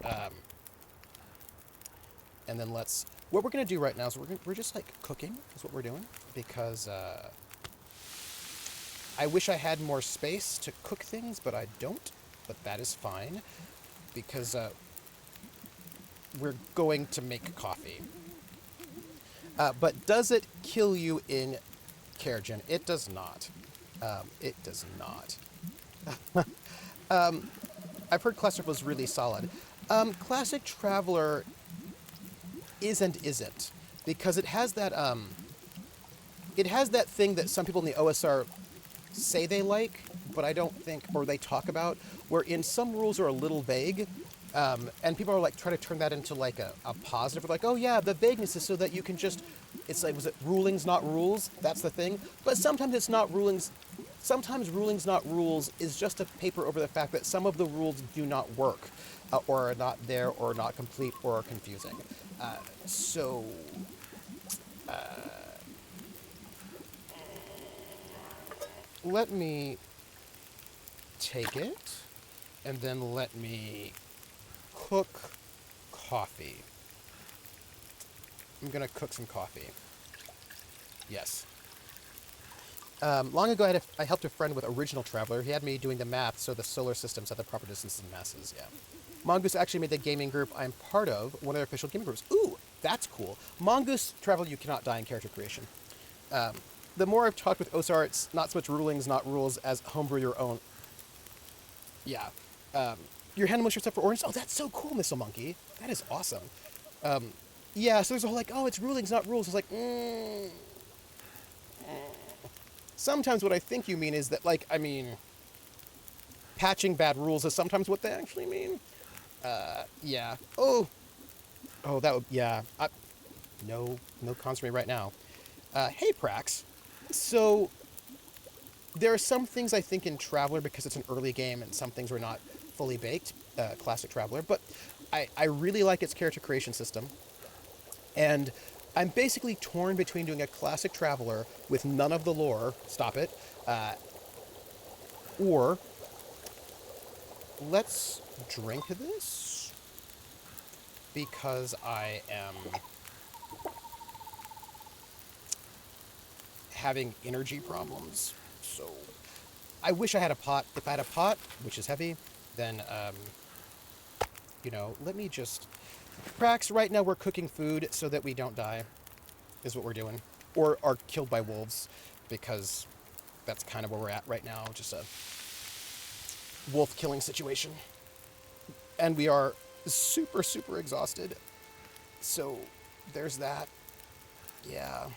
and then let's... What we're going to do right now is we're just, like, cooking is what we're doing, because I wish I had more space to cook things, but I don't. But that is fine, because we're going to make coffee. But does it kill you in Keragen? It does not. It does not. I've heard Classic was really solid. Classic Traveler is and isn't, because it has that thing that some people in the OSR say they like, but I don't think, or they talk about, wherein some rules are a little vague, and people are like trying to turn that into like a positive, like, oh yeah, the vagueness is so that you can just, it's like, was it rulings not rules? That's the thing. But sometimes it's not rulings. Sometimes rulings not rules is just a paper over the fact that some of the rules do not work, or are not there, or not complete, or are confusing. Let me take it, and then let me cook coffee. I'm gonna cook some coffee. Yes. Long ago, I helped a friend with Original Traveler. He had me doing the math so the solar systems had the proper distances and masses, yeah. Mongoose actually made the gaming group I'm part of, one of their official gaming groups. Ooh, that's cool. Mongoose Traveler, you cannot die in character creation. The more I've talked with OSR, it's not so much rulings, not rules, as homebrew your own. Yeah. You're handling most of your stuff for Orange? Oh, that's so cool, Missile Monkey. That is awesome. Yeah, so there's a whole like, oh, it's rulings, not rules. It's like, Sometimes what I think you mean is that, like, I mean, patching bad rules is sometimes what they actually mean. Yeah. Oh, that would, yeah. No cons for me right now. Hey, Prax. So there are some things I think in Traveler, because it's an early game and some things were not fully baked, classic Traveler, but I really like its character creation system. And I'm basically torn between doing a classic Traveler with none of the lore, stop it, or let's drink this because I am having energy problems. So I wish I had a pot. If I had a pot, which is heavy, then, let me just... Prax, right now we're cooking food so that we don't die, is what we're doing. Or are killed by wolves, because that's kind of where we're at right now. Just a wolf killing situation. And we are super, super exhausted. So there's that. Yeah.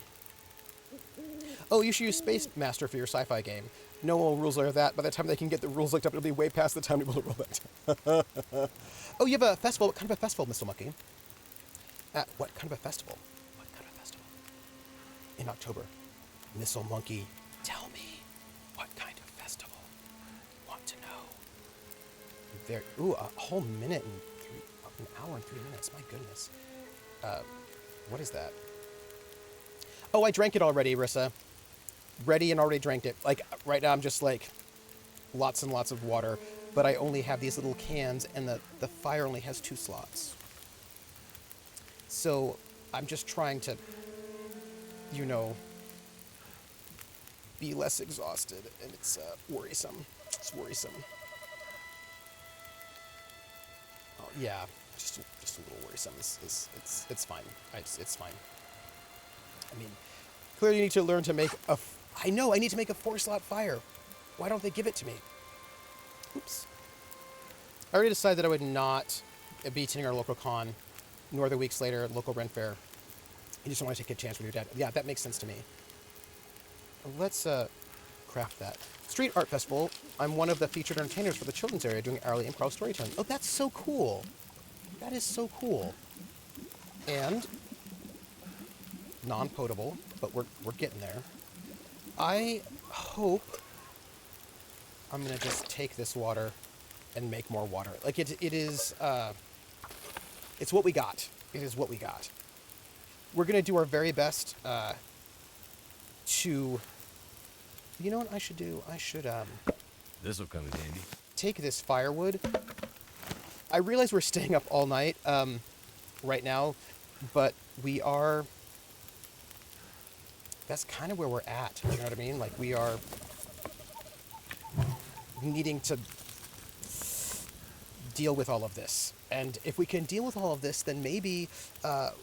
Oh, you should use Space Master for your sci-fi game. No one will rules like that. By the time they can get the rules looked up, it'll be way past the time to be able to roll that. Oh, you have a festival. What kind of a festival, Missile Monkey? What kind of a festival? What kind of a festival? In October. Missile Monkey, tell me, what kind of festival? Want to know. There. Ooh, a whole minute and an hour and 3 minutes. My goodness. What is that? Oh, I drank it already, Rissa. Ready and already drank it. Like, right now I'm just like, lots and lots of water, but I only have these little cans, and the fire only has 2 slots. So, I'm just trying to, be less exhausted, and it's worrisome. It's worrisome. Oh, yeah, just a little worrisome. It's fine. It's fine. I mean, clearly you need to learn to make a... I know, I need to make a 4-slot fire. Why don't they give it to me? Oops. I already decided that I would not be attending our local con, nor the weeks later local Ren Fair. You just don't want to take a chance with your dad. Yeah, that makes sense to me. Let's craft that. Street Art Festival. I'm one of the featured entertainers for the children's area doing hourly improv storytelling. Oh, that's so cool. That is so cool. And non-potable, but we're getting there. I hope I'm gonna just take this water and make more water. Like it is it's what we got. It is what we got. We're gonna do our very best to... You know what I should do? I should This'll come in handy. take this firewood. I realize we're staying up all night right now, but we are... That's kind of where we're at, you know what I mean? Like, we are needing to deal with all of this. And if we can deal with all of this, then maybe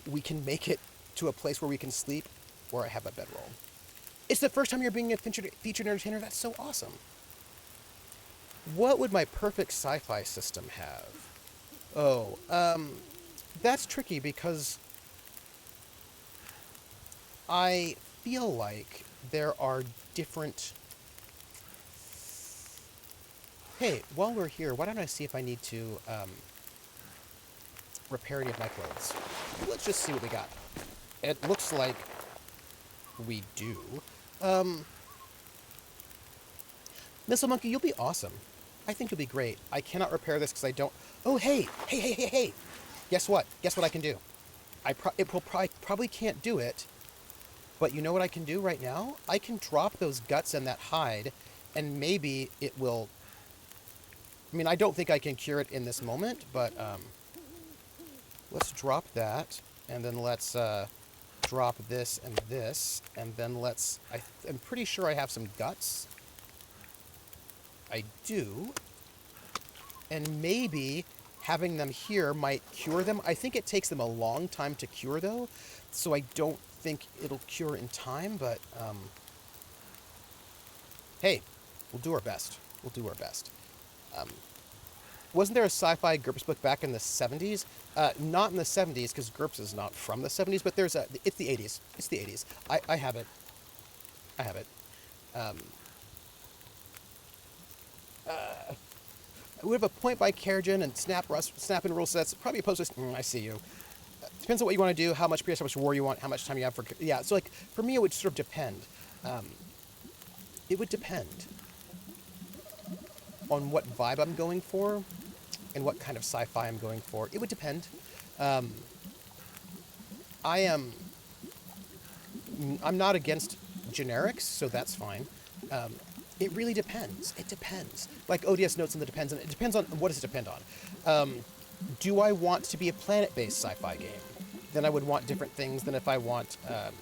we can make it to a place where we can sleep, where I have a bedroll. It's the first time you're being a featured entertainer. That's so awesome. What would my perfect sci-fi system have? Oh, that's tricky because I feel like there are different... Hey, while we're here, why don't I see if I need to repair any of my clothes? Let's just see what we got. It looks like we do. Missile Monkey, you'll be awesome. I think you'll be great. I cannot repair this because I don't... Oh, hey! Hey! Guess what? Guess what I can do? Probably can't do it, but you know what I can do right now? I can drop those guts and that hide, and maybe it will... I mean, I don't think I can cure it in this moment, but let's drop that, and then let's drop this, and then let's... I'm pretty sure I have some guts. I do. And maybe having them here might cure them. I think it takes them a long time to cure, though, so I don't think it'll cure in time, but hey, we'll do our best. We'll do our best. Wasn't there a sci-fi GURPS book back in the 70s? Not in the 70s, because GURPS is not from the 70s, but there's it's the 80s. It's the 80s. I have it. I have it. We have a point by Kerrigan and snap and rule sets. Probably a post... I see you. depends on what you want to do, how much PS, how much war you want, how much time you have for... Yeah, so, like, for me, it would sort of depend. It would depend on what vibe I'm going for and what kind of sci-fi I'm going for. It would depend. I'm not against generics, so that's fine. It really depends. It depends. Like ODS notes in the depends, and it depends on what does it depend on. Do I want to be a planet-based sci-fi game? Then I would want different things than if I want a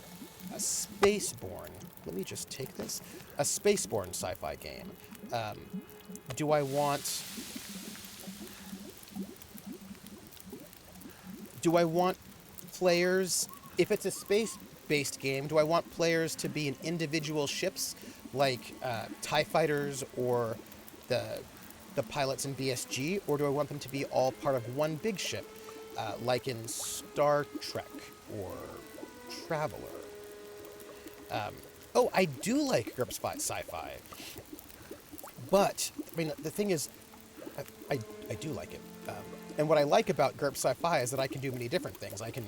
spaceborne. Let me just take this. A spaceborne sci-fi game. Do I want... Do I want players... If it's a space-based game, do I want players to be in individual ships, like TIE fighters or the pilots in BSG, or do I want them to be all part of one big ship, like in Star Trek or Traveler? Oh, I do like GURPS sci-fi, but I mean the thing is, I do like it, and what I like about GURPS sci-fi is that I can do many different things. I can,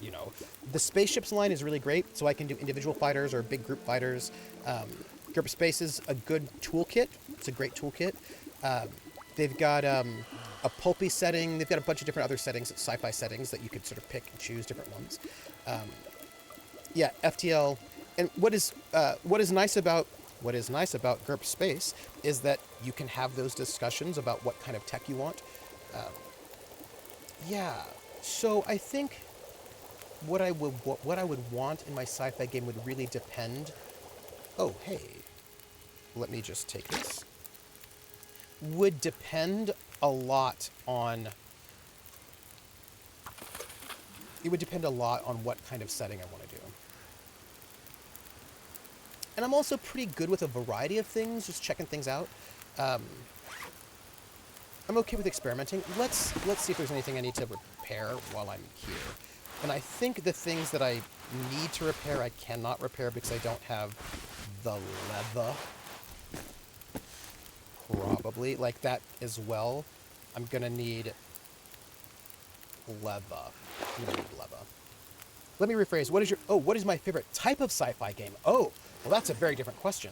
you know, the spaceships line is really great, so I can do individual fighters or big group fighters. GURPS Space is a good toolkit. It's a great toolkit. They've got a pulpy setting. They've got a bunch of different other settings, sci-fi settings that you could sort of pick and choose different ones. Yeah, FTL. And what is nice about GURPS Space is that you can have those discussions about what kind of tech you want. Yeah. So I think what I would want in my sci-fi game would really depend. Oh, hey. Let me just take this. Would depend a lot on... It would depend a lot on what kind of setting I want to do. And I'm also pretty good with a variety of things, just checking things out. I'm okay with experimenting. Let's see if there's anything I need to repair while I'm here. And I think the things that I need to repair, I cannot repair because I don't have the leather. Probably. Like that as well. I'm gonna need leather. Let me rephrase. What is my favorite type of sci-fi game? Oh, well, that's a very different question.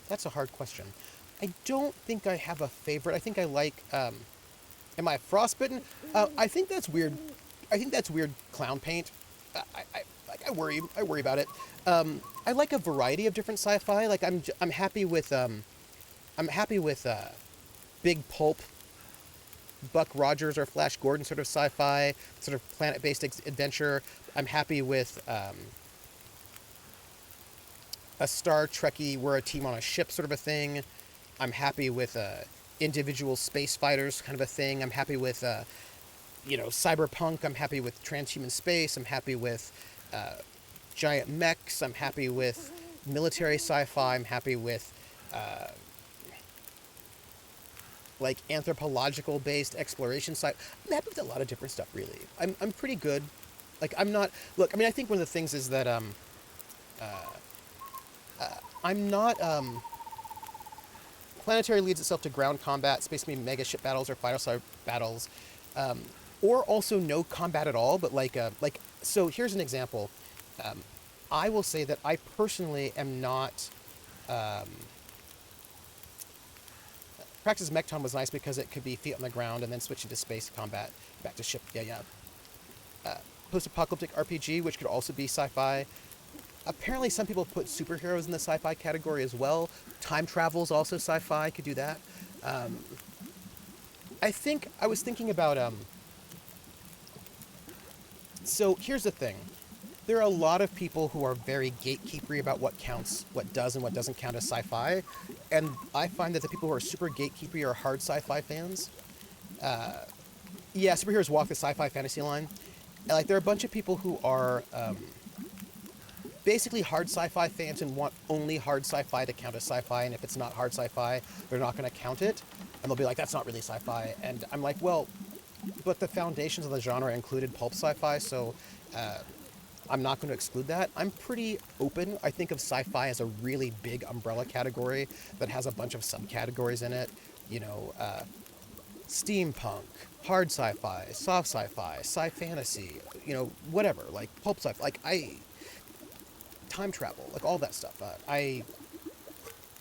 That's a hard question. I don't think I have a favorite. I think I like, am I frostbitten? I think that's weird. I think that's weird clown paint. I worry about it. I like a variety of different sci-fi. Like I'm happy with big pulp, Buck Rogers or Flash Gordon sort of sci-fi, sort of planet-based adventure. I'm happy with a Star Trekky, we're a team on a ship sort of a thing. I'm happy with individual space fighters kind of a thing. I'm happy with cyberpunk. I'm happy with transhuman space. I'm happy with giant mechs. I'm happy with military sci-fi. I'm happy with like anthropological based exploration sci. I'm happy with a lot of different stuff, really. I'm pretty good. Like I'm not, look, I mean, I think one of the things is that I'm not Planetary leads itself to ground combat, space marine mega ship battles or fighter star battles, or also no combat at all. But so here's an example. I will say that I personally am not. Practice Mechton was nice because it could be feet on the ground and then switch into space combat, back to ship. Yeah. Post-apocalyptic RPG, which could also be sci-fi. Apparently, some people put superheroes in the sci-fi category as well. Time travel is also sci-fi. Could do that. I was thinking about. So here's the thing. There are a lot of people who are very gatekeepery about what counts, what does and what doesn't count as sci-fi, and I find that the people who are super gatekeepery are hard sci-fi fans. Yeah, superheroes walk the sci-fi fantasy line. And, like, there are a bunch of people who are basically hard sci-fi fans and want only hard sci-fi to count as sci-fi, and if it's not hard sci-fi, they're not going to count it, and they'll be like, that's not really sci-fi, and I'm like, well, but the foundations of the genre included pulp sci-fi, so I'm not going to exclude that. I'm pretty open. I think of sci-fi as a really big umbrella category that has a bunch of subcategories in it. You know, steampunk, hard sci-fi, soft sci-fi, sci-fantasy, you know, whatever, like pulp sci-fi, time travel, like all that stuff. I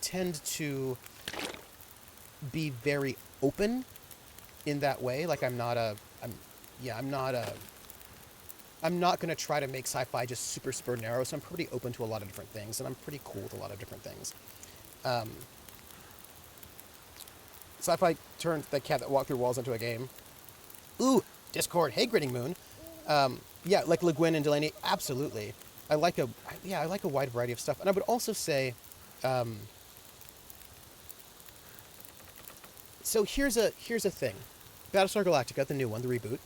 tend to be very open in that way. Like I'm not going to try to make sci-fi just super, super narrow. So I'm pretty open to a lot of different things, and I'm pretty cool with a lot of different things. Sci-fi turned the cat that walked through walls into a game. Ooh, Discord. Hey, Grinning Moon. Yeah, like Le Guin and Delaney. Absolutely. I like a wide variety of stuff. And I would also say, so here's a thing. Battlestar Galactica, the new one, the reboot.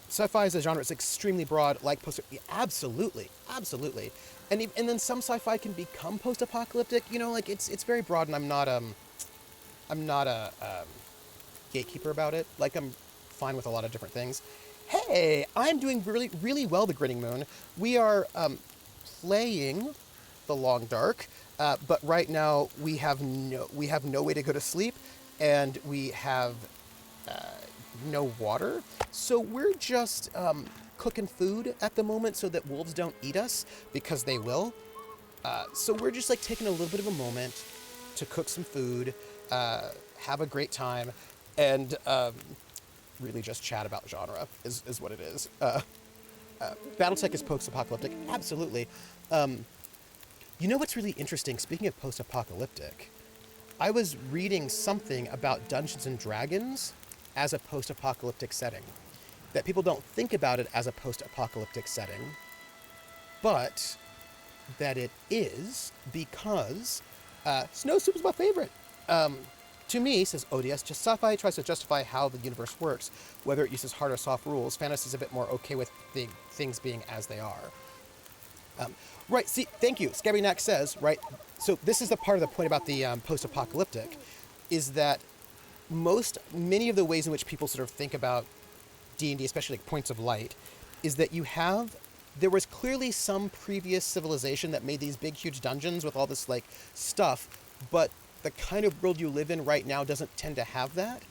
Sci-fi as a genre is extremely broad, like absolutely, and then some sci-fi can become post-apocalyptic. You know, like it's very broad, and I'm not a gatekeeper about it. Like I'm fine with a lot of different things. Hey, I'm doing really, really well, the Grinning Moon. We are playing The Long Dark, but right now we have no way to go to sleep, and we have no water. So we're just cooking food at the moment so that wolves don't eat us, because they will. So we're just like taking a little bit of a moment to cook some food, have a great time, and really just chat about genre is what it is. Battletech is post-apocalyptic, absolutely. You know what's really interesting? Speaking of post-apocalyptic, I was reading something about Dungeons and Dragons as a post-apocalyptic setting. That people don't think about it as a post-apocalyptic setting, but that it is, because Snow Soup is my favorite. To me, says ODS, just sci-fi tries to justify how the universe works, whether it uses hard or soft rules. Fantasy is a bit more okay with things being as they are. Right, see, thank you. Scabbynack says, right, so this is the part of the point about the post-apocalyptic, is that many of the ways in which people sort of think about D&D, especially like points of light, is that there was clearly some previous civilization that made these big, huge dungeons with all this like stuff, but the kind of world you live in right now doesn't tend to have that.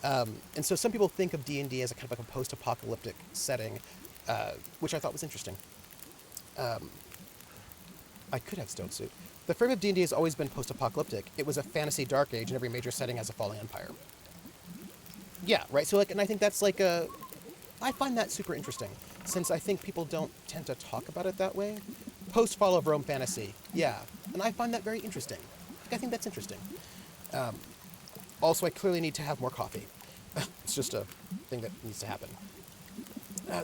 And so some people think of D&D as a kind of like a post-apocalyptic setting, which I thought was interesting. I could have Stone Suit. The frame of D&D has always been post-apocalyptic. It was a fantasy dark age, and every major setting has a falling empire. Yeah, right? So, like, and I think that's like I find that super interesting, since I think people don't tend to talk about it that way. Post-fall of Rome fantasy, yeah. And I find that very interesting. I think that's interesting. Also, I clearly need to have more coffee. It's just a thing that needs to happen.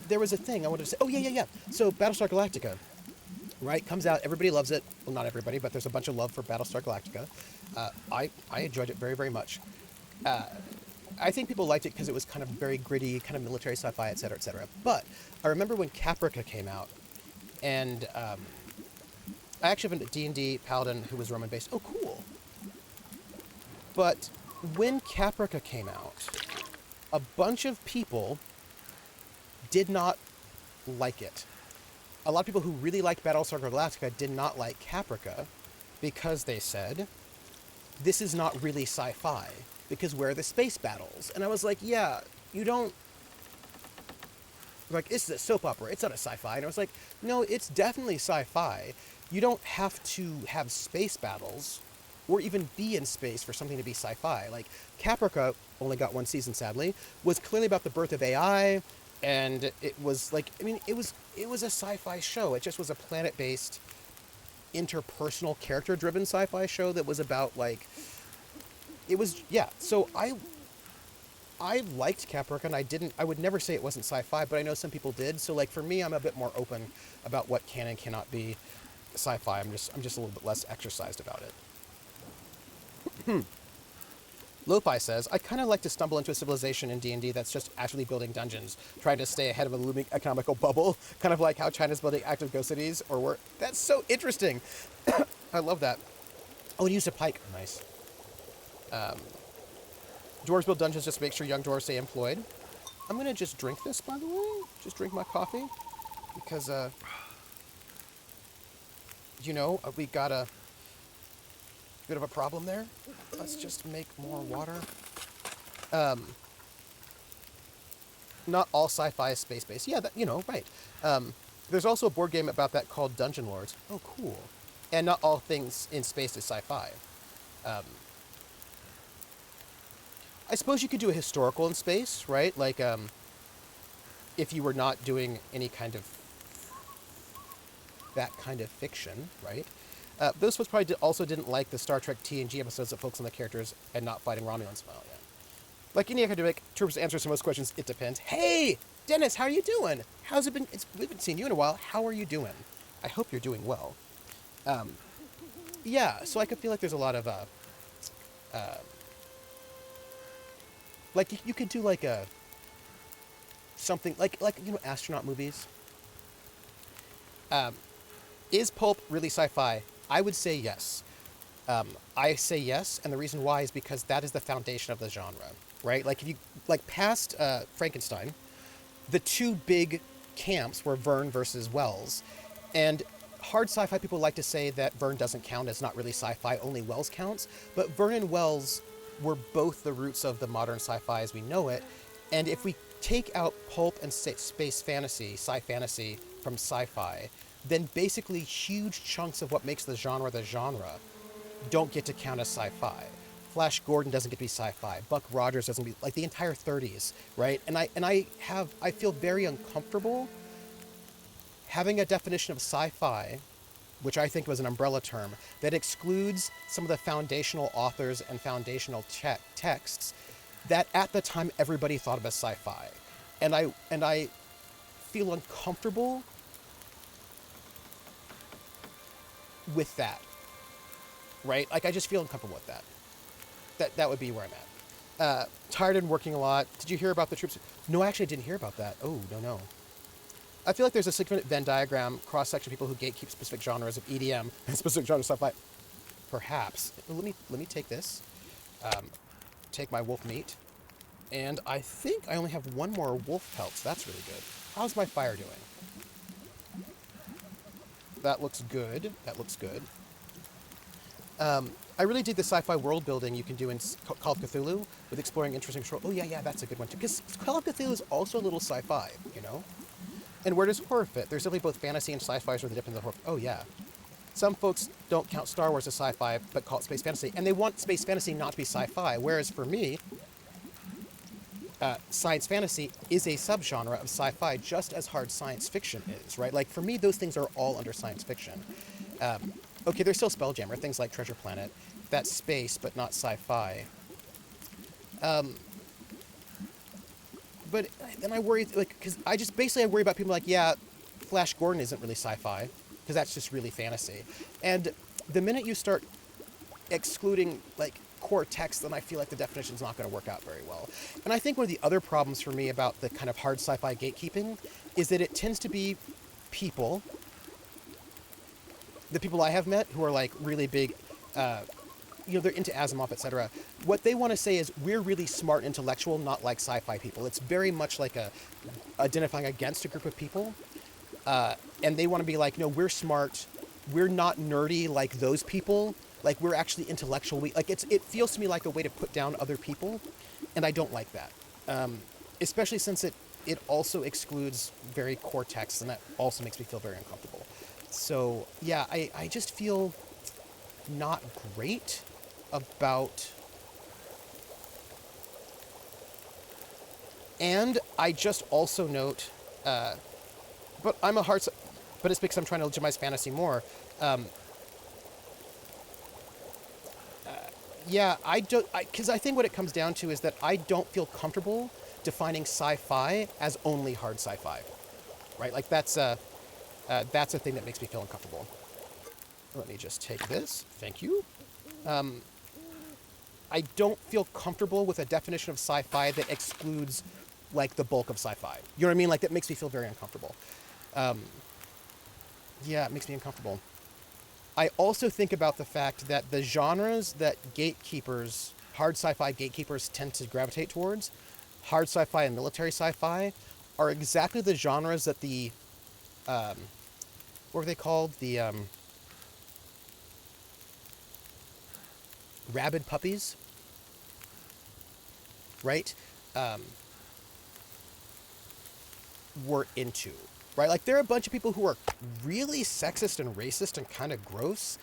There was a thing I wanted to say. Oh, yeah. So, Battlestar Galactica, right, comes out. Everybody loves it. Well, not everybody, but there's a bunch of love for Battlestar Galactica. I enjoyed it very, very much. I think people liked it because it was kind of very gritty, kind of military sci-fi, et cetera, et cetera. But I remember when Caprica came out, and I actually have a D&D paladin who was Roman-based. Oh, cool. But when Caprica came out, a bunch of people did not like it. A lot of people who really liked Battlestar Galactica did not like Caprica because they said, this is not really sci-fi, because where are the space battles? And I was like, yeah, you don't... Like, this is a soap opera, it's not a sci-fi. And I was like, no, it's definitely sci-fi. You don't have to have space battles or even be in space for something to be sci-fi. Like, Caprica, only got one season, sadly, was clearly about the birth of AI, and it was like, I mean, it was a sci-fi show. It just was a planet-based, interpersonal, character-driven sci-fi show that was about, like, it was, yeah. So I liked Caprica, and I would never say it wasn't sci-fi, but I know some people did. So, like, for me, I'm a bit more open about what can and cannot be sci-fi. I'm just a little bit less exercised about it. Lopi says, I kind of like to stumble into a civilization in D&D that's just actually building dungeons, trying to stay ahead of a looming economical bubble, kind of like how China's building active ghost cities, that's so interesting. I love that. Oh, and used a pike. Nice. Dwarves build dungeons just to make sure young dwarves stay employed. I'm going to just drink this, by the way. Just drink my coffee. because we got a bit of a problem there. Let's just make more water. Not all sci-fi is space-based. Yeah, right. There's also a board game about that called Dungeon Lords. Oh, cool. And not all things in space is sci-fi. I suppose you could do a historical in space, right? Like, if you were not doing any kind of that kind of fiction, right? Those folks probably also didn't like the Star Trek TNG episodes that focus on the characters and not fighting Romulans. Well, yeah. Like any academic, Troopers answers to most questions, it depends. Hey, Dennis, how are you doing? How's it been? We haven't seen you in a while. How are you doing? I hope you're doing well. Yeah, so I could feel like there's a lot of, like you could do like something like astronaut movies. Is pulp really sci-fi? I would say yes. I say yes, and the reason why is because that is the foundation of the genre, right? Like if you past Frankenstein, the two big camps were Verne versus Wells, and hard sci-fi people like to say that Verne doesn't count as not really sci-fi, only Wells counts, but Verne and Wells were both the roots of the modern sci-fi as we know it, and if we take out pulp and space fantasy, sci-fantasy from sci-fi, then basically huge chunks of what makes the genre don't get to count as sci-fi. Flash Gordon doesn't get to be sci-fi. Buck Rogers doesn't be like the entire 30s, right? And I feel very uncomfortable having a definition of sci-fi, which I think was an umbrella term, that excludes some of the foundational authors and foundational texts that at the time everybody thought of as sci-fi. And I feel uncomfortable with that. Right? Like, I just feel uncomfortable with that. That would be where I'm at. Tired and working a lot. Did you hear about the troops? No, actually, I didn't hear about that. Oh, no. I feel like there's a significant Venn diagram, cross-section of people who gatekeep specific genres of EDM and specific genres of sci-fi. Perhaps. Let me take this. Take my wolf meat. And I think I only have one more wolf pelt, so that's really good. How's my fire doing? That looks good. I really dig the sci-fi world building you can do in Call of Cthulhu with exploring interesting shore. Oh, yeah, that's a good one, too. Because Call of Cthulhu is also a little sci-fi, And where does horror fit? There's definitely both fantasy and sci-fi where they dip into the horror. Oh, yeah. Some folks don't count Star Wars as sci-fi, but call it space fantasy. And they want space fantasy not to be sci-fi. Whereas for me, science fantasy is a subgenre of sci-fi just as hard science fiction is, right? Like, for me, those things are all under science fiction. Okay, there's still Spelljammer, things like Treasure Planet. That's space, but not sci-fi. But then I worry, because I worry about people like, yeah, Flash Gordon isn't really sci-fi, because that's just really fantasy. And the minute you start excluding, core text, then I feel like the definition's not going to work out very well. And I think one of the other problems for me about the kind of hard sci-fi gatekeeping is that it tends to be people, the people I have met who are really big, they're into Asimov, etc. What they want to say is we're really smart intellectual, not like sci-fi people. It's very much like identifying against a group of people. And they want to be like, no, we're smart. We're not nerdy like those people. Like, we're actually intellectual. It feels to me like a way to put down other people. And I don't like that. Especially since it also excludes very core texts, and that also makes me feel very uncomfortable. So, yeah, I just feel not great about... And I just also note, but it's because I'm trying to legitimize fantasy more. Because I think what it comes down to is that I don't feel comfortable defining sci-fi as only hard sci-fi, right? Like, that's a thing that makes me feel uncomfortable. Let me just take this. Thank you. I don't feel comfortable with a definition of sci-fi that excludes, the bulk of sci-fi. You know what I mean? That makes me feel very uncomfortable. Yeah, it makes me uncomfortable. I also think about the fact that the genres that hard sci-fi gatekeepers tend to gravitate towards, hard sci-fi and military sci-fi, are exactly the genres that the what were they called? The rabid puppies, right? Um, were into, right? Like, there are a bunch of people who are really sexist and racist and kind of gross,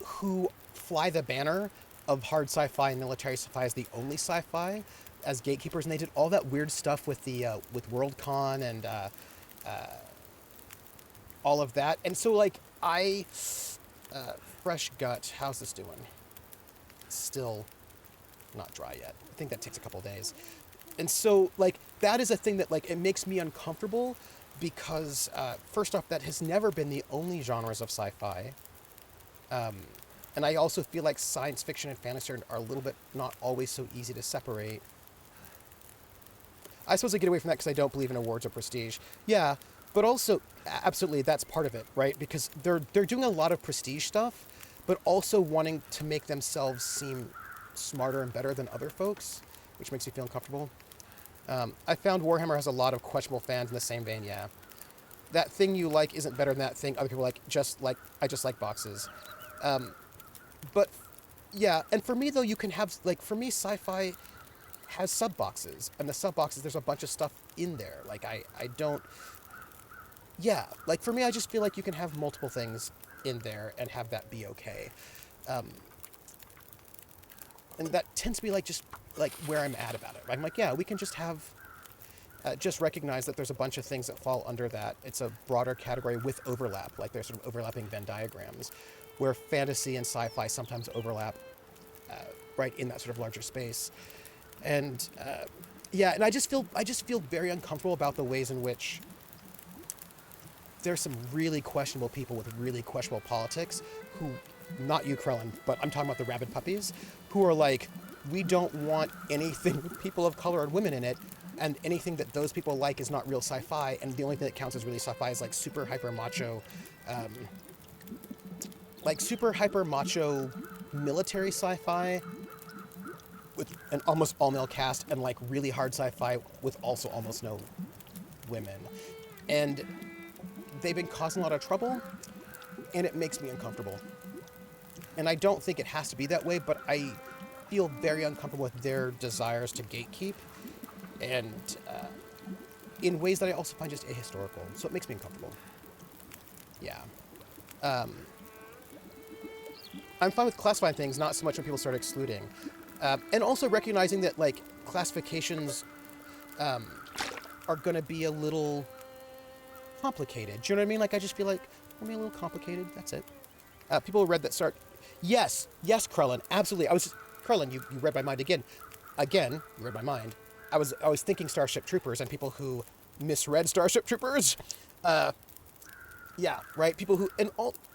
who fly the banner of hard sci-fi and military sci-fi as the only sci-fi as gatekeepers, and they did all that weird stuff with the with Worldcon and all of that. And so, like, fresh gut, how's this doing? Still not dry yet. I think that takes a couple days. And so, like, that is a thing that, like, it makes me uncomfortable because, first off, that has never been the only genres of sci-fi. And I also feel like science fiction and fantasy are a little bit not always so easy to separate. I suppose I get away from that because I don't believe in awards or prestige. Yeah, but also, absolutely, that's part of it, right? Because they're doing a lot of prestige stuff, but also wanting to make themselves seem smarter and better than other folks, which makes me feel uncomfortable. I found Warhammer has a lot of questionable fans in the same vein, yeah. That thing you like isn't better than that thing other people like, I just like boxes. But, yeah, and for me, though, you can have, like, for me, sci-fi has sub-boxes, and the sub-boxes, there's a bunch of stuff in there. Like, I don't... Yeah, like, for me, I just feel like you can have multiple things in there and have that be okay. And that tends to be, like, just, like, where I'm at about it. I'm like, yeah, we can just have... just recognize that there's a bunch of things that fall under that. It's a broader category with overlap, like there's sort of overlapping Venn diagrams, where fantasy and sci-fi sometimes overlap, right in that sort of larger space. And yeah, and I just feel very uncomfortable about the ways in which there's some really questionable people with really questionable politics who, not you, Krellin, but I'm talking about the rabid puppies, who are like, we don't want anything with people of color and women in it, and anything that those people like is not real sci-fi, and the only thing that counts as really sci-fi is like super hyper macho military sci-fi with an almost all-male cast, and like really hard sci-fi with also almost no women. And they've been causing a lot of trouble, and it makes me uncomfortable. And I don't think it has to be that way, but I feel very uncomfortable with their desires to gatekeep, and in ways that I also find just ahistorical. So it makes me uncomfortable. Yeah. I'm fine with classifying things, not so much when people start excluding. And also recognizing that, like, classifications are going to be a little complicated. Do you know what I mean? Like, I just feel like they're a little complicated. That's it. People who read that start... Yes, Krellin, absolutely. Krellin, you read my mind again. Again, you read my mind. I was thinking Starship Troopers and people who misread Starship Troopers. Yeah, right? People who...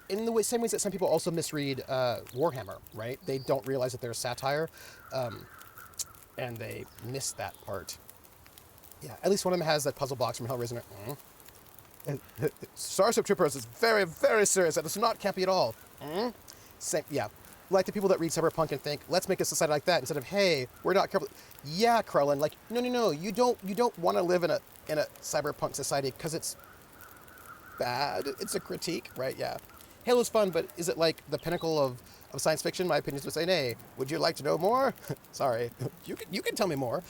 in the same ways that some people also misread Warhammer, right? They don't realize that there's satire, and they miss that part. Yeah, at least one of them has that puzzle box from Hellraiser. Starship Troopers is very, very serious. That is not campy at all. Same, yeah. Like the people that read Cyberpunk and think, let's make a society like that, instead of, hey, we're not careful. Yeah, Krellin, like, no, you don't want to live in a cyberpunk society because it's bad. It's a critique, right? Yeah. Halo's fun, but is it like the pinnacle of science fiction? My opinion is to say, nay. Would you like to know more? Sorry. You can tell me more.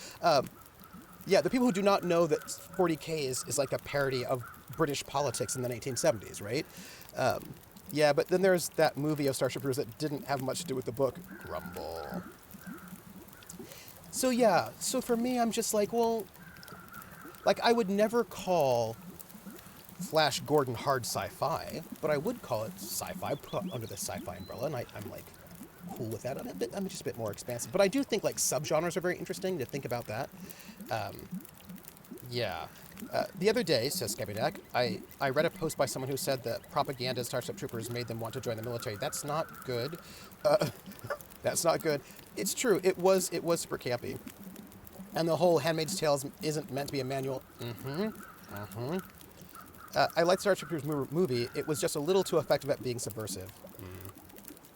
Yeah, the people who do not know that 40K is like a parody of British politics in the 1970s, right? Yeah, but then there's that movie of Starship Troopers that didn't have much to do with the book, Grumble. So yeah, so for me, I'm just like, well, like, I would never call Flash Gordon hard sci-fi, but I would call it sci-fi, put under the sci-fi umbrella, and I'm like cool with that. I'm just a bit more expansive, but I do think like subgenres are very interesting to think about that. Yeah. The other day, says Scabidak, I read a post by someone who said that propaganda in Starship Troopers made them want to join the military. That's not good. That's not good. It's true. It was super campy. And the whole Handmaid's Tale isn't meant to be a manual. I liked Starship Troopers movie. It was just a little too effective at being subversive.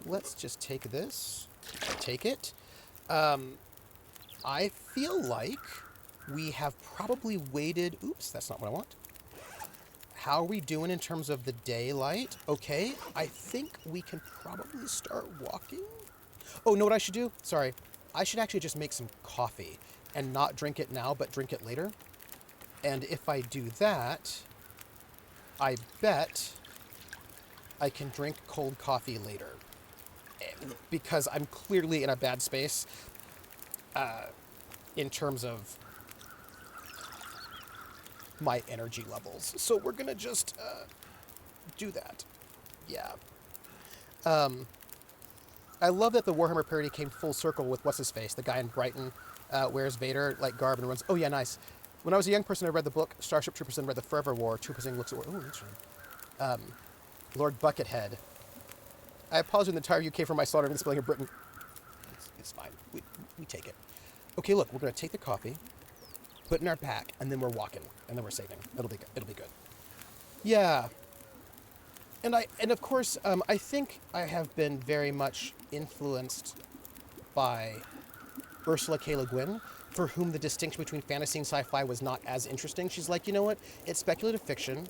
Let's just take this. Take it. I feel like we have probably waited... Oops, that's not what I want. how are we doing in terms of the daylight? Okay, I think we can probably start walking. Oh, know what I should do? Sorry. I should actually just make some coffee and not drink it now, but drink it later. And if I do that, I bet I can drink cold coffee later. Because I'm clearly in a bad space in terms of my energy levels. So we're going to just do that. Yeah. I love that the Warhammer parody came full circle with what's-his-face, the guy in Brighton wears Vader like garb and runs. Oh, yeah, nice. When I was a young person, I read the book Starship Troopers and read the Forever War. Troopers looks at war. Oh, interesting. Lord Buckethead. I apologize in the entire UK for my slaughter of the spelling of Britain. It's fine. We take it. Okay, look, we're going to take the coffee, put it in our pack, and then we're walking, and then we're saving. It'll be good. It'll be good. Yeah. And of course, I think I have been very much influenced by Ursula K. Le Guin, for whom the distinction between fantasy and sci-fi was not as interesting. She's like, you know what? It's speculative fiction.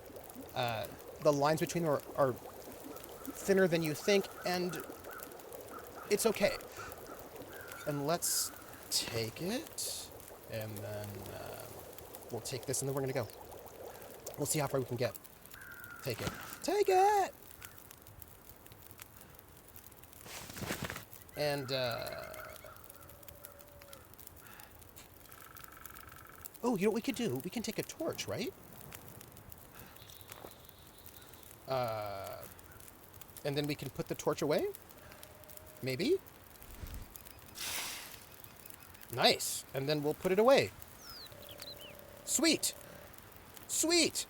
The lines between them are thinner than you think, and it's okay. And let's take it, and then we'll take this, and then we're going to go. We'll see how far we can get. Take it. Take it! And, oh, you know what we could do? We can take a torch, right? And then we can put the torch away? Maybe? Nice. And then we'll put it away. Sweet! Sweet!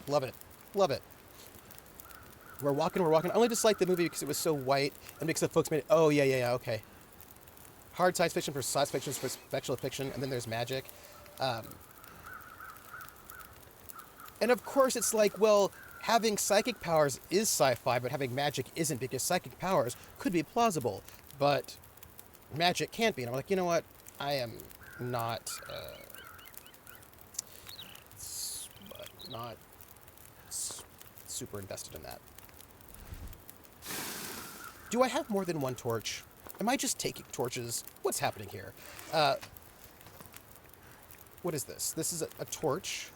Love it. Love it. We're walking, we're walking. I only disliked the movie because it was so white and because the folks made it. Oh, yeah, okay. Hard science fiction for science fiction for speculative fiction, and then there's magic. And of course, it's like, well, having psychic powers is sci-fi, but having magic isn't, because psychic powers could be plausible, but magic can't be. And I'm like, you know what? I am not, not super invested in that. Do I have more than one torch? Am I just taking torches? What's happening here? What is this? This is a torch.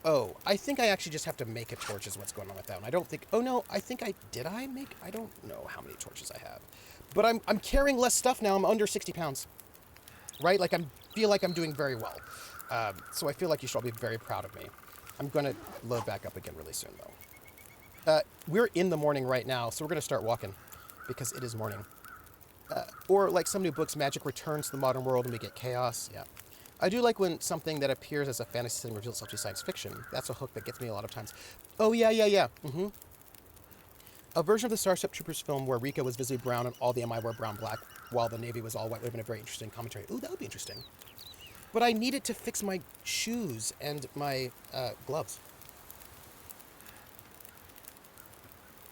Oh, I think I actually just have to make a torch is what's going on with that one. I don't think... Oh, no, I think I... Did I make... I don't know how many torches I have. But I'm carrying less stuff now. I'm under 60 pounds. Right? Like, I feel like I'm doing very well. So I feel like you should all be very proud of me. I'm going to load back up again really soon, though. We're in the morning right now, so we're going to start walking. Because it is morning. Or, like some new books, magic returns to the modern world and we get chaos. Yeah. I do like when something that appears as a fantasy setting reveals itself to science fiction. That's a hook that gets me a lot of times. Oh, yeah. Mm-hmm. A version of the Starship Troopers film where Rika was visibly brown and all the MI were brown-black, while the Navy was all white would have been a very interesting commentary. Ooh, that would be interesting. But I need it to fix my shoes and my gloves.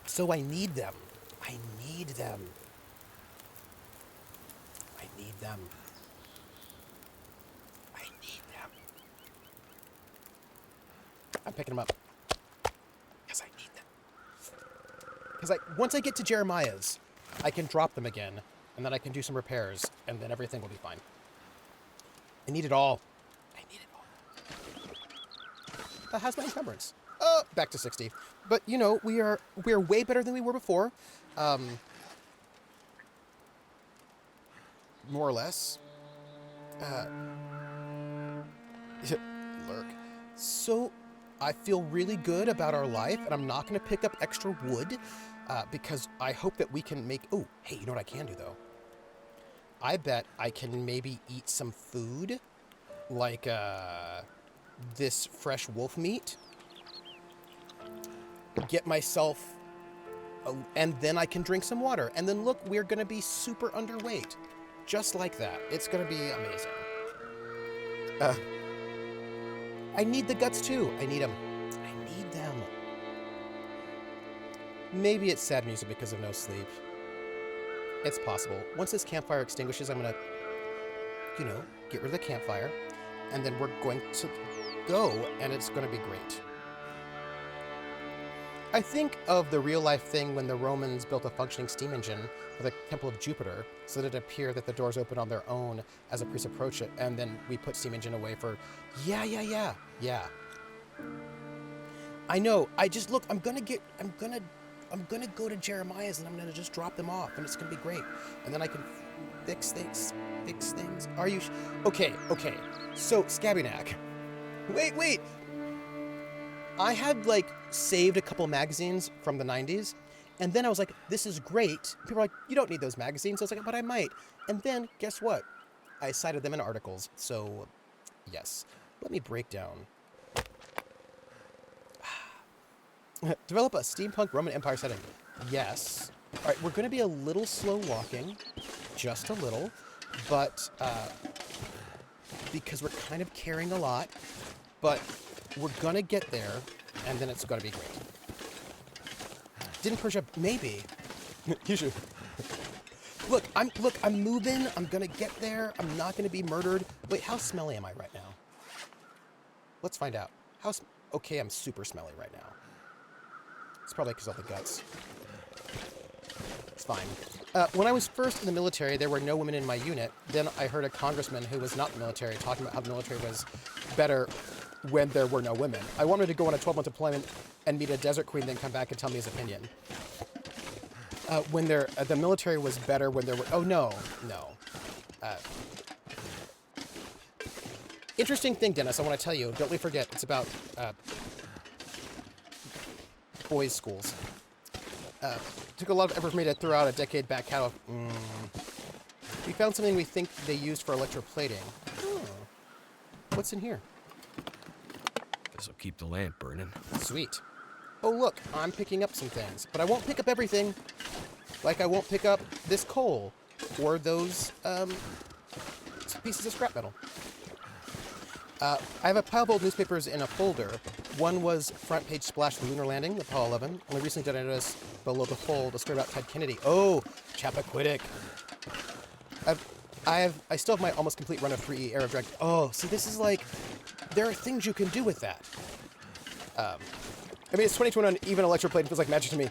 So I need them. I need them. I need them. I need them. I'm picking them up. Because I need them. Because once I get to Jeremiah's, I can drop them again, and then I can do some repairs, and then everything will be fine. I need it all. I need it all. How's my encumbrance? Back to 60. But, you know, we're way better than we were before. More or less. Lurk. So, I feel really good about our life, and I'm not going to pick up extra wood, because I hope that we can make... Oh, hey, you know what I can do, though? I bet I can maybe eat some food, like, this fresh wolf meat. Get myself... and then I can drink some water. And then, look, we're going to be super underweight. Just like that. It's going to be amazing. I need the guts, too. I need them. I need them. Maybe it's sad music because of no sleep. It's possible. Once this campfire extinguishes, I'm going to, you know, get rid of the campfire. and then we're going to go, and it's going to be great. I think of the real-life thing when the Romans built a functioning steam engine for the Temple of Jupiter, so that it appeared that the doors open on their own as a priest approach it, and then we put steam engine away for, yeah. I know. I'm gonna go to Jeremiah's, and I'm gonna just drop them off, and it's gonna be great, and then I can fix things. Are you? Okay. So Scabbynack. Wait. I had saved a couple magazines from the 90s, and then I was like, this is great. People were like, you don't need those magazines. I was like, but I might. And then guess what? I cited them in articles. So yes, let me break down. Develop a steampunk Roman Empire setting. Yes. All right, we're going to be a little slow walking, just a little, but because we're kind of carrying a lot, but we're going to get there, and then it's going to be great. Didn't Persia, maybe. You should. Look, I'm moving. I'm going to get there. I'm not going to be murdered. Wait, how smelly am I right now? Let's find out. Okay, I'm super smelly right now. It's probably because of the guts. It's fine. When I was first in the military, there were no women in my unit. Then I heard a congressman who was not in the military talking about how the military was better when there were no women. I wanted to go on a 12-month deployment and meet a desert queen, then come back and tell me his opinion. The military was better when there were... Oh, no. Interesting thing, Dennis, I want to tell you. Don't we forget, it's about boys' schools. Took a lot of effort for me to throw out a decade-back catalog. We found something we think they used for electroplating. Oh. What's in here? This'll keep the lamp burning. Sweet. Oh, look, I'm picking up some things. But I won't pick up everything. Like I won't pick up this coal or those pieces of scrap metal. I have a pile of old newspapers in a folder. One was front page splash the lunar landing, the Apollo 11. Only recently did I notice below the fold a story about Ted Kennedy. Oh, Chappaquiddick. I still have my almost complete run of 3E Aero Drag. Oh, see, this is there are things you can do with that. It's 2021, even electroplating feels like magic to me.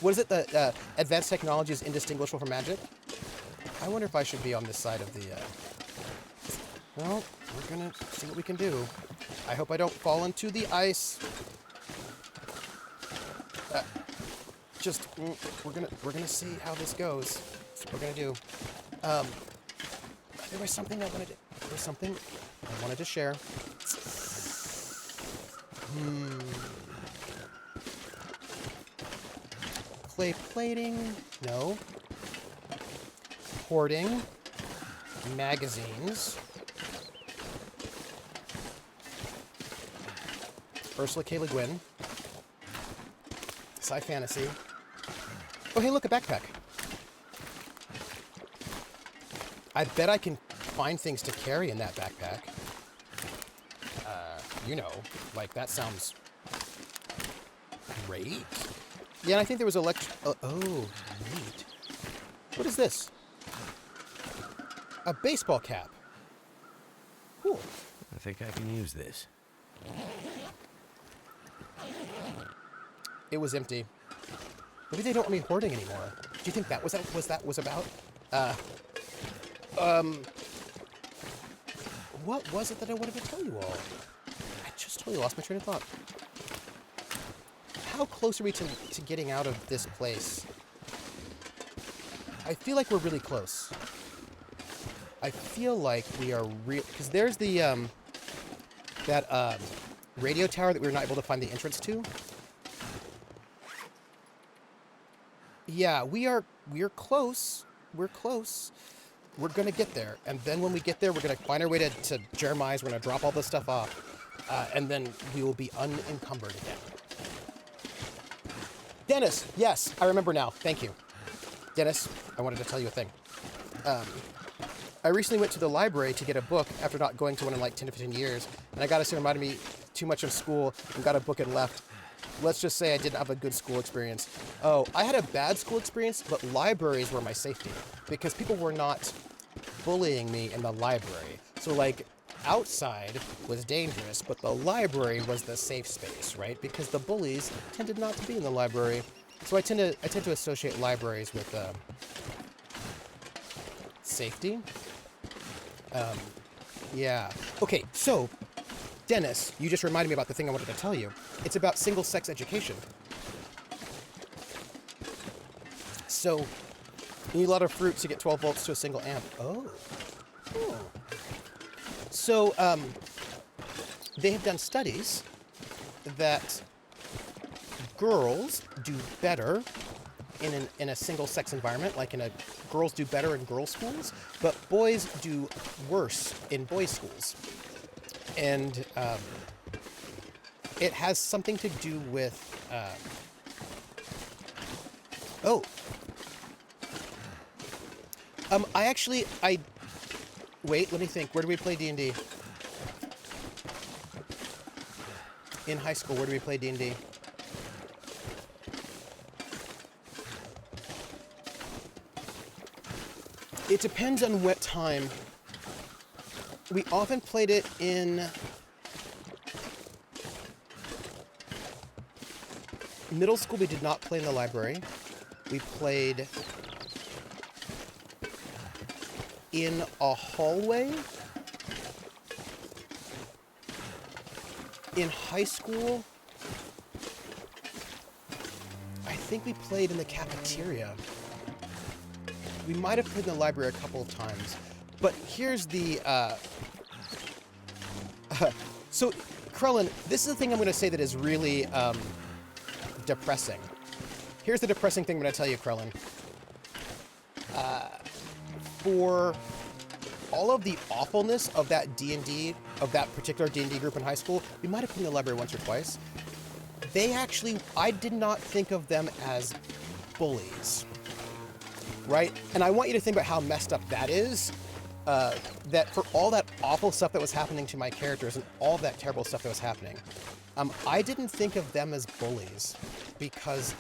What is it? The advanced technology is indistinguishable from magic? I wonder if I should be on this side of the... Well, we're gonna see what we can do. I hope I don't fall into the ice. We're gonna see how this goes. That's what we're gonna do. There was something I wanted to share. Clay plating, no. Hoarding, magazines. Ursula K. Le Guin. Sci Fantasy. Oh, hey, look, a backpack. I bet I can find things to carry in that backpack. That sounds great. Yeah, and I think there was oh, neat. What is this? A baseball cap. Cool. I think I can use this. It was empty. Maybe they don't want me hoarding anymore. Do you think that was about? What was it that I wanted to tell you all? I just totally lost my train of thought. How close are we to getting out of this place? I feel like we're really close. I feel like we are real... Because there's the, that radio tower that we were not able to find the entrance to. Yeah, we're close. We're close. We're going to get there. And then when we get there, we're going to find our way to Jeremiah's. We're going to drop all this stuff off. And then we will be unencumbered again. Dennis, yes, I remember now. Thank you. Dennis, I wanted to tell you a thing. I recently went to the library to get a book after not going to one in 10 to 15 years. And I got to reminded me too much of school and got a book and left. Let's just say I didn't have a good school experience. Oh, I had a bad school experience, but libraries were my safety because people were not bullying me in the library. So outside was dangerous, but the library was the safe space, right? Because the bullies tended not to be in the library. So I tend to associate libraries with safety. Yeah. Okay, so Dennis, you just reminded me about the thing I wanted to tell you. It's about single-sex education. So you need a lot of fruit to get 12 volts to a single amp. Oh. So they have done studies that girls do better in a single-sex environment, like girls do better in girls' schools, but boys do worse in boys' schools. And it has something to do with... Wait, let me think. Where do we play D&D? In high school, where do we play D&D? It depends on what time. We often played it in middle school. We did not play in the library. We played in a hallway. In high school, I think we played in the cafeteria. We might have played in the library a couple of times. But here's the... So, Krellin, this is the thing I'm going to say that is really depressing. Here's the depressing thing I'm going to tell you, Krellin. For all of the awfulness of that D&D, of that particular D&D group in high school, we might have played in the library once or twice. They actually, I did not think of them as bullies, right? And I want you to think about how messed up that is, that for all that awful stuff that was happening to my characters and all that terrible stuff that was happening, I didn't think of them as bullies because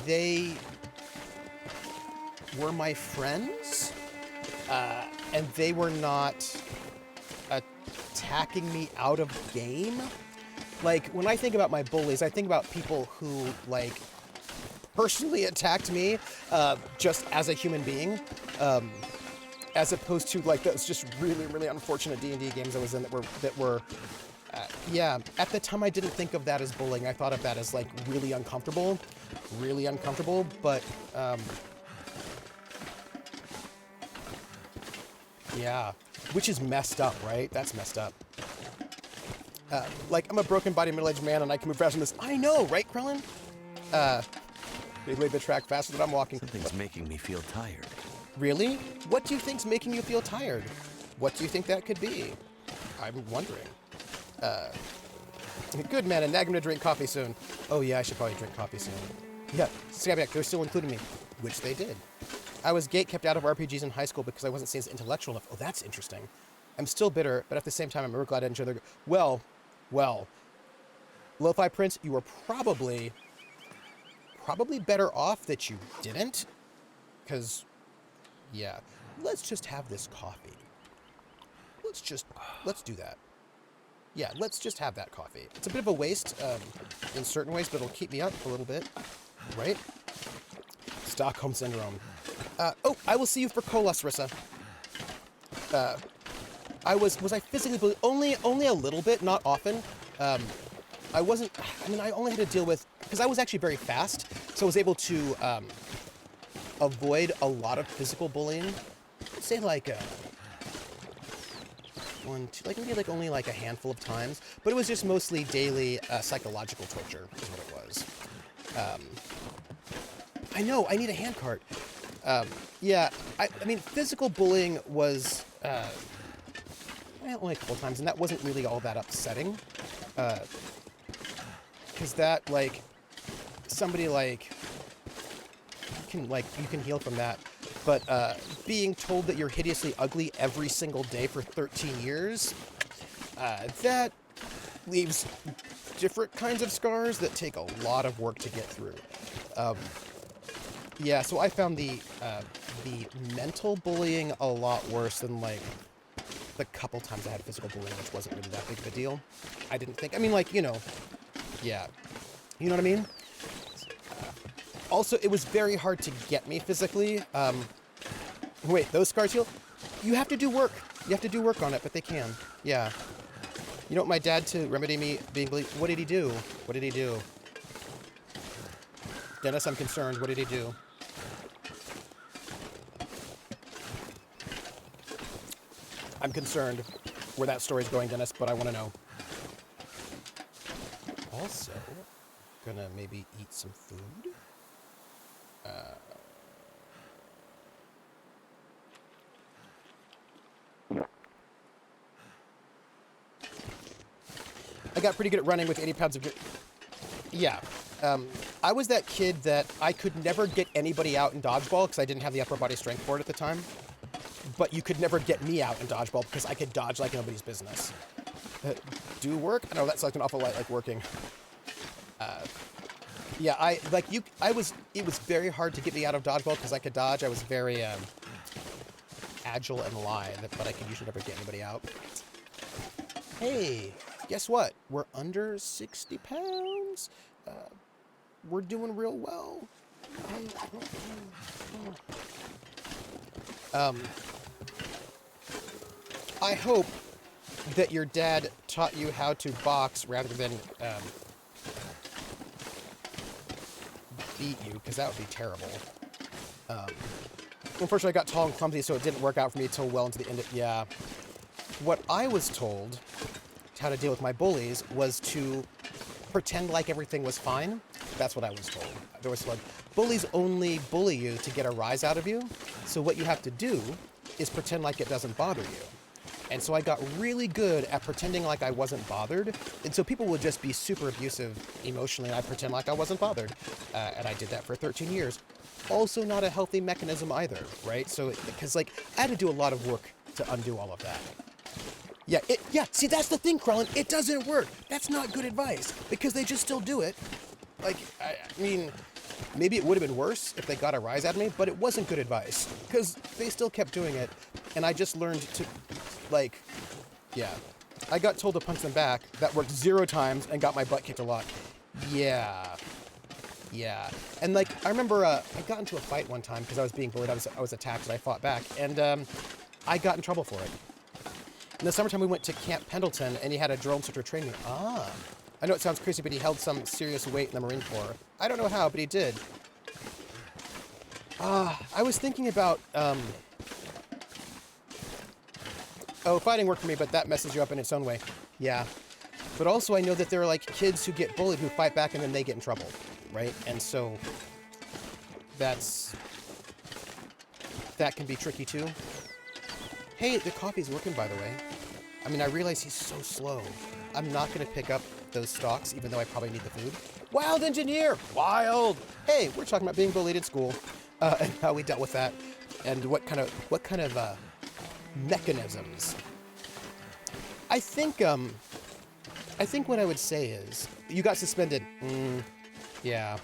they were my friends, and they were not attacking me out of game. Like, when I think about my bullies, I think about people who, like, personally attacked me just as a human being, as opposed to, like, those just really, really unfortunate D&D games I was in that were yeah, at the time I didn't think of that as bullying. I thought of that as, like, really uncomfortable, but, yeah, which is messed up, right? That's messed up. Like, I'm a broken-bodied middle-aged man, and I can move faster than this. I know, right, Krellin? They laid the track faster than I'm walking. Something's making me feel tired. Really? What do you think's making you feel tired? What do you think that could be? I'm wondering. Good man, and I'm gonna drink coffee soon. Oh yeah, I should probably drink coffee soon. Yeah, Skyback, they're still including me. Which they did. I was gate kept out of RPGs in high school because I wasn't seen as intellectual enough. Oh, that's interesting. I'm still bitter, but at the same time, I'm really glad I enjoy their... Well, Lo-Fi Prince, you were probably better off that you didn't. Because, yeah. Let's just have this coffee. Let's do that. Yeah, let's just have that coffee. It's a bit of a waste in certain ways, but it'll keep me up a little bit, right? Stockholm Syndrome. Oh, I will see you for Colas, Rissa. Was I physically bullied? Only a little bit, not often. I only had to deal with, because I was actually very fast, so I was able to avoid a lot of physical bullying. I'd say like only like a handful of times, but it was just mostly daily psychological torture is what it was. I know, I need a handcart. Yeah, I mean, physical bullying was only a couple times, and that wasn't really all that upsetting. Because that, like, somebody, like, you can heal from that. But being told that you're hideously ugly every single day for 13 years, that leaves different kinds of scars that take a lot of work to get through. Yeah, so I found the mental bullying a lot worse than, like, the couple times I had physical bullying, which wasn't really that big of a deal. I didn't think, I mean, like, you know, yeah. You know what I mean? Also, it was very hard to get me physically. Wait, those scars heal? You have to do work. You have to do work on it, but they can. Yeah. You know what my dad, to remedy me being bullied, what did he do? What did he do? Dennis, I'm concerned. What did he do? I'm concerned where that story's going, Dennis, but I want to know. Also, gonna maybe eat some food. I got pretty good at running with 80 pounds of... Yeah. I was that kid that I could never get anybody out in dodgeball because I didn't have the upper body strength for it at the time. But you could never get me out in dodgeball because I could dodge like nobody's business. Do work? I know that sounds an awful lot like working. Yeah, it was very hard to get me out of dodgeball because I could dodge. I was very agile and lithe, but I could usually never get anybody out. Hey, guess what? We're under 60 pounds. We're doing real well. I hope that your dad taught you how to box rather than beat you, because that would be terrible. Unfortunately, I got tall and clumsy, so it didn't work out for me until well into the end of... Yeah. What I was told how to deal with my bullies was to pretend like everything was fine. That's what I was told. There was like, bullies only bully you to get a rise out of you. So what you have to do is pretend like it doesn't bother you. And so I got really good at pretending like I wasn't bothered. And so people would just be super abusive emotionally, and I'd pretend like I wasn't bothered. And I did that for 13 years. Also not a healthy mechanism either, right? So, because like, I had to do a lot of work to undo all of that. Yeah, see, that's the thing, Krellin. It doesn't work. That's not good advice, because they just still do it. Like, I mean, maybe it would have been worse if they got a rise out of me, but it wasn't good advice, because they still kept doing it, and I just learned to, like, yeah. I got told to punch them back. That worked 0 times and got my butt kicked a lot. Yeah. And, like, I remember I got into a fight one time because I was being bullied. I was attacked, and I fought back, and I got in trouble for it. In the summertime, we went to Camp Pendleton, and he had a drill instructor train me. I know it sounds crazy, but he held some serious weight in the Marine Corps. I don't know how, but he did. I was thinking about, fighting worked for me, but that messes you up in its own way. Yeah. But also, I know that there are, like, kids who get bullied who fight back and then they get in trouble, right? And so, that can be tricky, too. Hey, the coffee's working, by the way. I mean, I realize he's so slow. I'm not going to pick up those stalks, even though I probably need the food. Wild engineer! Wild! Hey, we're talking about being bullied in school, and how we dealt with that, and what kind of mechanisms. I think what I would say is, you got suspended. Yeah.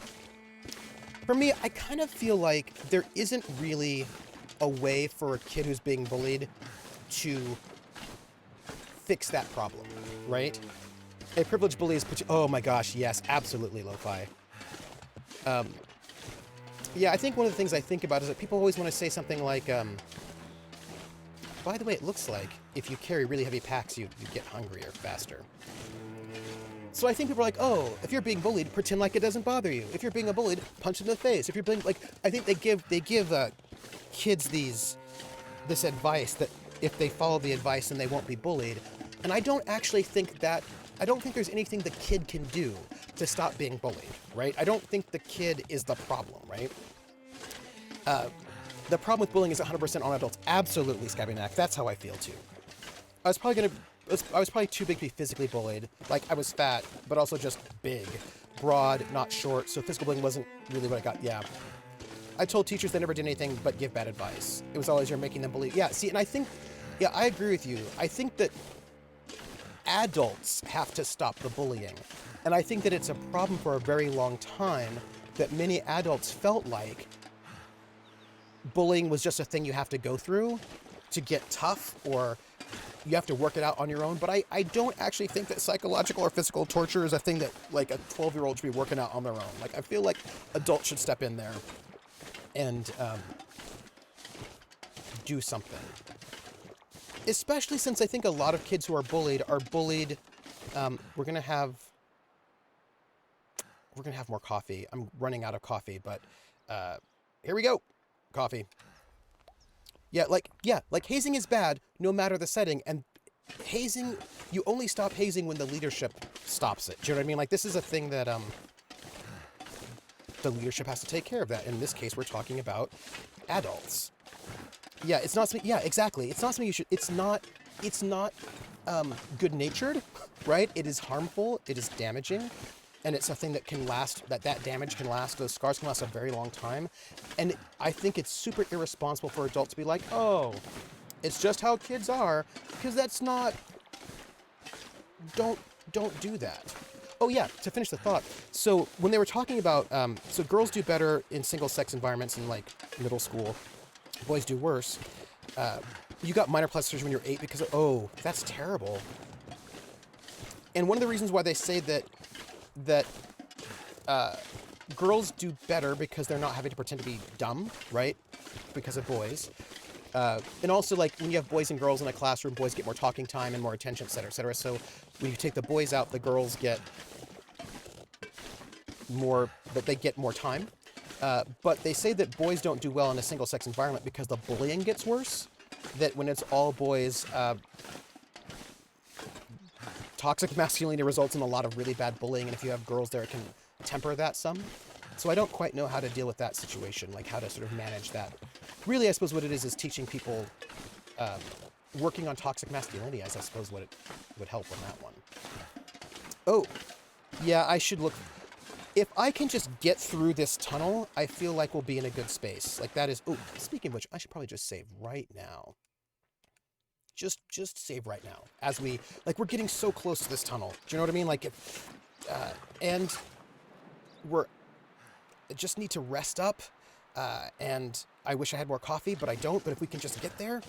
For me, I kind of feel like there isn't really a way for a kid who's being bullied to fix that problem, right? A privileged bully is... Oh my gosh, yes, absolutely, lo-fi. Yeah, I think one of the things I think about is that people always want to say something like, by the way, it looks like if you carry really heavy packs, you get hungrier faster. So I think people are like, oh, if you're being bullied, pretend like it doesn't bother you. If you're being bullied, punch in the face. If you're being, like, I think they give kids this advice that if they follow the advice, then they won't be bullied. And I don't actually think that... I don't think there's anything the kid can do to stop being bullied, right? I don't think the kid is the problem, right? The problem with bullying is 100% on adults. Absolutely, Scabbynack. That's how I feel, too. I was probably too big to be physically bullied. Like, I was fat, but also just big. Broad, not short, so physical bullying wasn't really what I got. Yeah. I told teachers they never did anything but give bad advice. It was always you're making them believe. Yeah, see, and I think... Yeah, I agree with you. I think that adults have to stop the bullying. And I think that it's a problem for a very long time that many adults felt like bullying was just a thing you have to go through to get tough or you have to work it out on your own. But I don't actually think that psychological or physical torture is a thing that like a 12-year-old should be working out on their own. Like I feel like adults should step in there and do something. Especially since I think a lot of kids who are bullied we're gonna have more coffee. I'm running out of coffee, but here we go. Coffee. Yeah, like hazing is bad no matter the setting, and hazing, you only stop hazing when the leadership stops it. Do you know what I mean? Like this is a thing that the leadership has to take care of that. In this case, we're talking about adults. Yeah, it's not something, yeah, exactly. It's not something you should, it's not good-natured, right? It is harmful, it is damaging, and it's a thing that can last, that damage can last, those scars can last a very long time. And I think it's super irresponsible for adults to be like, oh, it's just how kids are, because that's not, don't do that. Oh yeah, to finish the thought, so when they were talking about, so girls do better in single-sex environments in like middle school, boys do worse. You got minor plastic surgery when you're 8 because of, oh, that's terrible. And one of the reasons why they say that girls do better because they're not having to pretend to be dumb, right? Because of boys. And also, like, when you have boys and girls in a classroom, boys get more talking time and more attention, et cetera, et cetera. So when you take the boys out, the girls get more, but they get more time. But they say that boys don't do well in a single-sex environment because the bullying gets worse. That when it's all boys, toxic masculinity results in a lot of really bad bullying, and if you have girls there, it can temper that some. So I don't quite know how to deal with that situation, like how to sort of manage that. Really, I suppose what it is teaching people, working on toxic masculinity, as I suppose what it would help on that one. Oh, yeah, I should look. If I can just get through this tunnel, I feel like we'll be in a good space. Like that is, oh, speaking of which, I should probably just save right now. Just save right now. As we, like, we're getting so close to this tunnel. Do you know what I mean? Like, and I just need to rest up. And I wish I had more coffee, but I don't. But if we can just get there.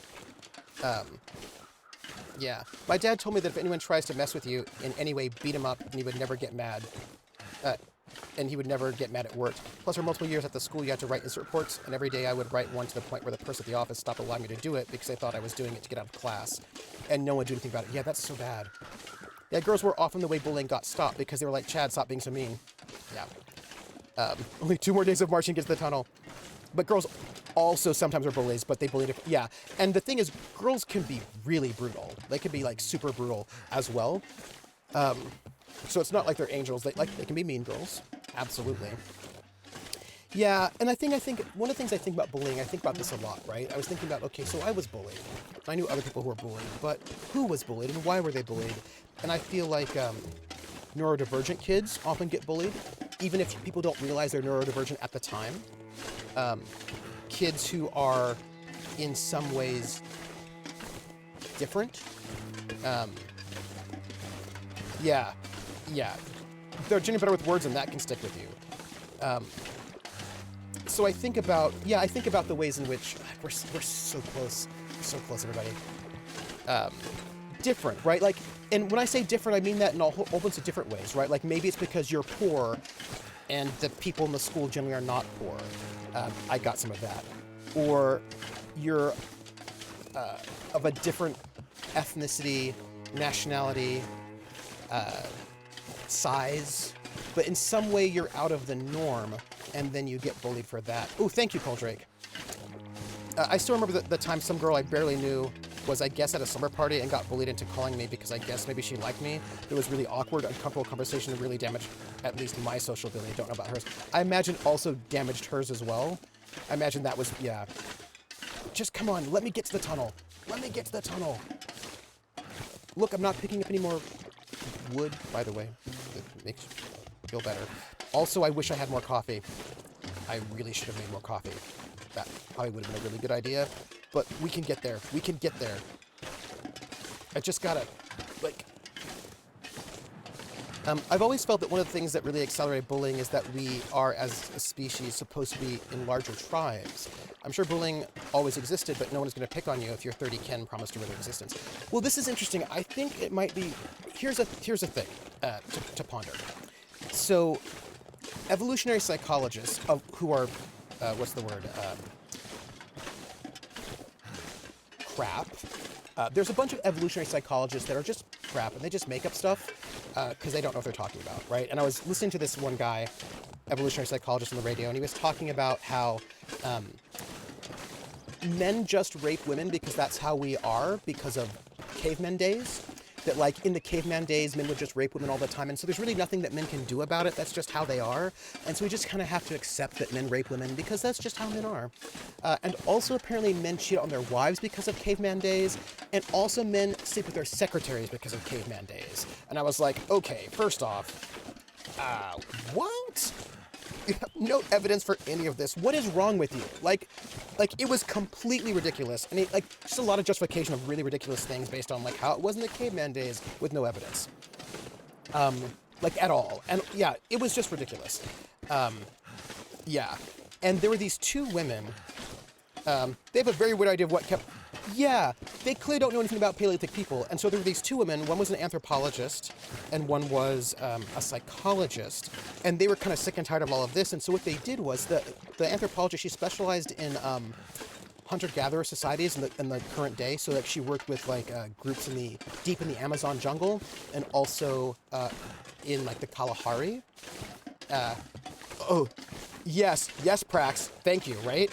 Yeah. My dad told me that if anyone tries to mess with you in any way, beat him up, and he would never get mad. And he would never get mad at work. Plus, for multiple years at the school, you had to write incident reports, and every day I would write one to the point where the person at the office stopped allowing me to do it because they thought I was doing it to get out of class, and no one would do anything about it. Yeah, that's so bad. Yeah, girls were often the way bullying got stopped because they were like, Chad, stop being so mean. Yeah. Only 2 more days of marching gets to the tunnel. But girls also sometimes are bullies, but they bully different. Yeah, and the thing is, girls can be really brutal. They can be like super brutal as well. So it's not like they're angels. They can be mean girls. Absolutely. Yeah, and I think one of the things I think about bullying, I think about this a lot, right? I was thinking about, okay, so I was bullied. I knew other people who were bullied, but who was bullied and why were they bullied? And I feel like neurodivergent kids often get bullied, even if people don't realize they're neurodivergent at the time. Kids who are in some ways different. Yeah. They're generally better with words, and that can stick with you. So I think about the ways in which we're so close, everybody. Different, right? Like, and when I say different, I mean that in a whole bunch of different ways, right? Like maybe it's because you're poor, and the people in the school generally are not poor. I got some of that. Or you're of a different ethnicity, nationality, size, but in some way you're out of the norm, and then you get bullied for that. Oh, thank you, Coldrake. I still remember the time some girl I barely knew was, I guess, at a summer party and got bullied into calling me because I guess maybe she liked me. It was really awkward, uncomfortable conversation and really damaged at least my social ability. I don't know about hers. I imagine also damaged hers as well. I imagine that was, yeah. Just come on, let me get to the tunnel. Let me get to the tunnel. Look, I'm not picking up any more wood, by the way. It makes you feel better. Also, I wish I had more coffee. I really should have made more coffee. That probably would have been a really good idea, but we can get there. We can get there. I just gotta, like... I've always felt that one of the things that really accelerate bullying is that we are, as a species, supposed to be in larger tribes. I'm sure bullying always existed, but no one is going to pick on you if your 30 Ken promised to rid their existence. Well, this is interesting. I think it might be... Here's a thing to ponder. So, evolutionary psychologists who are... what's the word? Crap. There's a bunch of evolutionary psychologists that are just crap, and they just make up stuff because they don't know what they're talking about, right? And I was listening to this one guy, evolutionary psychologist on the radio, and he was talking about how men just rape women because that's how we are because of cavemen days. That, like, in the caveman days, men would just rape women all the time, and so there's really nothing that men can do about it. That's just how they are, and so we just kind of have to accept that men rape women because that's just how men are. And also, apparently, men cheat on their wives because of caveman days, and also men sleep with their secretaries because of caveman days. And I was like, okay, first off, what? No evidence for any of this. What is wrong with you? Like it was completely ridiculous, and just a lot of justification of really ridiculous things based on like how it was in the caveman days with no evidence, like at all. And yeah, it was just ridiculous. Yeah, and there were these two women. They have a very weird idea of what kept. Yeah, they clearly don't know anything about Paleolithic people, and so there were these two women. One was an anthropologist, and one was a psychologist, and they were kind of sick and tired of all of this. And so what they did was the anthropologist, she specialized in hunter-gatherer societies in the current day. So like she worked with like groups deep in the Amazon jungle, and also in like the Kalahari. Oh, yes, Prax, thank you, right?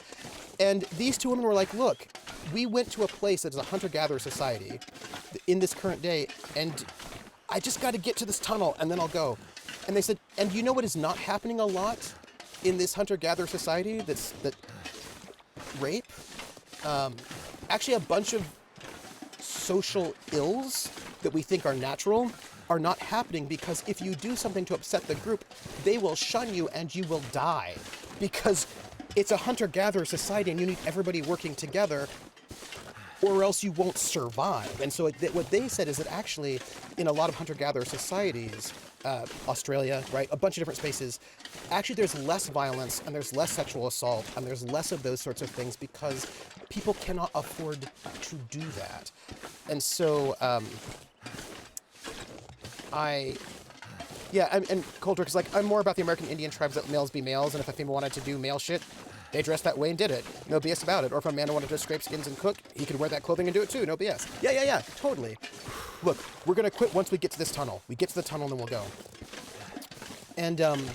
And these two women were like, look, we went to a place that is a hunter-gatherer society in this current day, and I just got to get to this tunnel, and then I'll go. And they said, and you know what is not happening a lot in this hunter-gatherer society that rape? Actually, a bunch of social ills that we think are natural are not happening because if you do something to upset the group, they will shun you and you will die because it's a hunter-gatherer society and you need everybody working together or else you won't survive. And so what they said is that actually in a lot of hunter-gatherer societies, Australia, right, a bunch of different spaces, actually there's less violence and there's less sexual assault and there's less of those sorts of things because people cannot afford to do that. And so, and Coldrick is like, I'm more about the American Indian tribes that males be males, and if a female wanted to do male shit, they dressed that way and did it. No BS about it. Or if a man wanted to scrape skins and cook, he could wear that clothing and do it too. No BS. Yeah, totally. Look, we're going to quit once we get to this tunnel. We get to the tunnel and then we'll go. And, and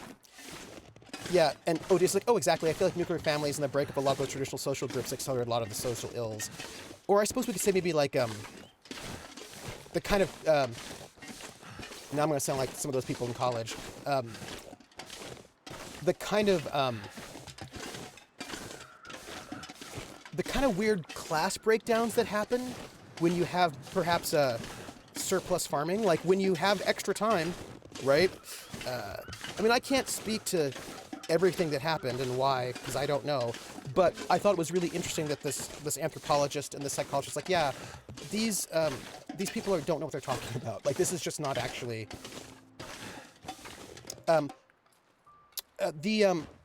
Odie's like, oh, exactly. I feel like nuclear families and the breakup of a lot of those traditional social groups accelerate a lot of the social ills. Or I suppose we could say maybe like, the kind of, now I'm going to sound like some of those people in college. The kind of weird class breakdowns that happen when you have perhaps surplus farming, like when you have extra time, right? I mean, I can't speak to everything that happened and why, because I don't know, but I thought it was really interesting that this anthropologist and this psychologist, like, yeah, these people don't know what they're talking about. Like, this is just not actually...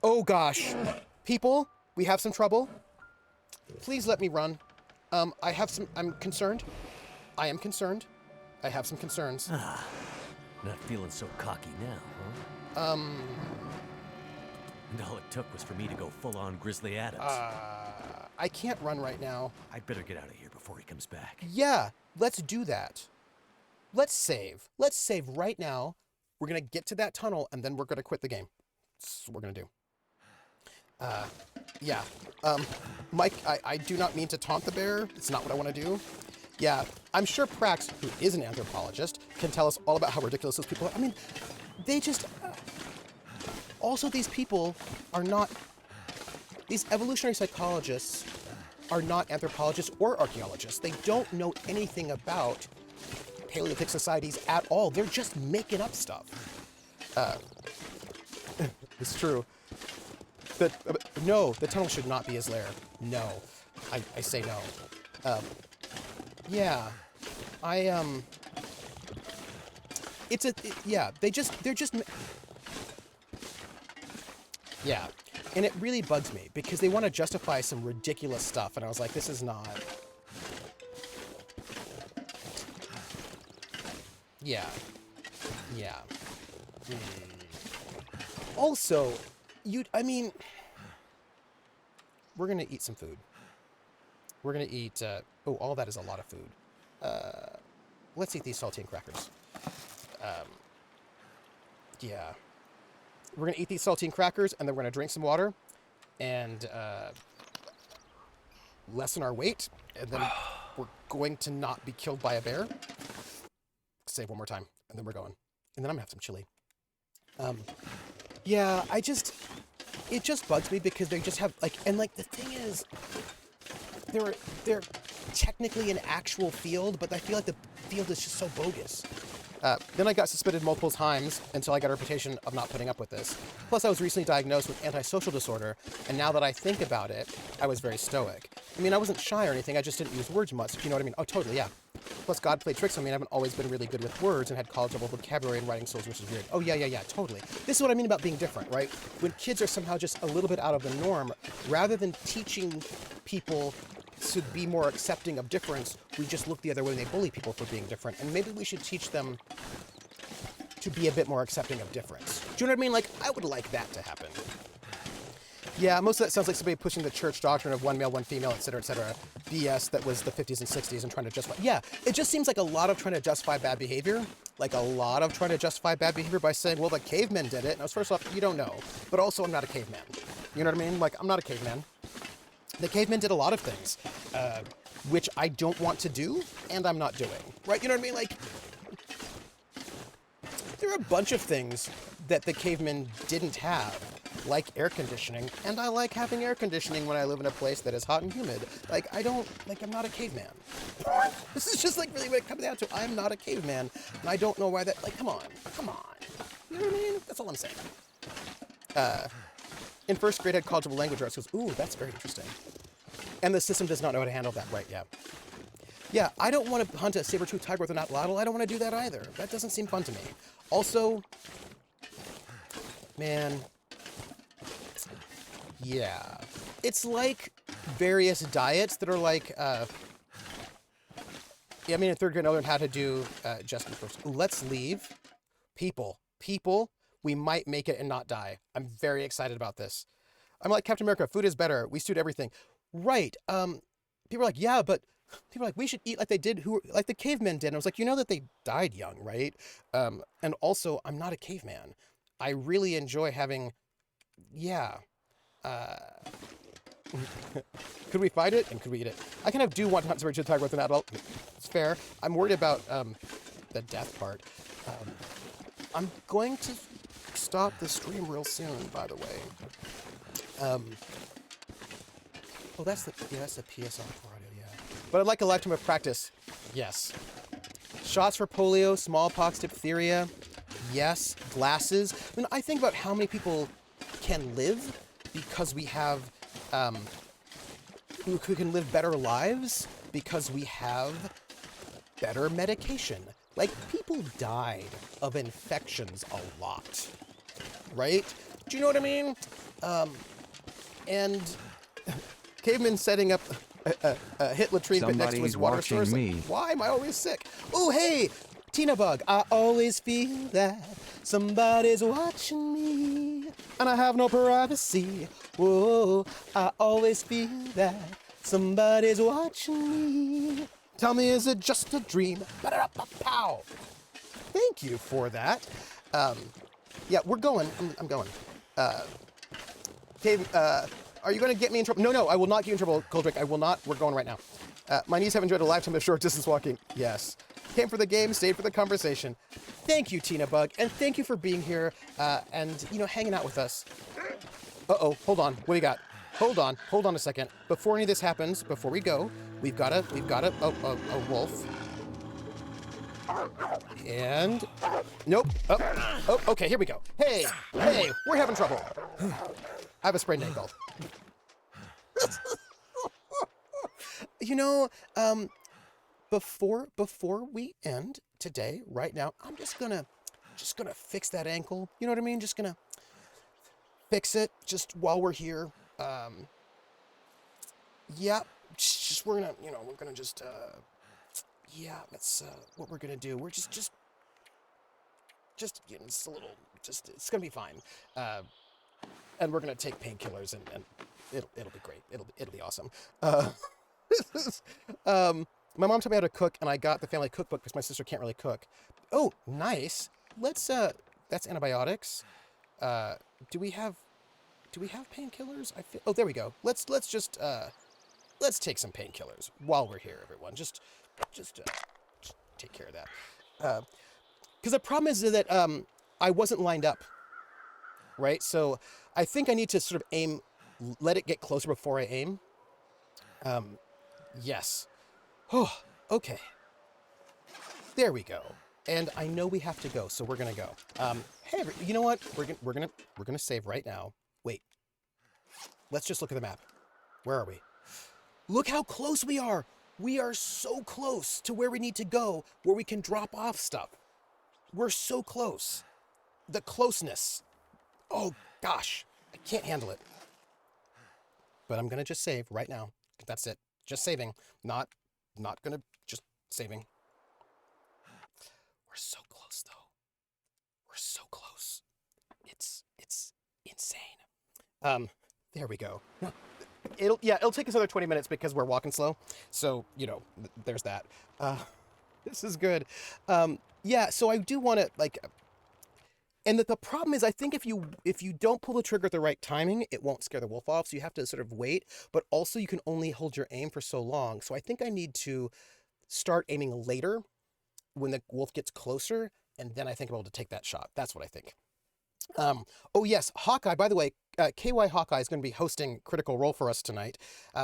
oh gosh. People, we have some trouble. Please let me run. I'm concerned. I am concerned. I have some concerns. Not feeling so cocky now, huh? And all it took was for me to go full-on Grizzly Adams. I can't run right now. I'd better get out of here before he comes back. Yeah, let's do that. Let's save. Let's save right now. We're going to get to that tunnel, and then we're going to quit the game. That's what we're going to do. Mike, I do not mean to taunt the bear. It's not what I want to do. Yeah, I'm sure Prax, who is an anthropologist, can tell us all about how ridiculous those people are. I mean, they just... Also, these people are not... These evolutionary psychologists are not anthropologists or archaeologists. They don't know anything about Paleolithic societies at all. They're just making up stuff. It's true. No, the tunnel should not be his lair. No. I say no. Yeah. They're just... Yeah. And it really bugs me because they want to justify some ridiculous stuff. And I was like, this is not... Yeah. Yeah. Also, I mean, we're going to eat some food. We're going to eat, oh, all that is a lot of food. Let's eat these saltine crackers. Yeah. We're going to eat these saltine crackers, and then we're going to drink some water, and lessen our weight, and then we're going to not be killed by a bear. Save one more time, and then we're going. And then I'm going to have some chili. Yeah, it just bugs me because they just have, like, and, like, the thing is, they're technically an actual field, but I feel like the field is just so bogus. Then I got suspended multiple times until I got a reputation of not putting up with this. Plus, I was recently diagnosed with antisocial disorder, and now that I think about it, I was very stoic. I mean, I wasn't shy or anything, I just didn't use words much, if you know what I mean. Oh, totally, yeah. Plus, God played tricks on me, and I haven't always been really good with words and had college-level vocabulary and writing skills, which is weird. Oh, yeah, totally. This is what I mean about being different, right? When kids are somehow just a little bit out of the norm, rather than teaching people to be more accepting of difference, we just look the other way and they bully people for being different. And maybe we should teach them to be a bit more accepting of difference. Do you know what I mean? Like, I would like that to happen. Yeah, most of that sounds like somebody pushing the church doctrine of one male, one female, et cetera, BS that was the 50s and 60s and trying to justify. Yeah, it just seems like a lot of trying to justify bad behavior. Like a lot of trying to justify bad behavior by saying, well, the cavemen did it. Now, first off, you don't know. But also, I'm not a caveman. You know what I mean? Like, I'm not a caveman. The cavemen did a lot of things, which I don't want to do, and I'm not doing. Right? You know what I mean? Like, there are a bunch of things that the cavemen didn't have, like air conditioning, and I like having air conditioning when I live in a place that is hot and humid. Like, I'm not a caveman. This is just, like, really what it comes down to. I'm not a caveman, and I don't know why that, like, come on. You know what I mean? That's all I'm saying. In first grade, I had college-level language arts. Goes, ooh, that's very interesting. And the system does not know how to handle that, right? Yeah. Yeah, I don't want to hunt a saber-toothed tiger with an atlatl. I don't want to do that either. That doesn't seem fun to me. Also, man, yeah. It's like various diets that are like, yeah, I mean, in third grade, I learned how to do Justin first. Let's leave. People, we might make it and not die. I'm very excited about this. I'm like, Captain America, food is better. We stewed everything. Right. People are like, yeah, but people are like, we should eat like they did, like the cavemen did. And I was like, you know that they died young, right? And also, I'm not a caveman. I really enjoy having, yeah. Could we fight it and could we eat it? I kind of do want to hunt saber-toothed tiger with an adult. It's fair. I'm worried about the death part. I'm going to stop the stream real soon, by the way. Oh, that's the PSR audio, yeah. But I'd like a lifetime of practice. Yes. Shots for polio, smallpox, diphtheria. Yes. Glasses. I mean, I think about how many people can live because we have, who can live better lives because we have better medication. Like, people died of infections a lot, right? Do you know what I mean? And cavemen setting up a hit latrine pit next to his water source. Like, why am I always sick? Oh, hey, Tina Bug. I always feel that somebody's watching me, and I have no privacy. Whoa, I always feel that somebody's watching me. Tell me, is it just a dream? Pow! Thank you for that. Yeah, we're going. I'm going. Cave, are you going to get me in trouble? No, I will not get you in trouble, Coldrick. I will not. We're going right now. My niece have enjoyed a lifetime of short distance walking. Yes. Came for the game, stayed for the conversation. Thank you, Tina Bug, and thank you for being here and, you know, hanging out with us. Uh-oh, hold on. What do you got? Hold on a second. Before any of this happens, before we go, we've got a wolf. And nope. Oh, okay, here we go. Hey, we're having trouble. I have a sprained ankle. You know, before we end today, right now, I'm just gonna fix that ankle. You know what I mean? Just gonna fix it just while we're here. Yeah, just we're gonna just yeah, that's what we're gonna do. We're just it's a little, it's gonna be fine. And we're gonna take painkillers and it'll be great. It'll be awesome. My mom taught me how to cook, and I got the family cookbook because my sister can't really cook. Oh, nice. Let's that's antibiotics. Do we have painkillers? Oh, there we go. Let's take some painkillers while we're here, everyone. Just take care of that. Because the problem is that I wasn't lined up, right? So I think I need to sort of aim, let it get closer before I aim. Yes. Oh, okay. There we go. And I know we have to go, so we're gonna go. Hey, you know what? We're gonna save right now. Wait. Let's just look at the map. Where are we? Look how close we are. We are so close to where we need to go, where we can drop off stuff. We're so close. The closeness. Oh gosh, I can't handle it. But I'm gonna just save right now. That's it. Just saving. Not gonna, just saving. We're so close though. We're so close. It's insane. There we go. It'll take us another 20 minutes because we're walking slow. So, there's that. This is good. Yeah, so I do want to, like, and the problem is, I think if you don't pull the trigger at the right timing, it won't scare the wolf off. So you have to sort of wait, but also you can only hold your aim for so long. So I think I need to start aiming later when the wolf gets closer, and then I think I'm able to take that shot. That's what I think. Oh yes, Hawkeye, by the way, KY Hawkeye is going to be hosting Critical Role for us tonight,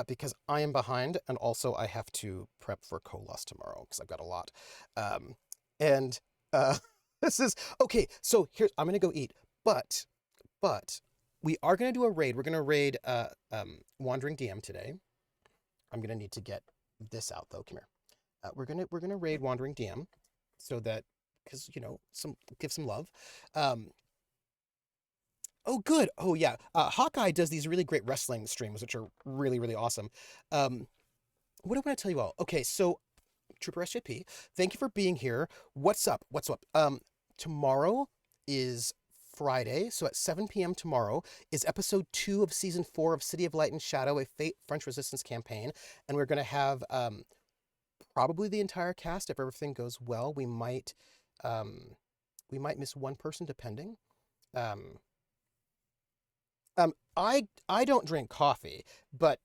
because I am behind, and also I have to prep for Colos tomorrow, because I've got a lot. And this is, okay, so here, I'm going to go eat, but we are going to do a raid. We're going to raid Wandering DM today. I'm going to need to get this out, though. Come here. We're gonna raid Wandering DM, so that, because, give some love. Oh, good. Oh, yeah. Hawkeye does these really great wrestling streams, which are really, really awesome. What do I want to tell you all? Okay, so Trooper SJP, thank you for being here. What's up? Tomorrow is Friday, so at 7 p.m. tomorrow is episode 2 of season 4 of City of Light and Shadow, a Fate French Resistance campaign, and we're going to have probably the entire cast if everything goes well. We might miss one person depending. I don't drink coffee, but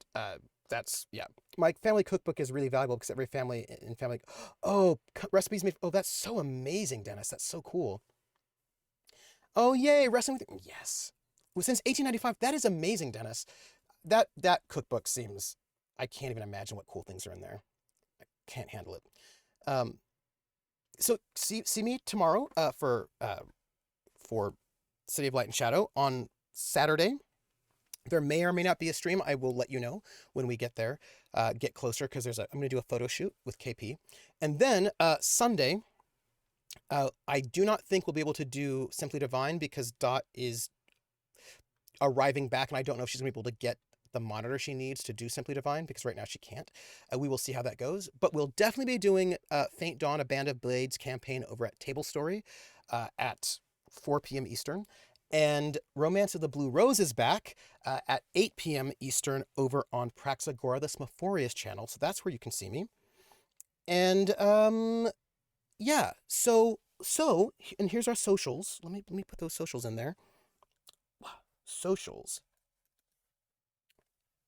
that's, yeah. My family cookbook is really valuable because every family in family, oh, recipes made, oh, that's so amazing, Dennis. That's so cool. Oh, yay, wrestling with, yes. Well, since 1895, that is amazing, Dennis. That cookbook seems, I can't even imagine what cool things are in there. I can't handle it. So see me tomorrow for City of Light and Shadow on Saturday. There may or may not be a stream. I will let you know when we get there, get closer, because I'm going to do a photo shoot with KP. And then Sunday, I do not think we'll be able to do Simply Divine because Dot is arriving back, and I don't know if she's going to be able to get the monitor she needs to do Simply Divine, because right now she can't. We will see how that goes. But we'll definitely be doing Faint Dawn, A Band of Blades campaign over at Table Story at 4 p.m. Eastern. And Romance of the Blue Rose is back at 8 p.m. Eastern over on Praxagora, the Smophorius channel. So that's where you can see me. And yeah, so and here's our socials. Let me put those socials in there. Socials.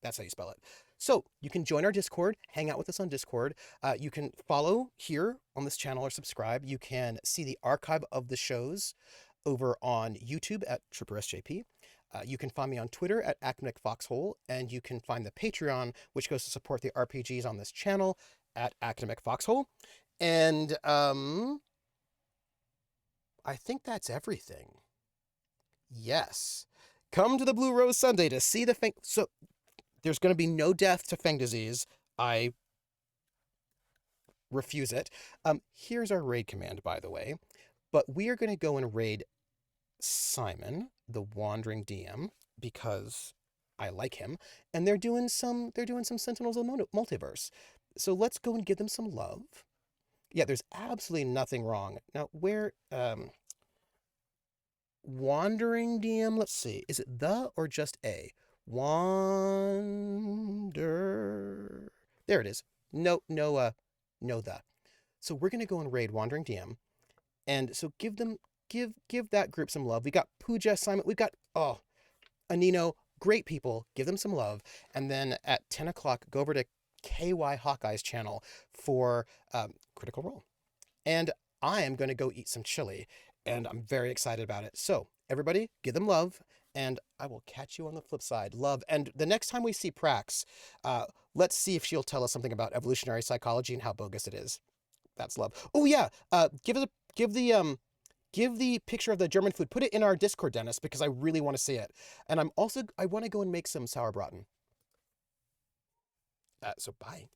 That's how you spell it. So you can join our Discord, hang out with us on Discord. You can follow here on this channel or subscribe. You can see the archive of the shows over on YouTube at Trooper SJP. You can find me on Twitter at Academic Foxhole, and you can find the Patreon, which goes to support the RPGs on this channel, at Academic Foxhole. And I think that's everything. Yes. Come to the Blue Rose Sunday to see the Fang. So there's going to be no death to Fang disease. I refuse it. Here's our raid command, by the way. But we are going to go and raid Simon, the Wandering DM. because I like him, and they're doing some Sentinels of the Multiverse. So let's go and give them some love. Yeah, there's absolutely nothing wrong. Now, where Wandering DM, let's see. Is it the or just a? Wander. There it is. No the. So we're gonna go and raid Wandering DM. And so give that group some love. We got Pooja assignment. We've got Anino, great people. Give them some love. And then at 10 o'clock, go over to KY Hawkeye's channel for Critical Role. And I am going to go eat some chili, and I'm very excited about it. So everybody, give them love, and I will catch you on the flip side. Love. And the next time we see Prax, let's see if she'll tell us something about evolutionary psychology and how bogus it is. That's love. Oh yeah, give the picture of the German food. Put it in our Discord, Dennis, because I really want to see it. And I want to go and make some sauerbraten. So bye.